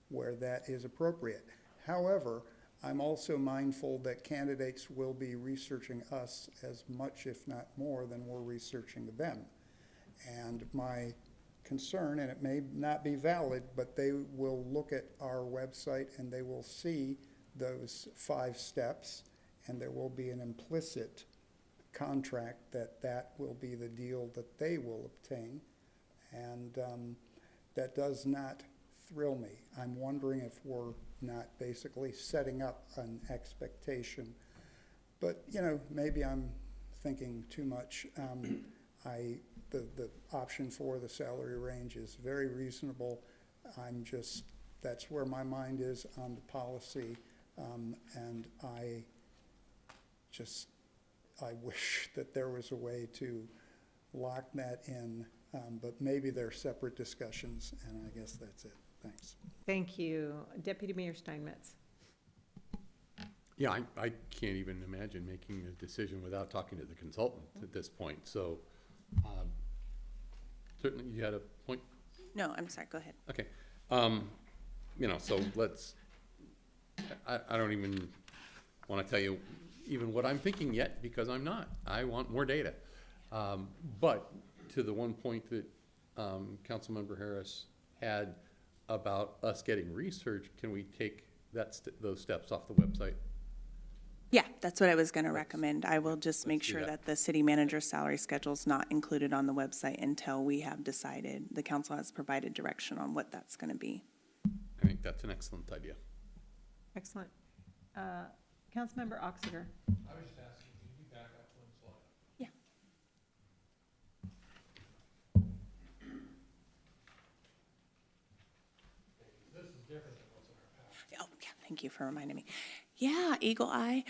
Speaker 6: where that is appropriate. However, I'm also mindful that candidates will be researching us as much, if not more, than we're researching them. And my concern, and it may not be valid, but they will look at our website and they will see those 5 steps, and there will be an implicit contract that will be the deal that they will obtain. And that does not thrill me. I'm wondering if we're not basically setting up an expectation. But, maybe I'm thinking too much. the option for the salary range is very reasonable. That's where my mind is on the policy, and I wish that there was a way to lock that in, but maybe they're separate discussions, and I guess that's it. Thanks.
Speaker 2: Thank you. Deputy Mayor Steinmetz.
Speaker 3: Yeah, I can't even imagine making a decision without talking to the consultant at this point, so certainly you had a point?
Speaker 11: No, I'm sorry, go ahead.
Speaker 3: Okay. You know, so I don't even want to tell you even what I'm thinking yet, because I'm not. I want more data. But to the one point that Councilmember Harris had about us getting research, can we take those steps off the website?
Speaker 11: Yeah, that's what I was going to recommend. I will just make
Speaker 3: do
Speaker 11: sure
Speaker 3: that.
Speaker 11: that the city manager's salary schedule is not included on the website until we have decided, the council has provided direction on what that's going to be.
Speaker 3: I think that's an excellent idea.
Speaker 2: Excellent. Councilmember Oxiger.
Speaker 7: I was just asking, can you back up one slide?
Speaker 11: Yeah.
Speaker 7: This is different than what's in our packet.
Speaker 11: Oh, yeah, thank you for reminding me. Yeah, eagle eye.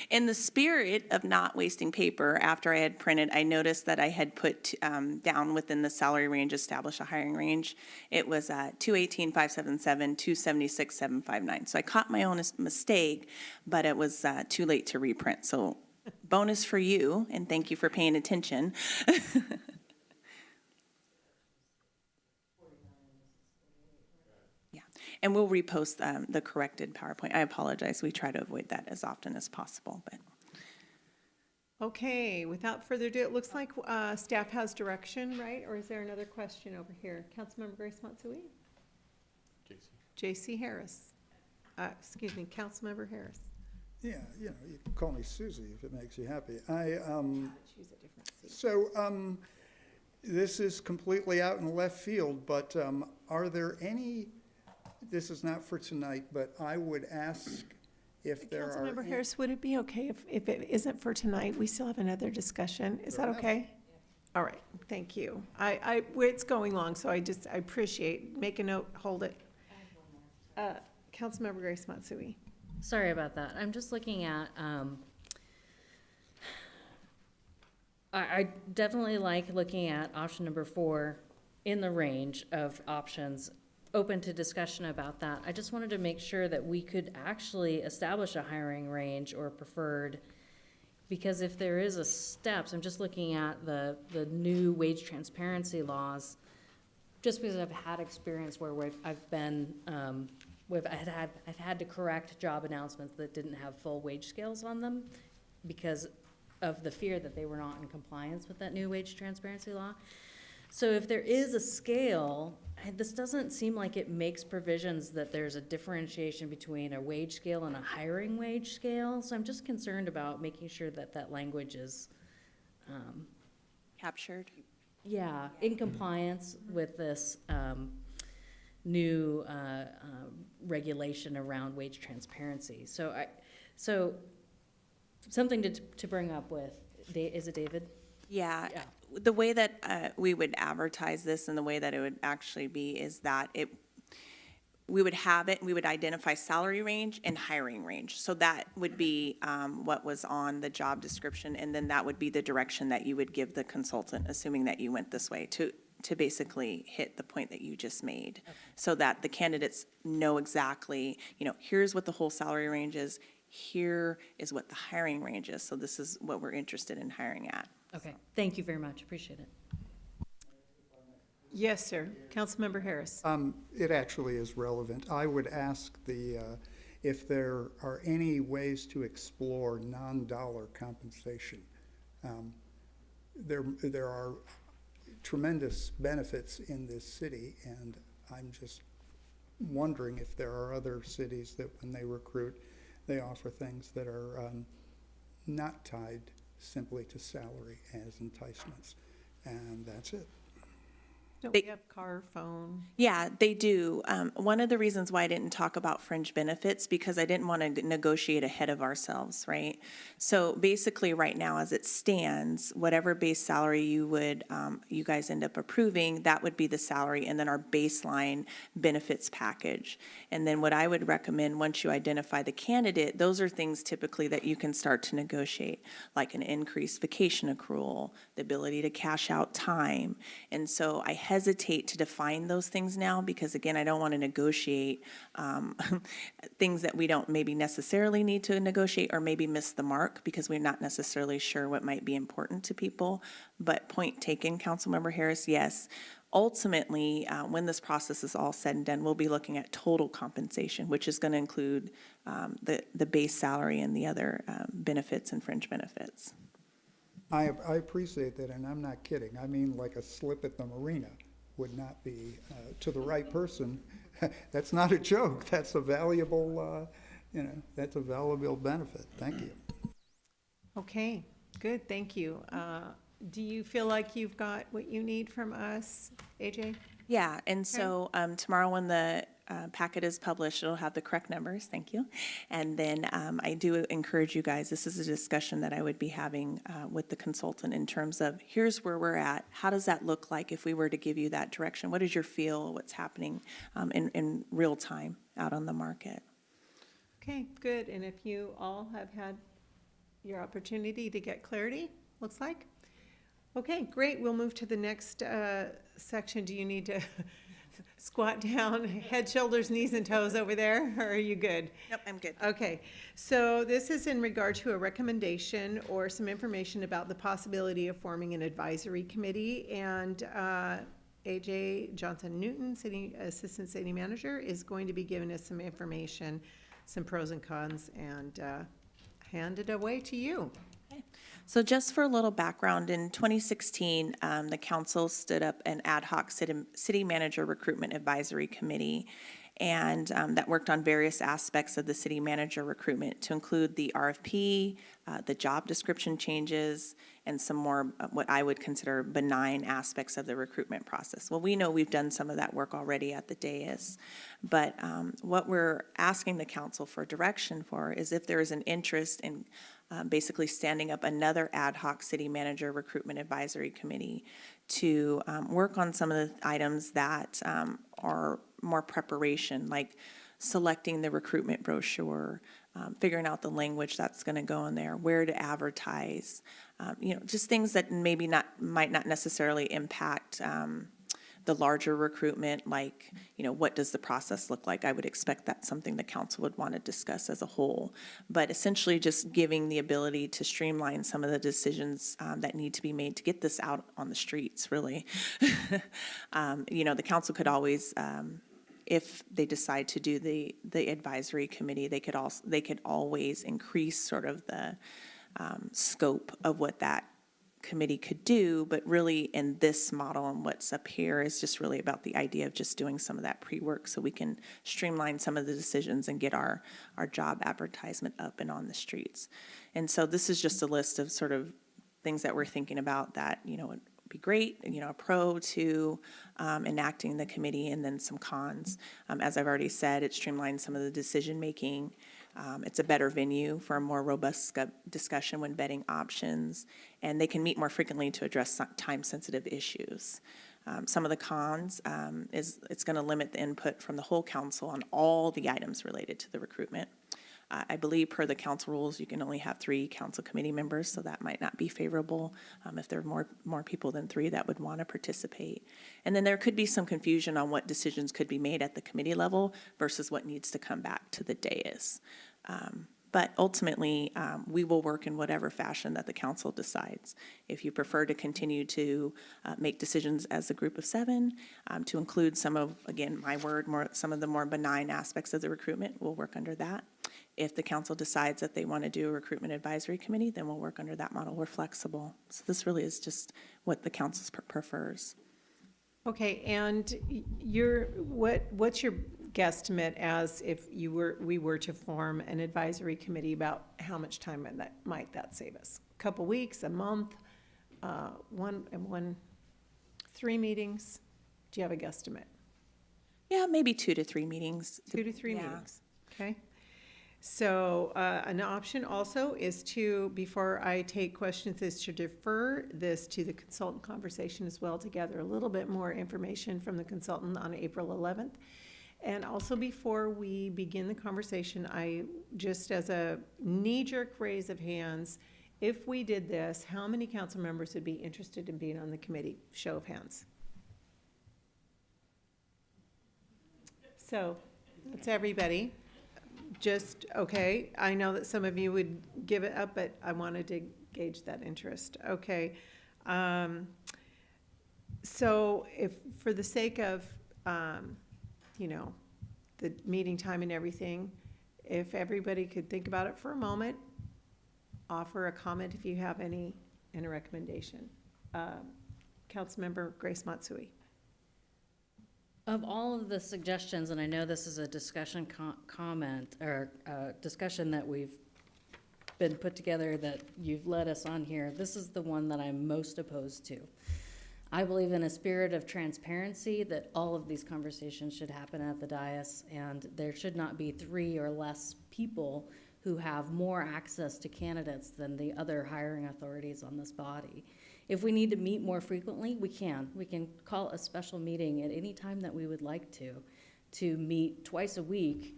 Speaker 11: In the spirit of not wasting paper, after I had printed, I noticed that I had put down within the salary range, establish a hiring range. It was 218,577, 276,759. So I caught my own mistake, but it was too late to reprint. So bonus for you, and thank you for paying attention. And we'll repost the corrected PowerPoint. I apologize. We try to avoid that as often as possible, but.
Speaker 2: Okay, without further ado, it looks like staff has direction, right? Or is there another question over here? Councilmember Grace Matsui? J.C. Harris. Excuse me, Councilmember Harris.
Speaker 6: Yeah, you know, you can call me Susie if it makes you happy.
Speaker 2: Choose a different seat.
Speaker 6: So this is completely out in left field, but are there any, this is not for tonight, but I would ask if there are.
Speaker 2: Councilmember Harris, would it be okay if it isn't for tonight? We still have another discussion. Is that
Speaker 6: Fair enough.
Speaker 2: okay? All right, thank you. It's going long, so I appreciate, make a note, hold it. Councilmember Grace Matsui.
Speaker 8: Sorry about that. I'm just looking at, I definitely like looking at option number 4 in the range of options, open to discussion about that. I just wanted to make sure that we could actually establish a hiring range or preferred, because if there is a steps, I'm just looking at the new wage transparency laws, just because I've had experience where I've had to correct job announcements that didn't have full wage scales on them because of the fear that they were not in compliance with that new wage transparency law. So if there is a scale, this doesn't seem like it makes provisions that there's a differentiation between a wage scale and a hiring wage scale. So I'm just concerned about making sure that that language is,
Speaker 11: Captured.
Speaker 8: in compliance with this new regulation around wage transparency. So something to bring up with, is it David?
Speaker 11: Yeah. The way that we would advertise this and the way that it would actually be is that we would have it, we would identify salary range and hiring range. So that would be what was on the job description, and then that would be the direction that you would give the consultant, assuming that you went this way, to basically hit the point that you just made. Okay. So that the candidates know exactly, here's what the whole salary range is, here is what the hiring range is. So this is what we're interested in hiring at.
Speaker 8: Okay, thank you very much, appreciate it.
Speaker 2: Yes, sir. Councilmember Harris.
Speaker 6: It actually is relevant. I would ask if there are any ways to explore non-dollar compensation. There are tremendous benefits in this city, and I'm just wondering if there are other cities that when they recruit, they offer things that are not tied simply to salary as enticements. And that's it.
Speaker 2: Don't
Speaker 11: They-
Speaker 2: we have car, phone?
Speaker 11: Yeah, they do. One of the reasons why I didn't talk about fringe benefits, because I didn't want to negotiate ahead of ourselves, right? So basically, right now, as it stands, whatever base salary you would, you guys end up approving, that would be the salary, and then our baseline benefits package. And then what I would recommend, once you identify the candidate, those are things typically that you can start to negotiate, like an increased vacation accrual, the ability to cash out time. And so I hesitate to define those things now because, again, I don't want to negotiate things that we don't maybe necessarily need to negotiate or maybe miss the mark because we're not necessarily sure what might be important to people. But point taken, Councilmember Harris, yes. Ultimately, when this process is all said and done, we'll be looking at total compensation, which is going to include the base salary and the other benefits and fringe benefits.
Speaker 6: I appreciate that, and I'm not kidding. I mean, like a slip at the marina would not be, to the right person, that's not a joke. That's a valuable, that's a valuable benefit. Thank you.
Speaker 2: Okay, good, thank you. Do you feel like you've got what you need from us, AJ?
Speaker 11: Yeah, and so tomorrow when the packet is published, it'll have the correct numbers, thank you. And then I do encourage you guys, this is a discussion that I would be having with the consultant in terms of, here's where we're at. How does that look like if we were to give you that direction? What is your feel, what's happening in real time out on the market?
Speaker 2: Okay, good, and if you all have had your opportunity to get clarity, looks like? Okay, great, we'll move to the next section. Do you need to squat down, head, shoulders, knees, and toes over there, or are you good?
Speaker 11: Yep, I'm good.
Speaker 2: Okay, so this is in regard to a recommendation or some information about the possibility of forming an advisory committee, and AJ Johnson Newton, Assistant City Manager, is going to be giving us some information, some pros and cons, and hand it away to you.
Speaker 11: So just for a little background, in 2016, the council stood up an ad hoc city manager recruitment advisory committee, and that worked on various aspects of the city manager recruitment to include the RFP, the job description changes, and some more what I would consider benign aspects of the recruitment process. Well, we know we've done some of that work already at the dais, but what we're asking the council for direction for is if there is an interest in basically standing up another ad hoc city manager recruitment advisory committee to work on some of the items that are more preparation, like selecting the recruitment brochure, figuring out the language that's going to go in there, where to advertise, just things that maybe might not necessarily impact the larger recruitment, like, what does the process look like? I would expect that's something the council would want to discuss as a whole. But essentially just giving the ability to streamline some of the decisions that need to be made to get this out on the streets, really. The council could always, if they decide to do the advisory committee, they could always increase sort of the scope of what that committee could do, but really in this model and what's up here is just really about the idea of just doing some of that pre-work so we can streamline some of the decisions and get our job advertisement up and on the streets. And so this is just a list of sort of things that we're thinking about that, would be great, a pro to enacting the committee, and then some cons. As I've already said, it streamlines some of the decision-making. It's a better venue for a more robust discussion when vetting options, and they can meet more frequently to address time-sensitive issues. Some of the cons is it's going to limit the input from the whole council on all the items related to the recruitment. I believe per the council rules, you can only have 3 council committee members, so that might not be favorable if there are more people than 3 that would want to participate. And then there could be some confusion on what decisions could be made at the committee level versus what needs to come back to the dais. But ultimately, we will work in whatever fashion that the council decides. If you prefer to continue to make decisions as a group of 7, to include some of, again, some of the more benign aspects of the recruitment, we'll work under that. If the council decides that they want to do a recruitment advisory committee, then we'll work under that model. We're flexible. So this really is just what the council prefers.
Speaker 2: Okay, and what's your guesstimate as if we were to form an advisory committee, about how much time might that save us? A couple weeks, a month, 3 meetings? Do you have a guesstimate?
Speaker 11: Yeah, maybe 2 to 3 meetings.
Speaker 2: 2 to 3
Speaker 11: Yeah.
Speaker 2: meetings, okay? So an option also is to, before I take questions, is to defer this to the consultant conversation as well, to gather a little bit more information from the consultant on April 11th. And also before we begin the conversation, I, just as a knee-jerk raise of hands, if we did this, how many council members would be interested in being on the committee? Show of hands. So that's everybody. Just, okay, I know that some of you would give it up, but I wanted to gauge that interest. Okay. So if, for the sake of, you know, the meeting time and everything, if everybody could think about it for a moment, offer a comment if you have any, and a recommendation. Councilmember Grace Matsui.
Speaker 8: Of all of the suggestions, and I know this is a discussion comment, or discussion that we've been put together that you've led us on here, this is the one that I'm most opposed to. I believe in a spirit of transparency that all of these conversations should happen at the dais, and there should not be 3 or less people who have more access to candidates than the other hiring authorities on this body. If we need to meet more frequently, we can. We can call a special meeting at any time that we would like to meet twice a week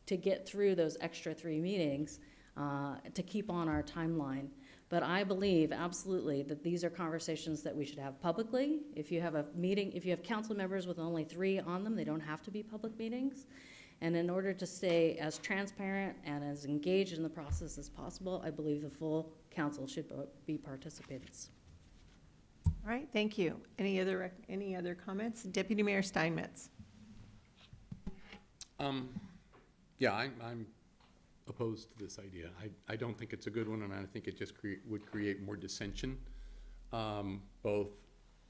Speaker 8: to get through those extra 3 meetings, to keep on our timeline. But I believe absolutely that these are conversations that we should have publicly. If you have a meeting, if you have council members with only 3 on them, they don't have to be public meetings. And in order to stay as transparent and as engaged in the process as possible, I believe the full council should be participants.
Speaker 2: All right, thank you. Any other comments? Deputy Mayor Steinmetz.
Speaker 3: Yeah, I'm opposed to this idea. I don't think it's a good one, and I think it just would create more dissension, both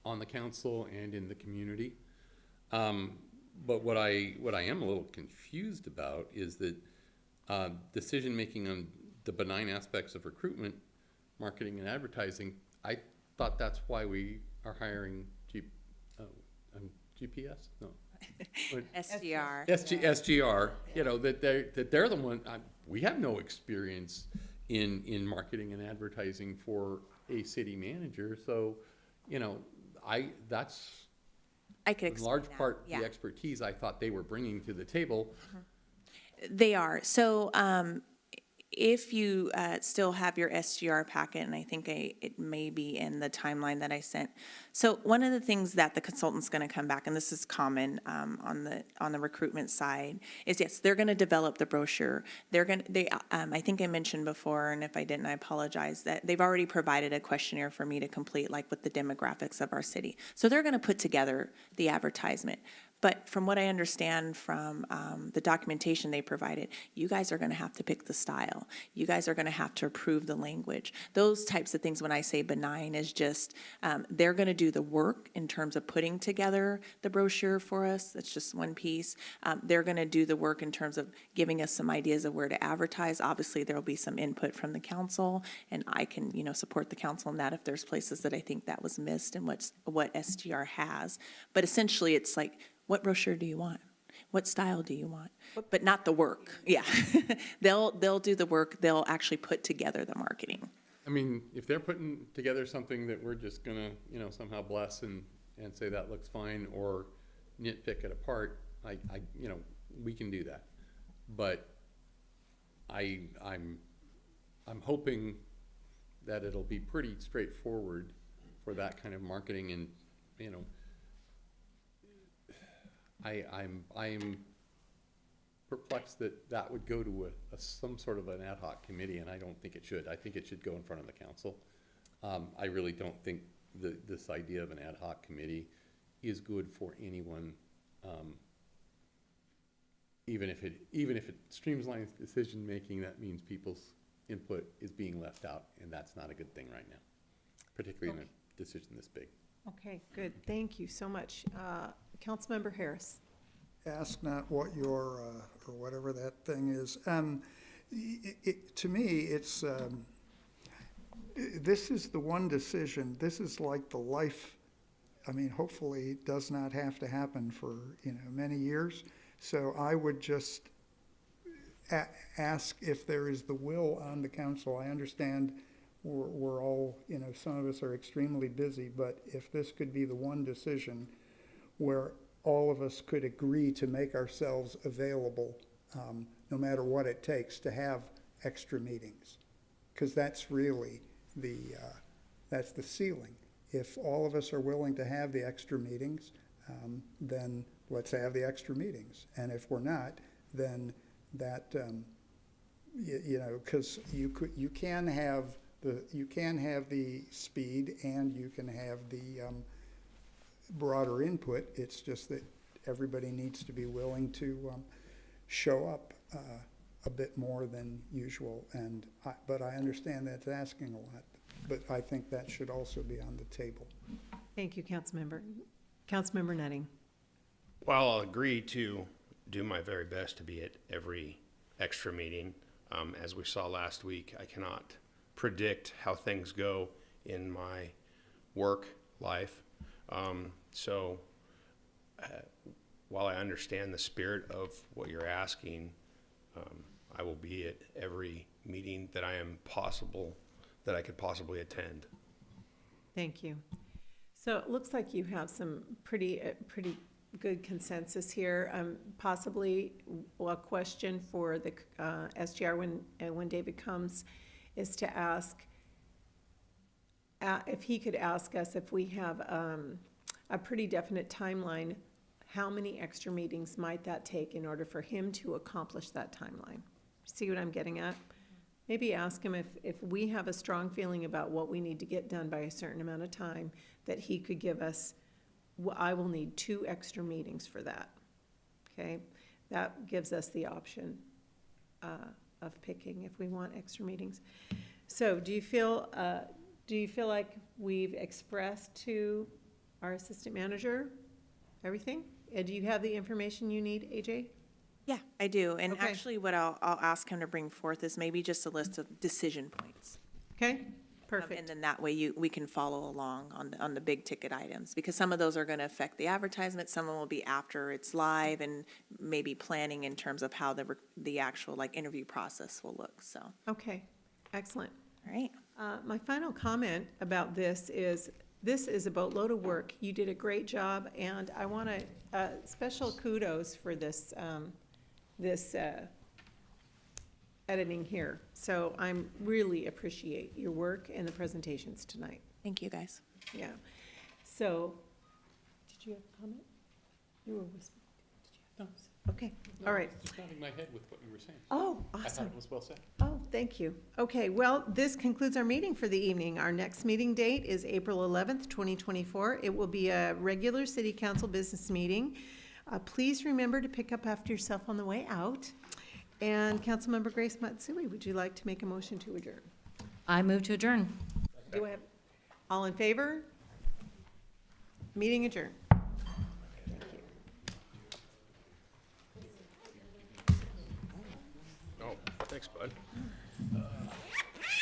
Speaker 3: on the council and in the community. But what I am a little confused about is that decision-making on the benign aspects of recruitment, marketing, and advertising, I thought that's why we are hiring GPS? No.
Speaker 11: SDR.
Speaker 3: SGR, you know, that they're the one, we have no experience in marketing and advertising for a city manager, so, you know, that's
Speaker 11: I could
Speaker 3: in
Speaker 11: explain
Speaker 3: large
Speaker 11: that.
Speaker 3: part
Speaker 11: Yeah.
Speaker 3: the expertise I thought they were bringing to the table.
Speaker 11: They are. So if you still have your SGR packet, and I think it may be in the timeline that I sent. So one of the things that the consultant's going to come back, and this is common on the recruitment side, is yes, they're going to develop the brochure. I think I mentioned before, and if I didn't, I apologize, that they've already provided a questionnaire for me to complete, like with the demographics of our city. So they're going to put together the advertisement. But from what I understand from the documentation they provided, you guys are going to have to pick the style. You guys are going to have to approve the language. Those types of things, when I say benign, is just they're going to do the work in terms of putting together the brochure for us. That's just one piece. They're going to do the work in terms of giving us some ideas of where to advertise. Obviously, there will be some input from the council, and I can, support the council in that if there's places that I think that was missed and what SGR has. But essentially, it's like, what brochure do you want? What style do you want? But not the work. Yeah. They'll do the work. They'll actually put together the marketing.
Speaker 3: I mean, if they're putting together something that we're just gonna, somehow bless and say that looks fine, or nitpick it apart, we can do that. But I'm hoping that it'll be pretty straightforward for that kind of marketing, and, I'm perplexed that would go to some sort of an ad hoc committee, and I don't think it should. I think it should go in front of the council. I really don't think this idea of an ad hoc committee is good for anyone, even if it streamlines decision making. That means people's input is being left out, and that's not a good thing right now, particularly in a decision this big.
Speaker 2: Okay, good. Thank you so much. Councilmember Harris.
Speaker 6: Ask not what your, or whatever that thing is. To me, it's, this is the one decision, this is like the life I mean, hopefully does not have to happen for, many years. So I would just ask if there is the will on the council. I understand we're all, some of us are extremely busy, but if this could be the one decision where all of us could agree to make ourselves available, no matter what it takes, to have extra meetings, because that's really that's the ceiling. If all of us are willing to have the extra meetings, then let's have the extra meetings. And if we're not, then that, because you can have the speed and you can have the broader input. It's just that everybody needs to be willing to show up a bit more than usual. But I understand that's asking a lot. But I think that should also be on the table.
Speaker 2: Thank you, Councilmember. Councilmember Nutting.
Speaker 9: While I'll agree to do my very best to be at every extra meeting, as we saw last week, I cannot predict how things go in my work life. So while I understand the spirit of what you're asking, I will be at every meeting that that I could possibly attend.
Speaker 2: Thank you. So it looks like you have some pretty good consensus here. Possibly a question for the SGR when David comes is to ask if he could ask us if we have a pretty definite timeline, how many extra meetings might that take in order for him to accomplish that timeline? See what I'm getting at? Maybe ask him if we have a strong feeling about what we need to get done by a certain amount of time, that he could give us, I will need 2 extra meetings for that, okay? That gives us the option of picking if we want extra meetings. So do you feel like we've expressed to our assistant manager everything? Do you have the information you need, AJ?
Speaker 11: Yeah, I do. And
Speaker 2: Okay.
Speaker 11: actually what I'll ask him to bring forth is maybe just a list of decision points.
Speaker 2: Okay,
Speaker 11: And
Speaker 2: perfect.
Speaker 11: then that way we can follow along on the big ticket items, because some of those are going to affect the advertisement. Some of them will be after it's live, and maybe planning in terms of how the actual interview process will look. So,
Speaker 2: Okay, excellent.
Speaker 11: all right.
Speaker 2: My final comment about this is a boatload of work. You did a great job, and I want to special kudos for this editing here. So I'm really appreciate your work and the presentations tonight.
Speaker 11: Thank you, guys.
Speaker 2: Yeah. So, did you have a comment? You were whispering. Did you have Okay, all right.
Speaker 3: Just nodding my head with what you were saying.
Speaker 2: Oh,
Speaker 3: I thought
Speaker 2: awesome.
Speaker 3: it was well said.
Speaker 2: Oh, thank you. Okay, well, this concludes our meeting for the evening. Our next meeting date is April 11th, 2024. It will be a regular city council business meeting. Please remember to pick up after yourself on the way out. And Councilmember Grace Matsui, would you like to make a motion to adjourn?
Speaker 8: I move to adjourn.
Speaker 2: Do I have, all in favor? Meeting adjourned.
Speaker 9: Oh, thanks, bud.